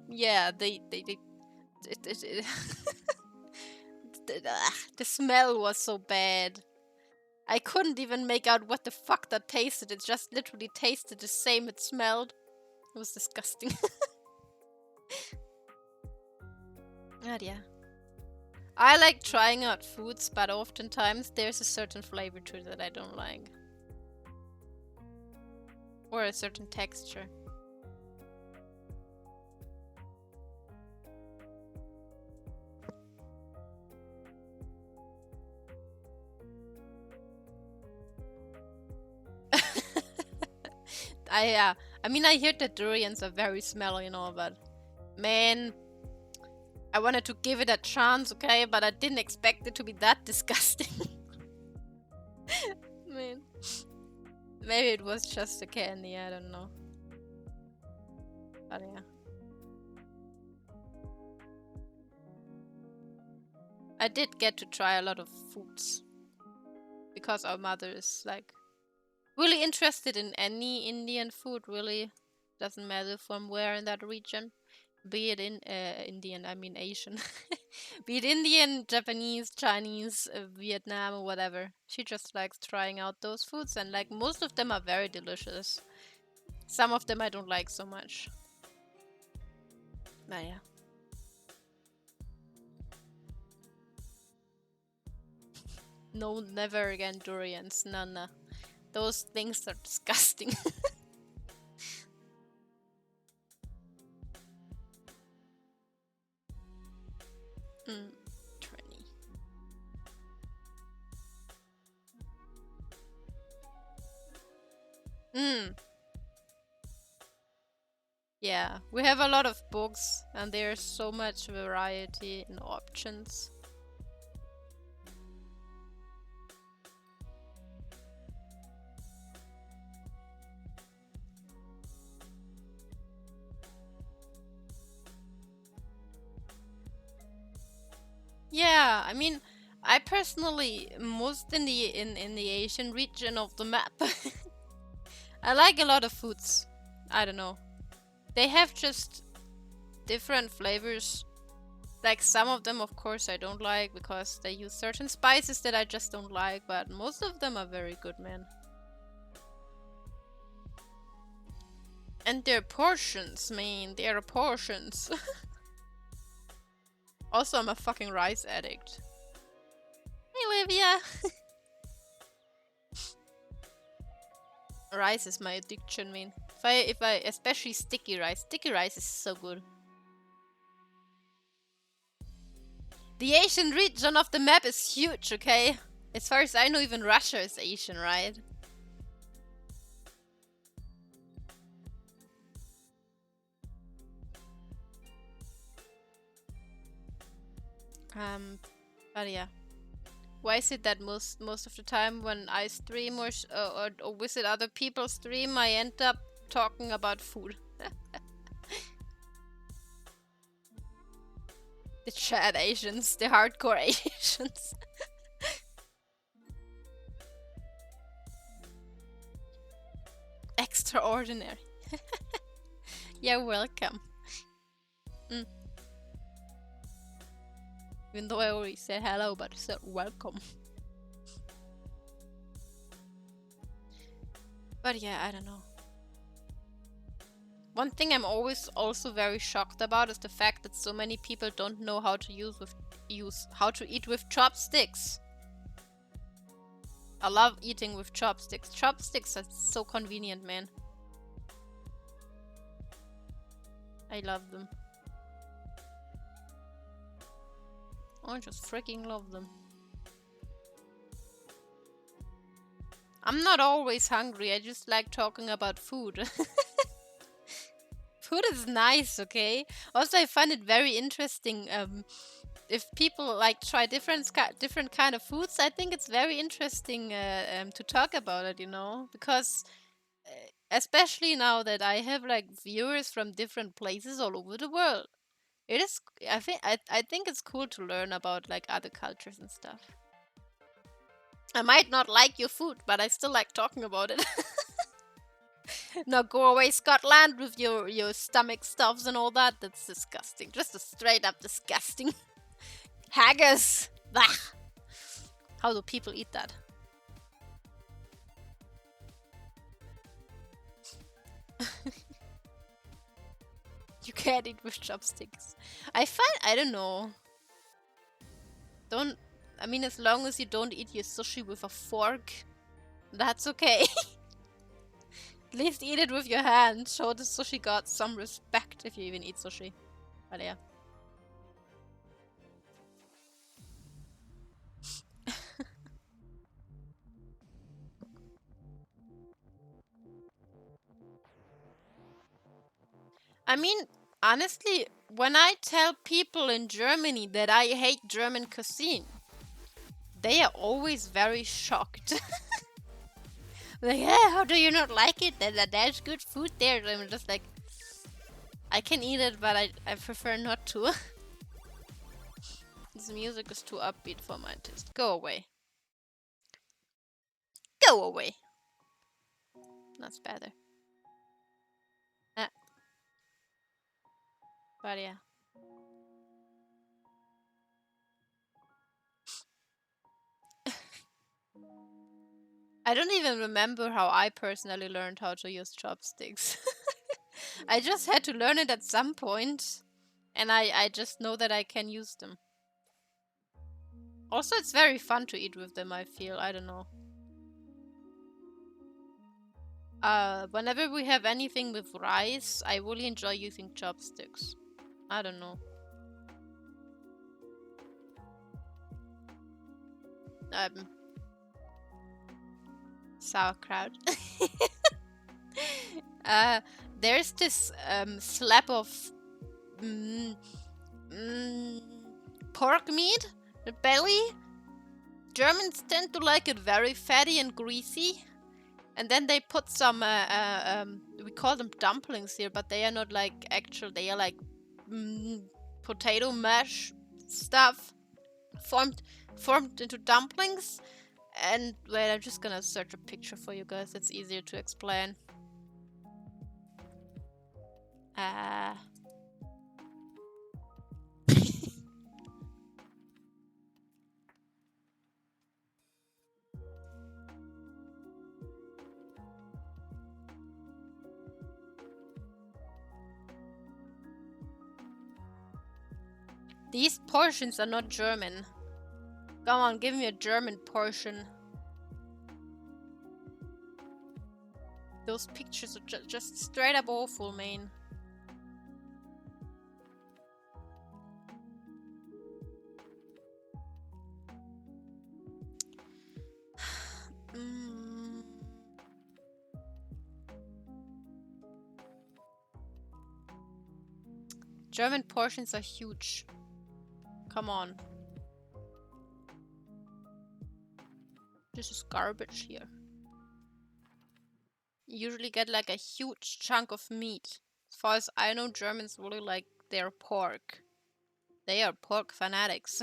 Yeah, the smell was so bad. I couldn't even make out what the fuck that tasted. It just literally tasted the same it smelled. It was disgusting. God, yeah. I like trying out foods, but oftentimes there's a certain flavor to it that I don't like. Or a certain texture. I mean, I heard that durians are very smelly, you know, but man, I wanted to give it a chance, okay, but I didn't expect it to be that disgusting. Man, maybe it was just a candy, I don't know. But yeah. I did get to try a lot of foods because our mother is like really interested in any Indian food, really. Doesn't matter from where in that region. Be it in Indian, I mean Asian. Be it Indian, Japanese, Chinese, Vietnam, or whatever. She just likes trying out those foods, and like most of them are very delicious. Some of them I don't like so much. But yeah. No, never again durians. No. Those things are disgusting. Mm, 20. Yeah, we have a lot of books and there's so much variety and options. Yeah, I mean, I personally most in the Asian region of the map. I like a lot of foods. I don't know. They have just different flavors. Like some of them, of course, I don't like because they use certain spices that I just don't like, but most of them are very good, man. And their portions, man, their portions. Also, I'm a fucking rice addict. Hey, Olivia! Rice is my addiction, man. If I, especially sticky rice. Sticky rice is so good. The Asian region of the map is huge, okay? As far as I know, even Russia is Asian, right? But yeah. Why is it that most of the time when I stream or visit other people's stream, I end up talking about food? The Chad Asians, the hardcore Asians. Extraordinary. You're welcome. Even though I already said hello, but I said welcome. But yeah, I don't know. One thing I'm always also very shocked about is the fact that so many people don't know how to how to eat with chopsticks. I love eating with chopsticks. Chopsticks are so convenient, man. I love them. I just freaking love them. I'm not always hungry, I just like talking about food. Food is nice, okay? Also, I find it very interesting. If people like try different kind of foods, I think it's very interesting to talk about it, you know, because especially now that I have like viewers from different places all over the world, it is. I think it's cool to learn about like other cultures and stuff. I might not like your food, but I still like talking about it. No, go away, Scotland, with your stomach stuffs and all that. That's disgusting. Just a straight up disgusting. Haggis! Bah! How do people eat that? You can't eat with chopsticks. I don't know. I mean, as long as you don't eat your sushi with a fork, that's okay. At least eat it with your hand. Show the sushi god some respect if you even eat sushi. But yeah. I mean, honestly, when I tell people in Germany that I hate German cuisine, they are always very shocked. Like, yeah, how do you not like it? There's good food there. I'm just like, I can eat it, but I prefer not to. This music is too upbeat for my taste. Go away. Go away. That's better. But yeah. I don't even remember how I personally learned how to use chopsticks. I just had to learn it at some point, and I just know that I can use them. Also, it's very fun to eat with them, I feel. I don't know. Whenever we have anything with rice, I really enjoy using chopsticks. I don't know. Sauerkraut. There's this slab of pork meat, the belly. Germans tend to like it very fatty and greasy. And then they put some, we call them dumplings here, but they are not like actual, they are like potato mash stuff formed into dumplings. And wait, I'm just gonna search a picture for you guys. It's easier to explain. These portions are not German. Come on, give me a German portion. Those pictures are just straight up awful, man. German portions are huge. Come on. This is garbage here. You usually get like a huge chunk of meat. As far as I know, Germans really like their pork. They are pork fanatics.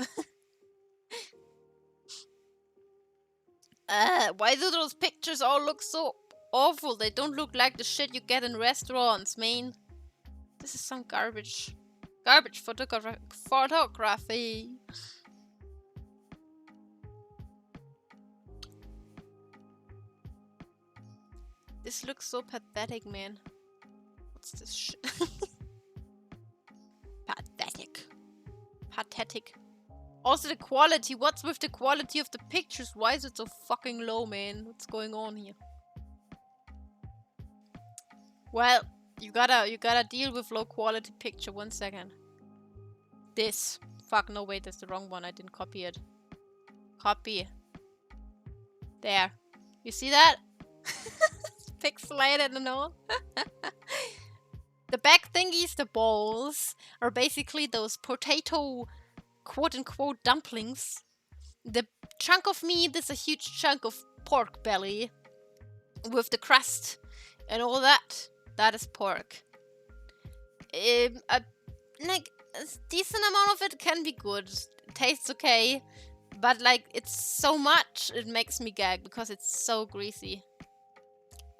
Why do those pictures all look so awful? They don't look like the shit you get in restaurants, man. This is some garbage. Garbage photography. This looks so pathetic, man. What's this shit? Pathetic. Pathetic. Also the quality. What's with the quality of the pictures? Why is it so fucking low, man? What's going on here? Well, you gotta deal with low quality picture. 1 second. This. Fuck, no, wait, that's the wrong one. I didn't copy it. Copy. There. You see that? Pixelated and all. The back thingies, the balls, are basically those potato quote-unquote dumplings. The chunk of meat is a huge chunk of pork belly with the crust and all that. That is pork. Like a decent amount of it can be good. It tastes okay, but like it's so much it makes me gag because it's so greasy.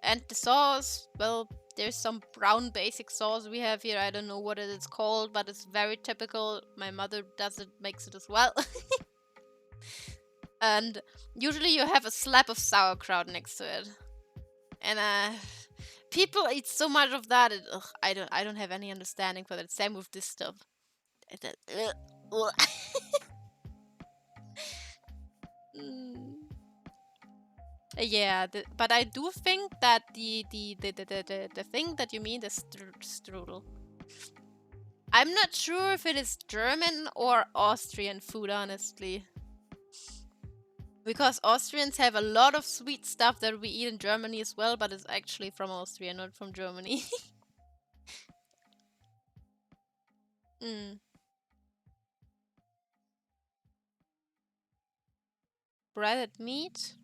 And the sauce, well, there's some brown basic sauce we have here. I don't know what it is called, but it's very typical. My mother does it, makes it as well. And usually you have a slab of sauerkraut next to it. And people eat so much of that. I don't have any understanding for that. Same with this stuff. Yeah, but I do think that the thing that you mean, the strudel. I'm not sure if it is German or Austrian food, honestly. Because Austrians have a lot of sweet stuff that we eat in Germany as well, but it's actually from Austria, not from Germany. Breaded meat?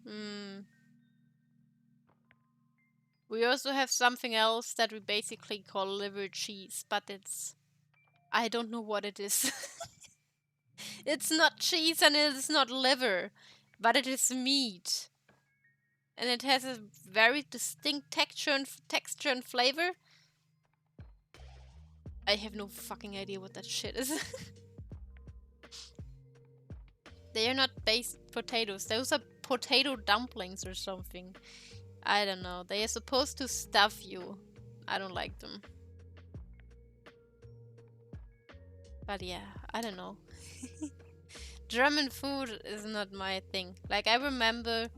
We also have something else that we basically call liver cheese, but it's... I don't know what it is. It's not cheese and it is not liver, but it is meat. And it has a very distinct texture and flavor. I have no fucking idea what that shit is. They are not baked potatoes. Those are potato dumplings or something. I don't know. They are supposed to stuff you. I don't like them. But yeah, I don't know. German food is not my thing. Like, I remember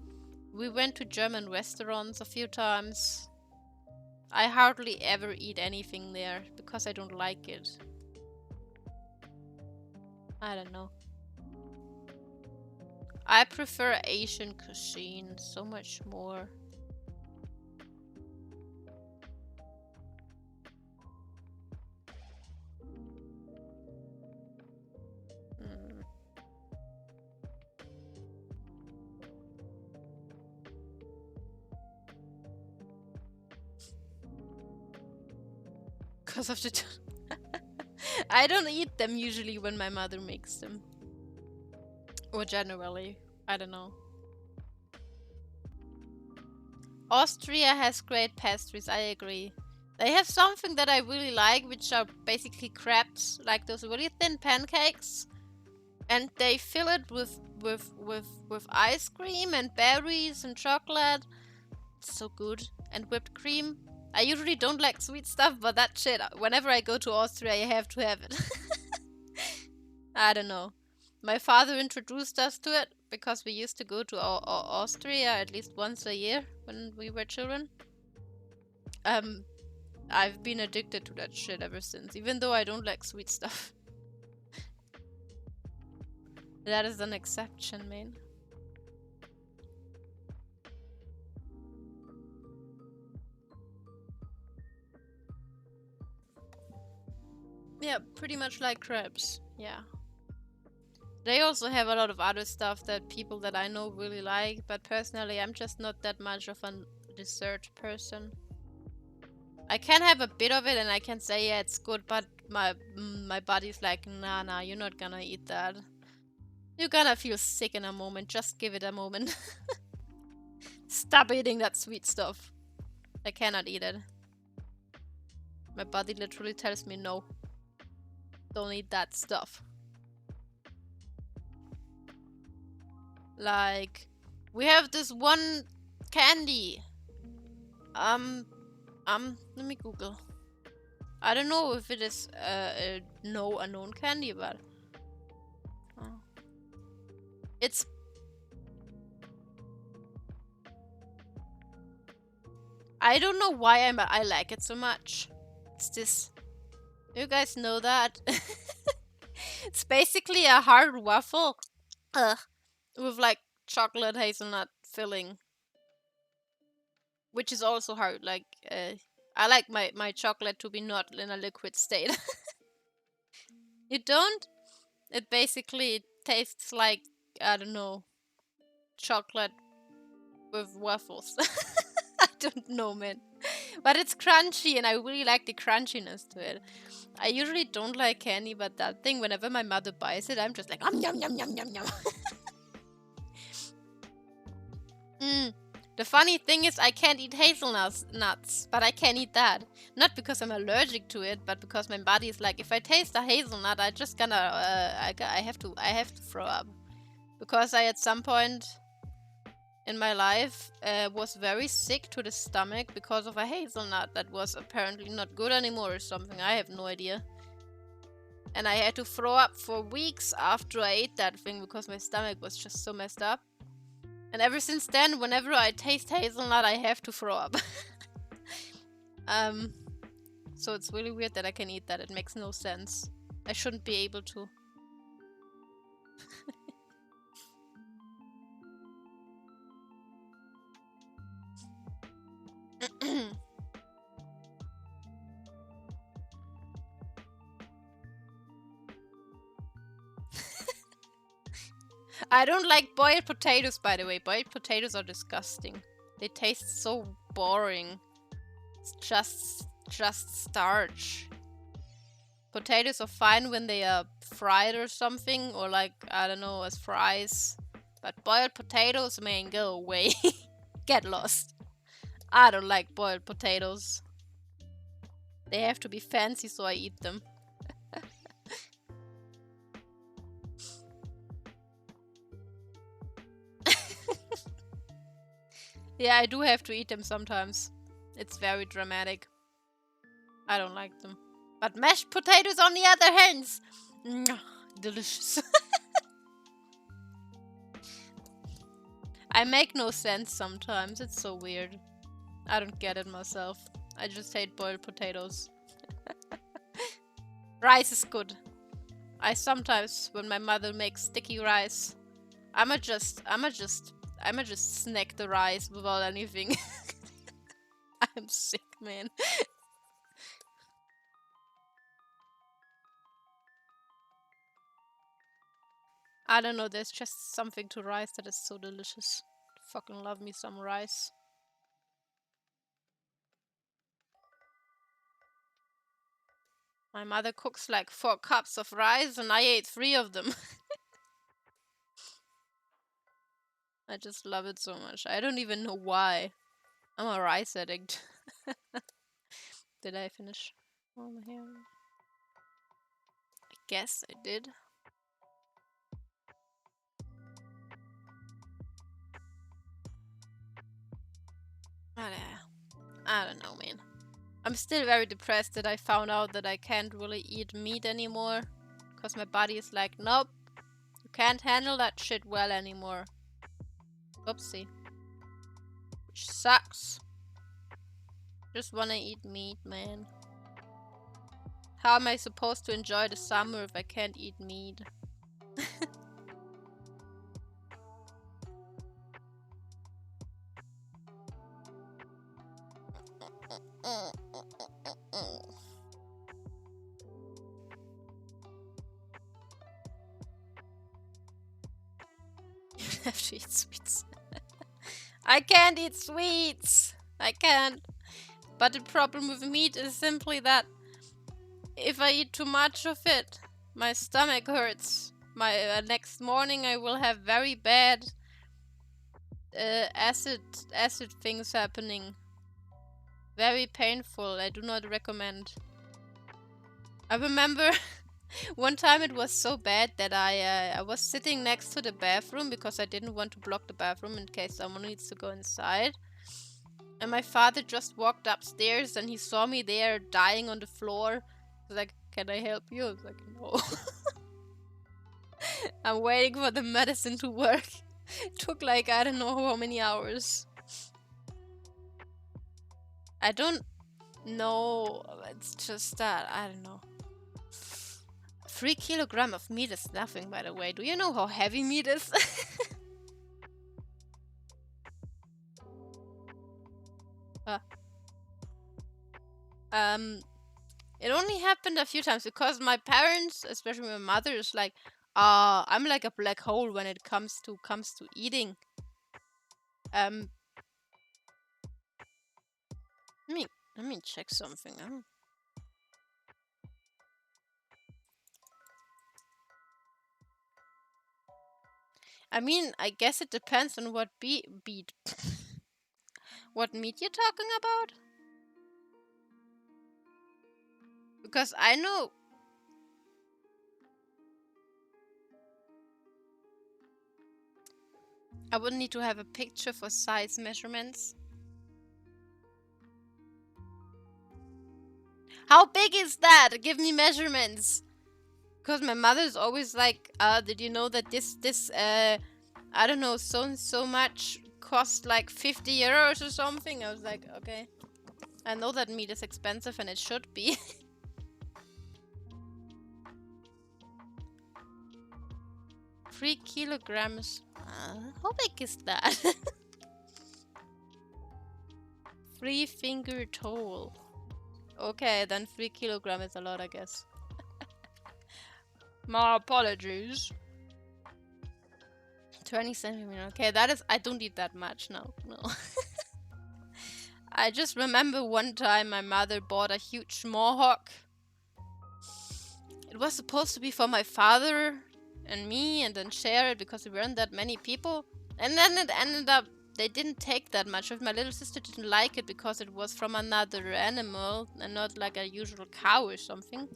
we went to German restaurants a few times. I hardly ever eat anything there because I don't like it. I don't know. I prefer Asian cuisine so much more. Because of the... I don't eat them usually when my mother makes them. Or generally. I don't know. Austria has great pastries, I agree. They have something that I really like, which are basically crepes, like those really thin pancakes. And they fill it with ice cream and berries and chocolate. It's so good. And whipped cream. I usually don't like sweet stuff, but that shit, whenever I go to Austria, I have to have it. I don't know. My father introduced us to it because we used to go to Austria at least once a year when we were children. I've been addicted to that shit ever since, even though I don't like sweet stuff. That is an exception, man. Yeah, Yeah, pretty much like crepes. Yeah. They also have a lot of other stuff that people that I know really like, but personally I'm just not that much of a dessert person. I can have a bit of it and I can say, yeah, it's good, but my body's like, nah, you're not gonna eat that. You're gonna feel sick in a moment. Just give it a moment. Stop eating that sweet stuff. I cannot eat it. My body literally tells me no. Don't eat that stuff. Like, we have this one candy. Let me Google. I don't know if it is a known candy, but it's I don't know why I like it so much. It's this. You guys know that? It's basically a hard waffle with like chocolate hazelnut filling, which is also hard. Like I like my chocolate to be not in a liquid state. You don't? It basically tastes like, I don't know, chocolate with waffles. I don't know, man. But it's crunchy and I really like the crunchiness to it. I usually don't like candy, but that thing, whenever my mother buys it, I'm just like, yum, yum, yum, yum, yum. The funny thing is I can't eat hazelnuts, but I can eat that. Not because I'm allergic to it, but because my body is like, if I taste a hazelnut, I just gonna, I have to throw up. Because I, at some point in my life, was very sick to the stomach because of a hazelnut that was apparently not good anymore or something. I have no idea. And I had to throw up for weeks after I ate that thing because my stomach was just so messed up. And ever since then, whenever I taste hazelnut, I have to throw up. So it's really weird that I can eat that. It makes no sense. I shouldn't be able to. I don't like boiled potatoes, by the way. Boiled potatoes are disgusting. They taste so boring. It's just starch. Potatoes are fine when they are fried or something, or like, I don't know, as fries. But boiled potatoes, man, go away. Get lost. I don't like boiled potatoes. They have to be fancy so I eat them. Yeah, I do have to eat them sometimes. It's very dramatic. I don't like them. But mashed potatoes on the other hand, delicious. I make no sense sometimes. It's so weird. I don't get it myself. I just hate boiled potatoes. Rice is good. I sometimes, when my mother makes sticky rice, I'ma just snack the rice without anything. I'm sick, man. I don't know, there's just something to rice that is so delicious. Fucking love me some rice. My mother cooks like 4 cups of rice and I ate 3 of them. I just love it so much. I don't even know why. I'm a rice addict. Did I finish all my hair? I guess I did. I don't know, man. I'm still very depressed that I found out that I can't really eat meat anymore. Because my body is like, nope, you can't handle that shit well anymore. Oopsie. Which sucks. Just wanna eat meat, man. How am I supposed to enjoy the summer if I can't eat meat? have to eat sweets. I can't eat sweets. I can't. But the problem with meat is simply that if I eat too much of it, my stomach hurts. My next morning I will have very bad acid things happening. Very painful. I do not recommend. I remember one time it was so bad that I was sitting next to the bathroom because I didn't want to block the bathroom in case someone needs to go inside. And my father just walked upstairs and he saw me there dying on the floor. He was like, "Can I help you?" I was like, "No." I'm waiting for the medicine to work. It took like, I don't know how many hours. I don't know. It's just that, I don't know. 3 kilograms of meat is nothing, by the way. Do you know how heavy meat is? It only happened a few times because my parents, especially my mother, is like, I'm like a black hole when it comes to eating. Let me check something. I mean, I guess it depends on what what meat you're talking about. Because I know I would need to have a picture for size measurements. How big is that? Give me measurements. Because my mother's always like, did you know that this I don't know, so much cost like 50 euros or something? I was like, okay. I know that meat is expensive and it should be. 3 kilograms. How big is that? 3-finger tall. Okay, then 3 kilograms is a lot, I guess. My apologies. 20 centimeters. Okay, that is... I don't eat that much now. No. I just remember one time my mother bought a huge mohawk. It was supposed to be for my father and me and then share it because we weren't that many people. And then it ended up... They didn't take that much of it. My little sister didn't like it because it was from another animal and not like a usual cow or something.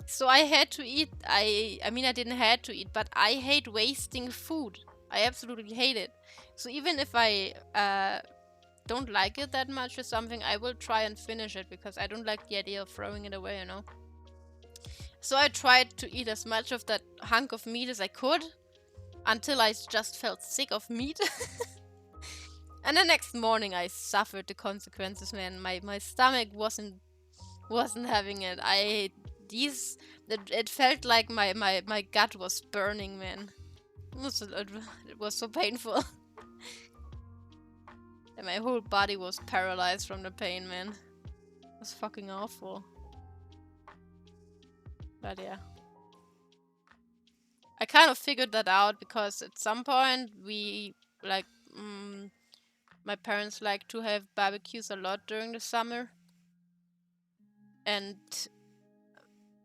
So I had to eat. I mean, I didn't have to eat, but I hate wasting food. I absolutely hate it. So even if I don't like it that much or something, I will try and finish it because I don't like the idea of throwing it away, you know. So I tried to eat as much of that hunk of meat as I could until I just felt sick of meat. And the next morning I suffered the consequences, man. My stomach wasn't having it. It felt like my gut was burning, man. It was so painful. And my whole body was paralyzed from the pain, man. It was fucking awful. But yeah. I kind of figured that out because at some point we, like, my parents like to have barbecues a lot during the summer. And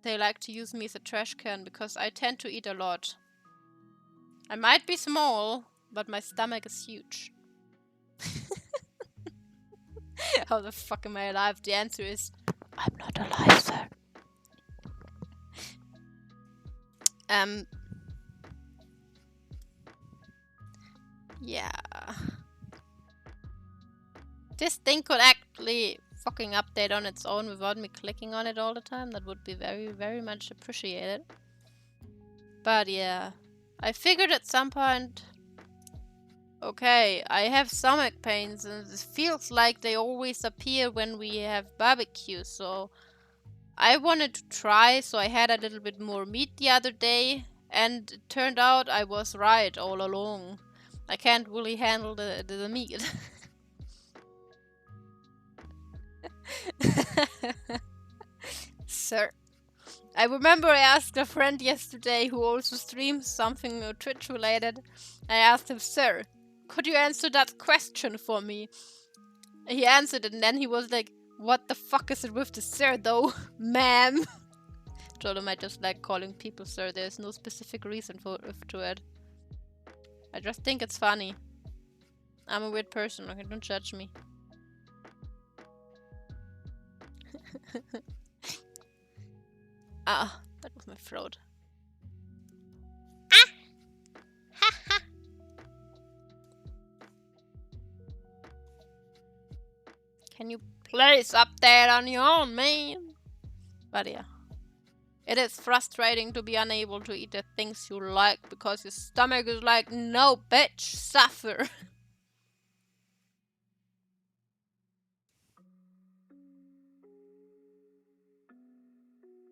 they like to use me as a trash can because I tend to eat a lot. I might be small, but my stomach is huge. How the fuck am I alive? The answer is, I'm not alive, sir. Yeah. This thing could actually fucking update on its own without me clicking on it all the time. That would be very, very much appreciated. But yeah, I figured at some point, okay, I have stomach pains and it feels like they always appear when we have barbecue, so I wanted to try, so I had a little bit more meat the other day, and it turned out I was right all along. I can't really handle the meat. Sir. I remember I asked a friend yesterday who also streams something Twitch related. I asked him, "Sir, could you answer that question for me?" He answered it, and then he was like, "What the fuck is it with the sir though, ma'am?" Told him I just like calling people sir. There's no specific reason to it. I just think it's funny. I'm a weird person. Okay, don't judge me. Ah, that was my throat. Ah! Ha ha! Can you please update on your own, man? But yeah. It is frustrating to be unable to eat the things you like because your stomach is like, no, bitch, suffer.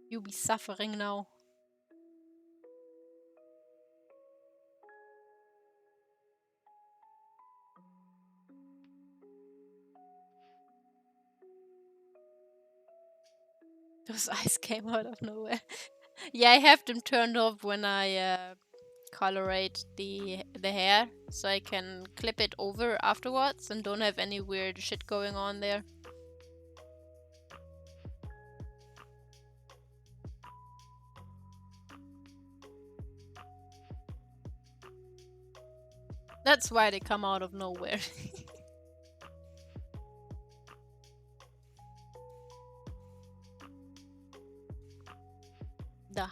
You be suffering now. Those eyes came out of nowhere. Yeah, I have them turned off when I colorate the hair, so I can clip it over afterwards and don't have any weird shit going on there. That's why they come out of nowhere. Duh.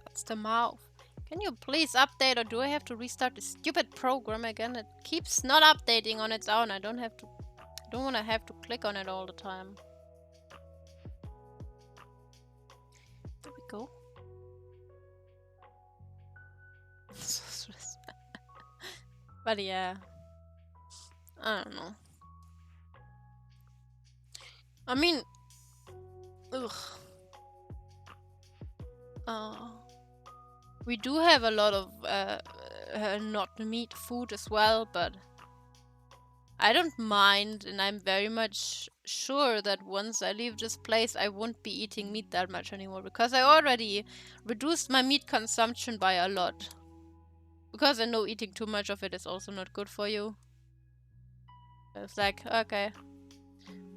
That's the mouth. Can you please update, or do I have to restart the stupid program again? It keeps not updating on its own. I don't want to have to click on it all the time. There we go. So stressed. But yeah. I don't know. I mean, ugh. We do have a lot of not meat food as well, but I don't mind, and I'm very much sure that once I leave this place, I won't be eating meat that much anymore, because I already reduced my meat consumption by a lot. Because I know eating too much of it is also not good for you. It's like, okay,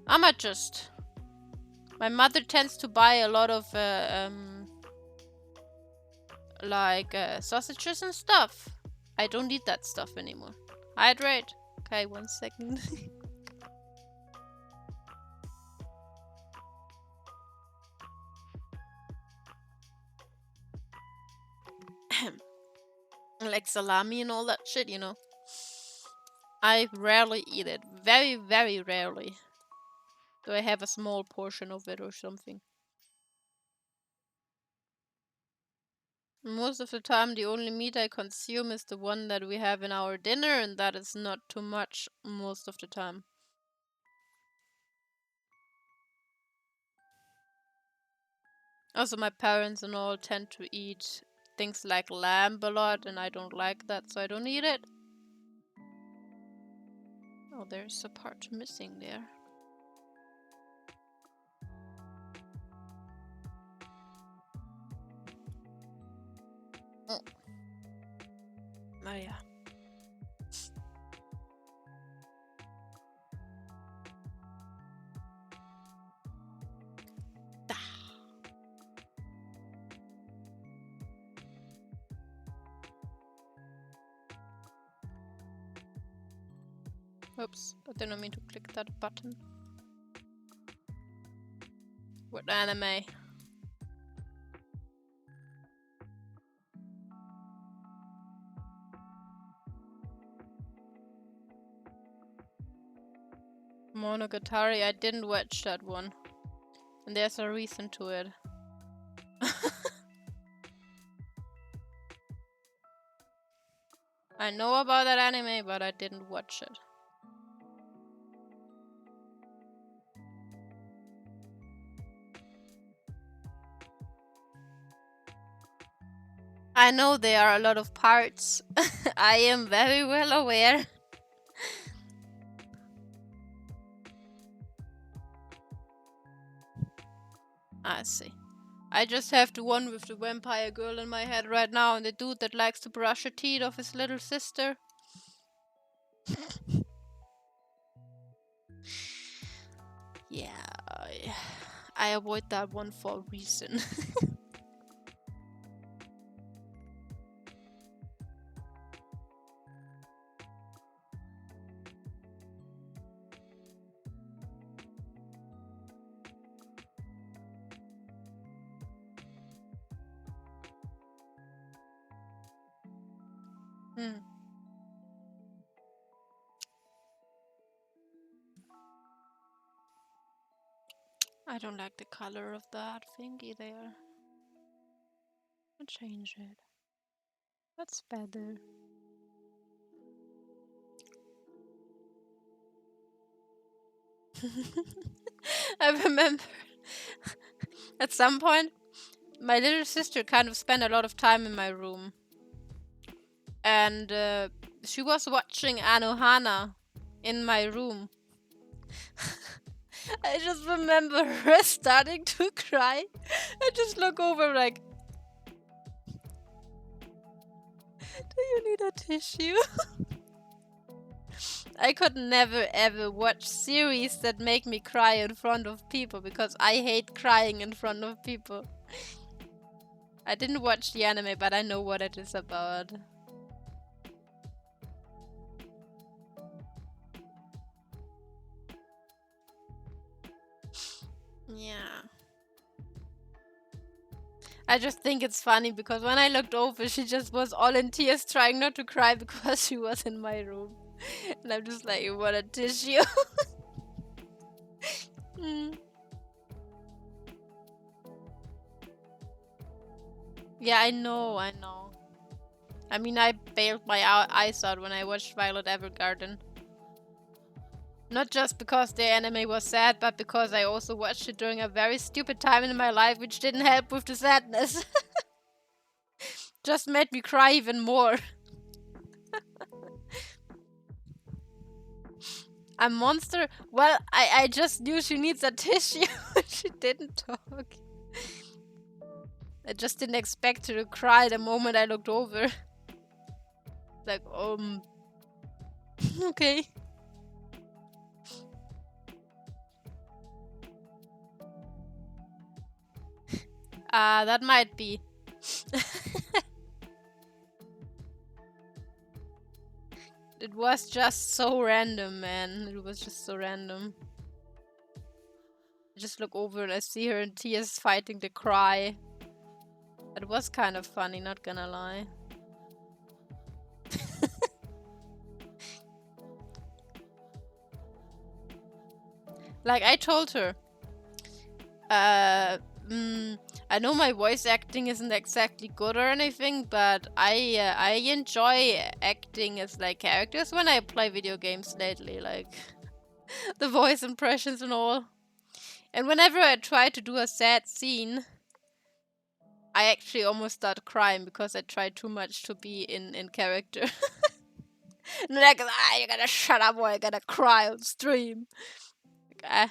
I'm adjust. My mother tends to buy a lot of sausages and stuff. I don't eat that stuff anymore. Hydrate. Okay, 1 second. Like salami and all that shit, you know. I rarely eat it. Very, very rarely. Do I have a small portion of it or something? Most of the time, the only meat I consume is the one that we have in our dinner, and that is not too much most of the time. Also, my parents and all tend to eat things like lamb a lot, and I don't like that, so I don't eat it. Oh, there's a part missing there. Oh, yeah. Oops, I didn't mean to click that button. What anime? Monogatari, I didn't watch that one. And there's a reason to it. I know about that anime, but I didn't watch it. I know there are a lot of parts. I am very well aware. I see. I just have the one with the vampire girl in my head right now, and the dude that likes to brush the teeth of his little sister. Yeah, I avoid that one for a reason. I don't like the color of that thingy there. I'll change it. That's better. I remember at some point my little sister kind of spent a lot of time in my room. And she was watching Anohana in my room. I just remember her starting to cry. I just look over like, do you need a tissue? I could never ever watch series that make me cry in front of people because I hate crying in front of people. I didn't watch the anime, but I know what it is about. Yeah. I just think it's funny because when I looked over, she just was all in tears trying not to cry because she was in my room. And I'm just like, you want a tissue? Yeah, I know. I mean, I bailed my eyes out when I watched Violet Evergarden. Not just because the anime was sad, but because I also watched it during a very stupid time in my life, which didn't help with the sadness. Just made me cry even more. A monster? Well, I just knew she needs a tissue. She didn't talk. I just didn't expect her to cry the moment I looked over. Like, okay. That might be. It was just so random, man. It was just so random. I just look over and I see her in tears fighting the cry. It was kind of funny, not gonna lie. Like, I told her, I know my voice acting isn't exactly good or anything, but I enjoy acting as like characters when I play video games lately, like the voice impressions and all. And whenever I try to do a sad scene, I actually almost start crying because I try too much to be in character. And like, you gotta shut up or I gotta cry on stream. Like,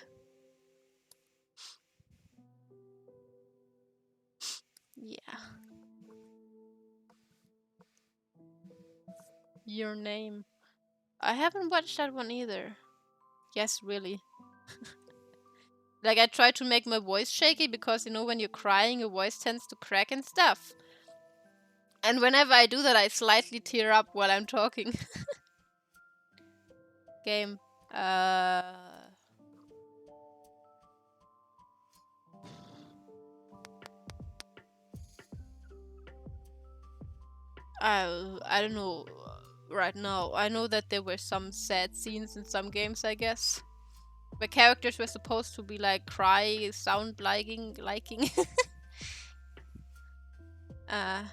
yeah. Your Name. I haven't watched that one either. Yes, really. Like, I try to make my voice shaky because, you know, when you're crying, your voice tends to crack and stuff. And whenever I do that, I slightly tear up while I'm talking. Game. I don't know right now. I know that there were some sad scenes in some games, I guess. Where characters were supposed to be like cry, sound liking. Yeah.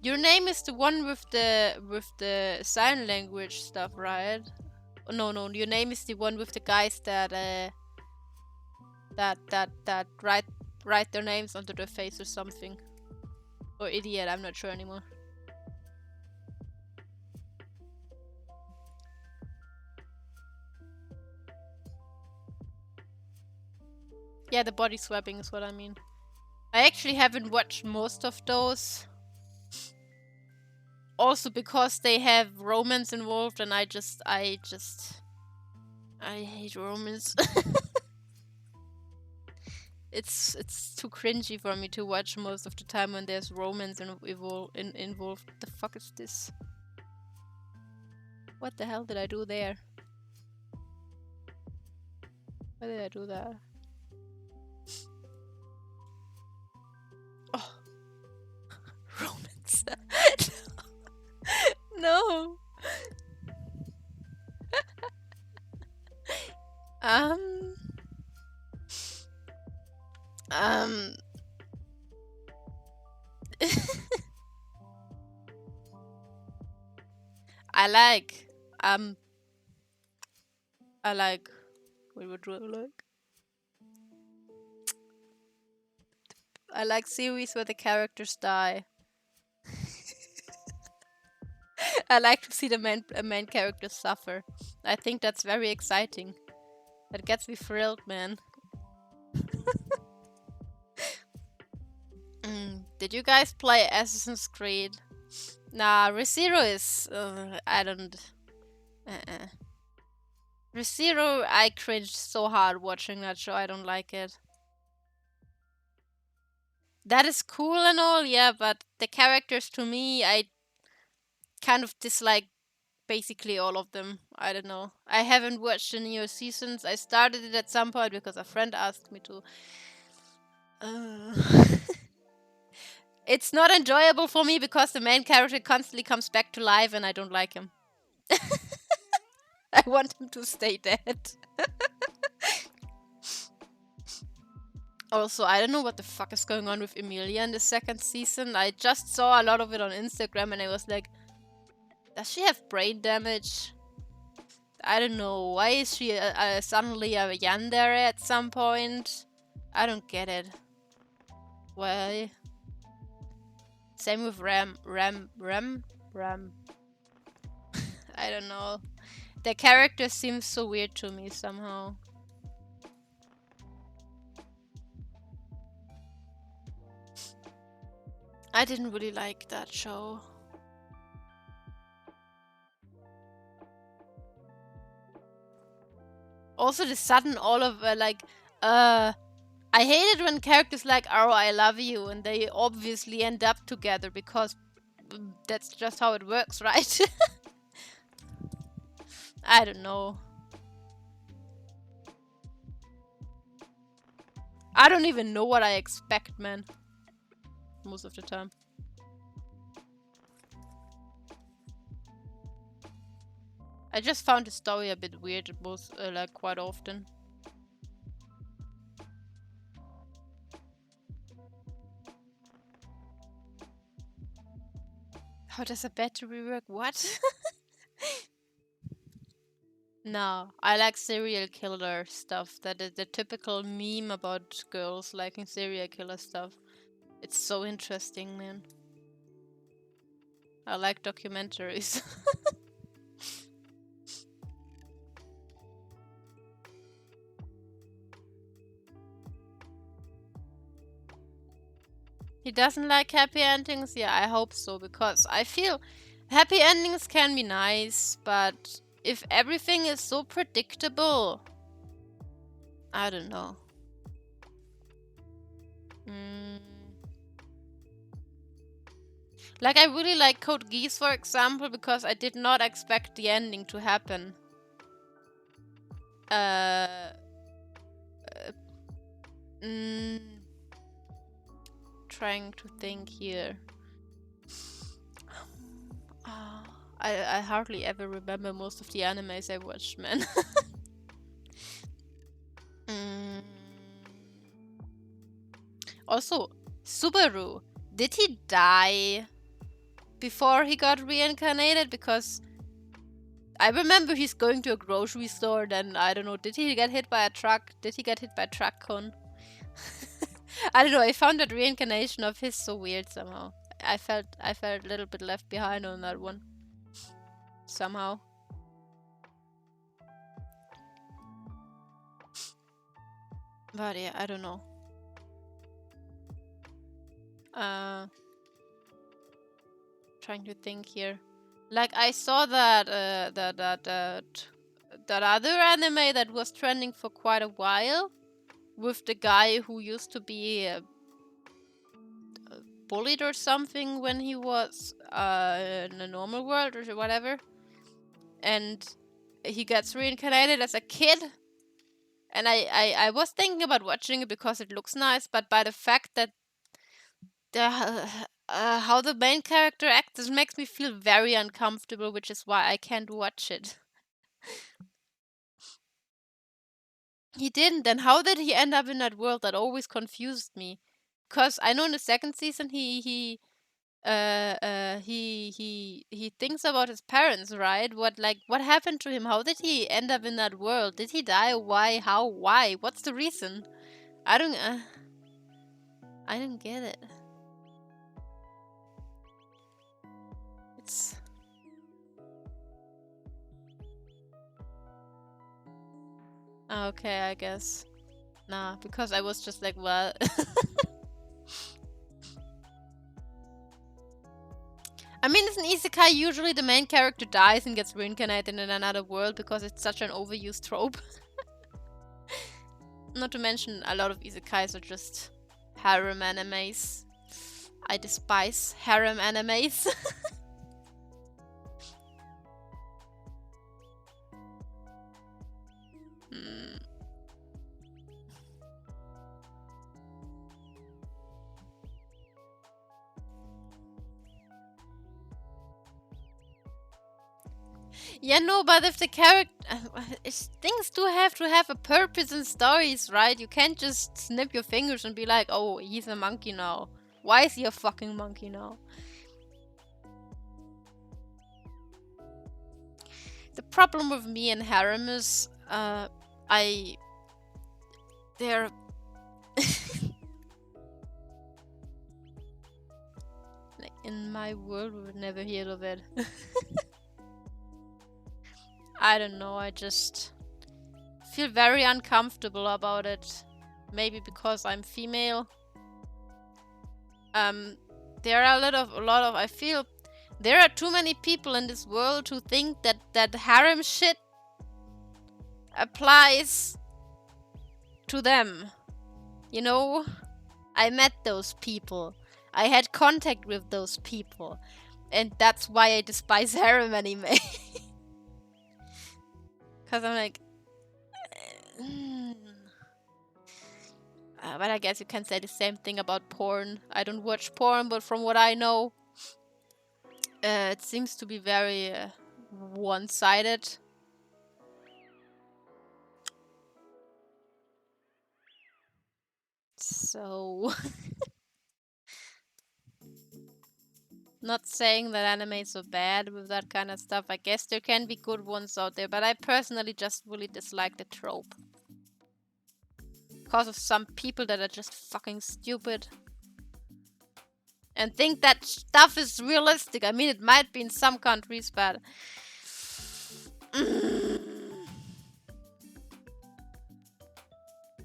Your Name is the one with the sign language stuff, right? Oh, no, Your Name is the one with the guys that write their names onto their face or something. Or idiot, I'm not sure anymore. Yeah, the body swapping is what I mean. I actually haven't watched most of those. Also because they have romance involved and I hate romance. It's too cringy for me to watch most of the time when there's romance involved. The fuck is this? What the hell did I do there? Why did I do that? Oh, romance. No. Um. Um. I like. I like. What do I like? I like series where the characters die. I like to see the main character suffer. I think that's very exciting. That gets me thrilled, man. Did you guys play Assassin's Creed? Nah, ReZero is... I don't... ReZero, I cringed so hard watching that show. I don't like it. That is cool and all, yeah, but the characters to me, I kind of dislike basically all of them. I don't know. I haven't watched the new seasons. I started it at some point because a friend asked me to. It's not enjoyable for me because the main character constantly comes back to life and I don't like him. I want him to stay dead. Also, I don't know what the fuck is going on with Emilia in the second season. I just saw a lot of it on Instagram and I was like, does she have brain damage? I don't know. Why is she suddenly a yandere at some point? I don't get it. Why? Same with Ram. I don't know. The character seems so weird to me somehow. I didn't really like that show. Also, the sudden all of I hate it when characters like, oh, I love you, and they obviously end up together because that's just how it works, right? I don't know. I don't even know what I expect, man. Most of the time. I just found the story a bit weird, quite often. How does a battery work? What? No, I like serial killer stuff. That is the typical meme about girls liking serial killer stuff. It's so interesting, man. I like documentaries. He doesn't like happy endings? Yeah, I hope so, because I feel happy endings can be nice, but if everything is so predictable, I don't know. Like, I really like Code Geass, for example, because I did not expect the ending to happen. Trying to think here. I hardly ever remember most of the animes I watched, man. Also, Subaru, did he die before he got reincarnated? Because I remember he's going to a grocery store, then I don't know, did he get hit by a truck? Did he get hit by a truck cone? I don't know, I found that reincarnation of his so weird somehow. I felt a little bit left behind on that one. Somehow. But yeah, I don't know. Trying to think here. Like I saw that other anime that was trending for quite a while, with the guy who used to be bullied or something when he was in the normal world or whatever, and he gets reincarnated as a kid. And I was thinking about watching it because it looks nice, but by the fact that how the main character acts makes me feel very uncomfortable, which is why I can't watch it. He didn't. Then how did he end up in that world? That always confused me. Because I know in the second season he thinks about his parents, right? What happened to him? How did he end up in that world? Did he die? Why? How? Why? What's the reason? I don't I don't get it. It's okay, I guess. Nah, because I was just like, well. I mean, isn't isekai usually the main character dies and gets reincarnated in another world because it's such an overused trope? Not to mention, a lot of isekais are just harem animes. I despise harem animes. Hmm. Yeah, no, but if the character... things do have to have a purpose in stories, right? You can't just snip your fingers and be like, oh, he's a monkey now. Why is he a fucking monkey now? The problem with me and harem is, they're... like, in my world, we would never hear of it. I don't know, I just feel very uncomfortable about it. Maybe because I'm female. There are a lot of I feel there are too many people in this world who think that harem shit applies to them. You know? I met those people. I had contact with those people. And that's why I despise harem anime. Because I'm like... but I guess you can say the same thing about porn. I don't watch porn, but from what I know, it seems to be very one-sided. So... not saying that animes are bad with that kind of stuff. I guess there can be good ones out there, but I personally just really dislike the trope. Because of some people that are just fucking stupid. And think that stuff is realistic. I mean, it might be in some countries, but...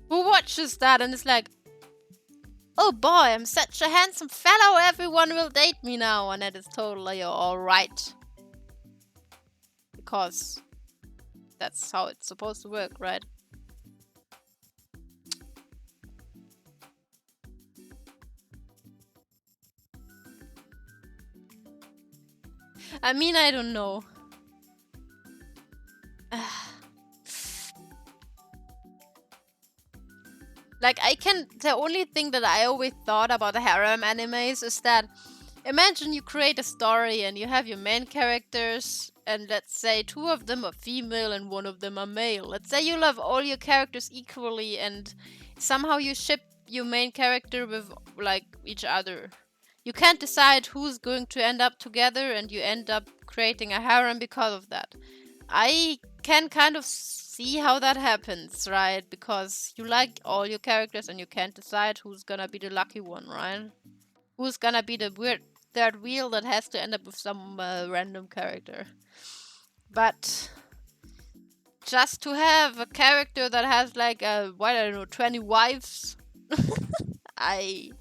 who watches that and is like, oh boy, I'm such a handsome fellow, everyone will date me now, and that is totally alright. Because that's how it's supposed to work, right? I mean, I don't know. Like, the only thing that I always thought about harem animes is that, imagine you create a story and you have your main characters, and let's say 2 of them are female and 1 of them are male. Let's say you love all your characters equally and somehow you ship your main character with, like, each other. You can't decide who's going to end up together and you end up creating a harem because of that. I can kind of see how that happens, right? Because you like all your characters and you can't decide who's gonna be the lucky one, right? Who's gonna be the weird third wheel that has to end up with some random character. But just to have a character that has like what, I don't know, 20 wives. I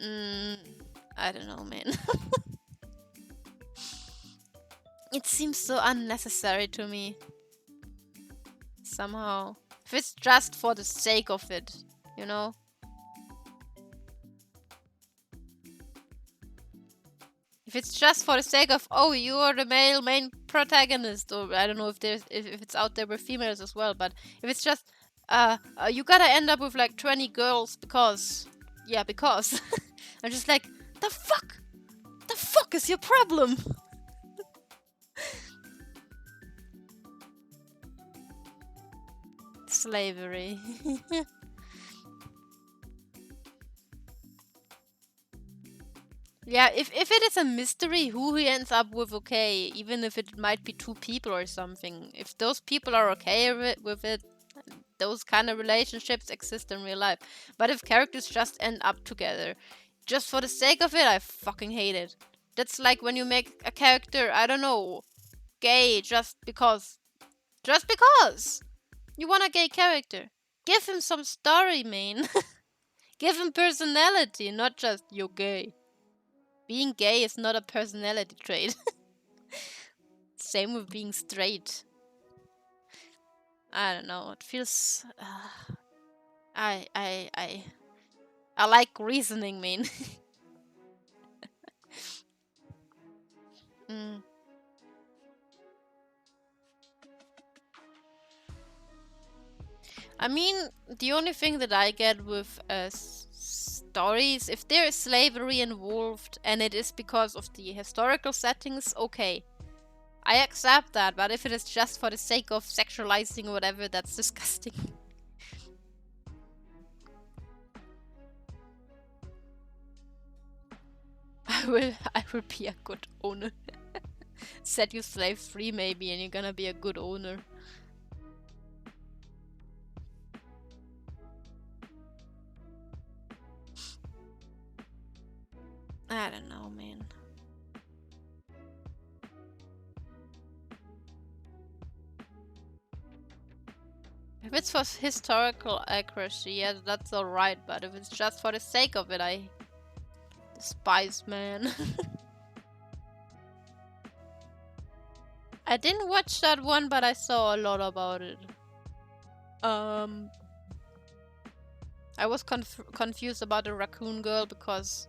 mm, I don't know, man. It seems so unnecessary to me somehow. If it's just for the sake of it, you know? If it's just for the sake of, oh, you are the male main protagonist, or I don't know if there's if it's out there with females as well, but if it's just you gotta end up with like 20 girls because yeah, because I'm just like, the fuck? The fuck is your problem? Slavery. Yeah, if it is a mystery who he ends up with, okay, even if it might be two people or something, if those people are okay with it, those kind of relationships exist in real life. But if characters just end up together, just for the sake of it, I fucking hate it. That's like when you make a character, I don't know, gay just because. Just because! You want a gay character. Give him some story, man. Give him personality, not just you're gay. Being gay is not a personality trait. Same with being straight. I don't know. It feels. I like reasoning, man. mm. I mean, the only thing that I get with stories, if there is slavery involved and it is because of the historical settings, okay. I accept that, but if it is just for the sake of sexualizing or whatever, that's disgusting. I will be a good owner. Set you slave free maybe and you're gonna be a good owner. I don't know, man. If it's for historical accuracy, yeah, that's alright, but if it's just for the sake of it, I despise, man. I didn't watch that one, but I saw a lot about it. I was confused about the raccoon girl because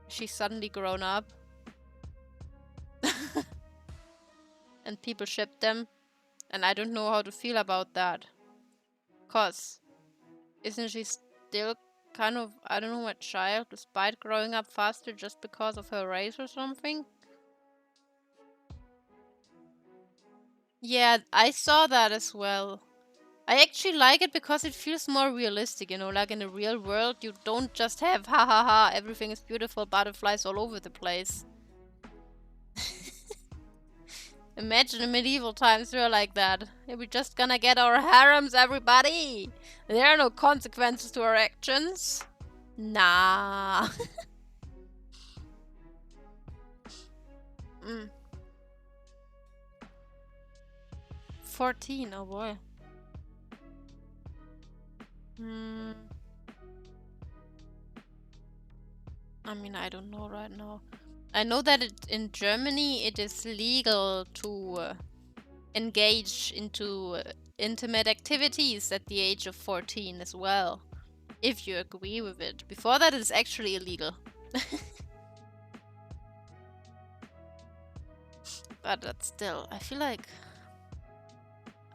she's suddenly grown up. And people ship them. And I don't know how to feel about that. Cause isn't she still kind of, I don't know, a child despite growing up faster just because of her race or something? Yeah, I saw that as well. I actually like it because it feels more realistic, you know, like in the real world, you don't just have ha ha ha, everything is beautiful, butterflies all over the place. Imagine in medieval times we're like that. We're just gonna get our harems, everybody! There are no consequences to our actions. Nah. 14, oh boy. I mean, I don't know right now. I know that in Germany it is legal to engage into intimate activities at the age of 14 as well, if you agree with it. Before that, it's actually illegal. But that's still, I feel like,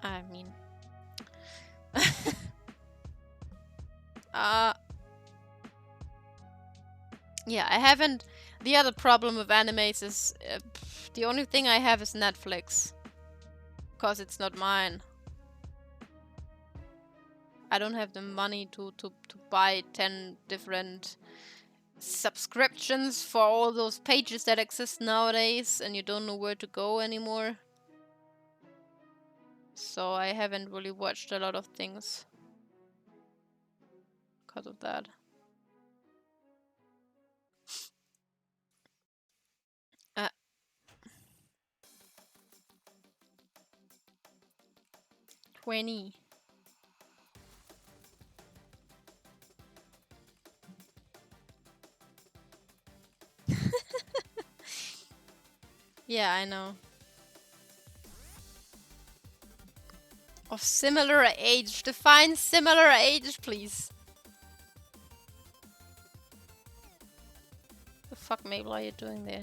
I mean, yeah, I haven't. The other problem with animes is the only thing I have is Netflix, because it's not mine. I don't have the money to buy 10 different subscriptions for all those pages that exist nowadays, and you don't know where to go anymore. So I haven't really watched a lot of things because of that. 20. Yeah, I know. Of similar age. Define similar age, please. The fuck, Mabel, are you doing there?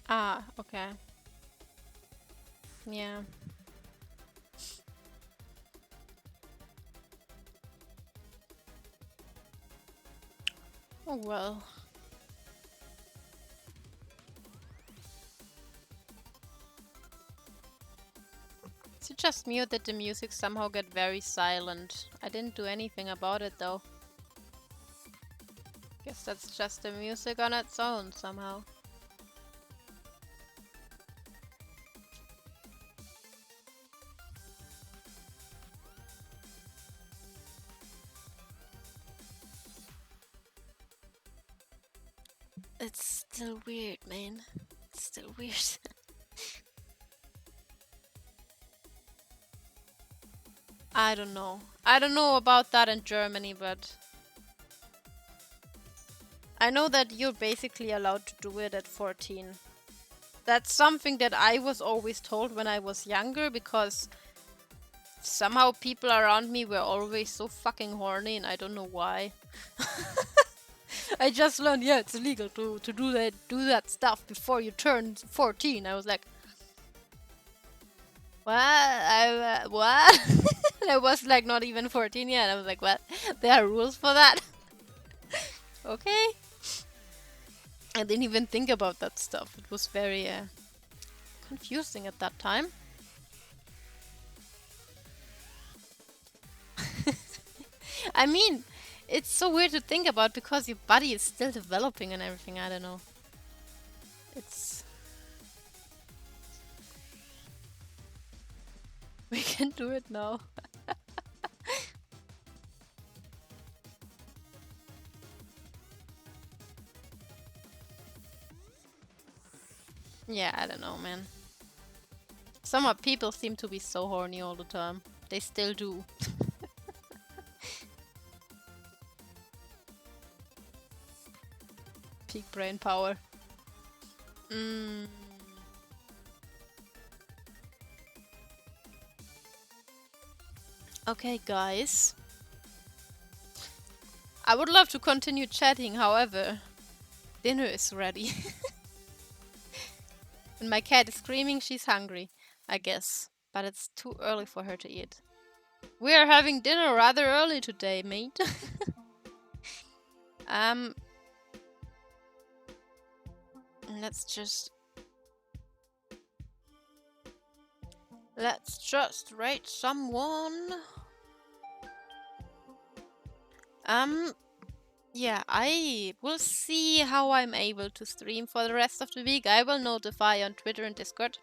Ah, okay. Yeah. Oh well. Is it just me or did the music somehow get very silent? I didn't do anything about it though. Guess that's just the music on its own somehow. It's still weird, man. It's still weird. I don't know. I don't know about that in Germany, but I know that you're basically allowed to do it at 14. That's something that I was always told when I was younger, because somehow people around me were always so fucking horny and I don't know why. I just learned, yeah, it's illegal to do that stuff before you turn 14. I was like, what? What? I was like not even 14 yet. I was like, what? There are rules for that? Okay. I didn't even think about that stuff. It was very confusing at that time. I mean, it's so weird to think about because your body is still developing and everything. I don't know. It's... We can do it now. Yeah, I don't know, man. Some people seem to be so horny all the time. They still do. Peak brain power. Okay, guys. I would love to continue chatting, however, dinner is ready. And my cat is screaming she's hungry, I guess. But it's too early for her to eat. We are having dinner rather early today, mate. Let's just rate someone. Yeah, I will see how I'm able to stream for the rest of the week. I will notify on Twitter and Discord.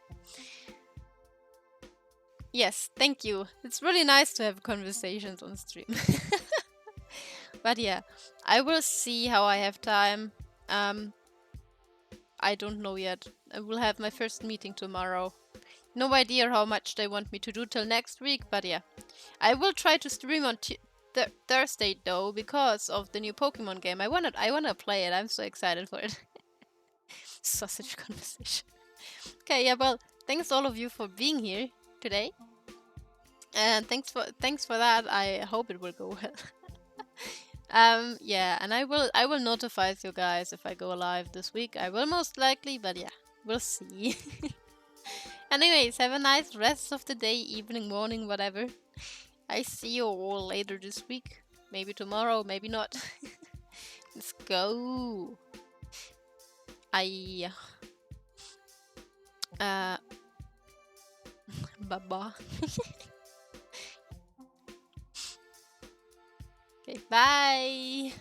Yes, thank you. It's really nice to have conversations on stream. But yeah, I will see how I have time. I don't know yet. I will have my first meeting tomorrow. No idea how much they want me to do till next week, but yeah. I will try to stream on Thursday though, because of the new Pokemon game. I wanna play it. I'm so excited for it. Sausage conversation. Okay, yeah, well, thanks all of you for being here today. And thanks for that. I hope it will go well. Yeah, and I will notify you guys if I go live this week. I will most likely, but yeah, we'll see. Anyways, have a nice rest of the day, evening, morning, whatever. I see you all later this week. Maybe tomorrow, maybe not. Let's go. Bye-bye. Okay, bye.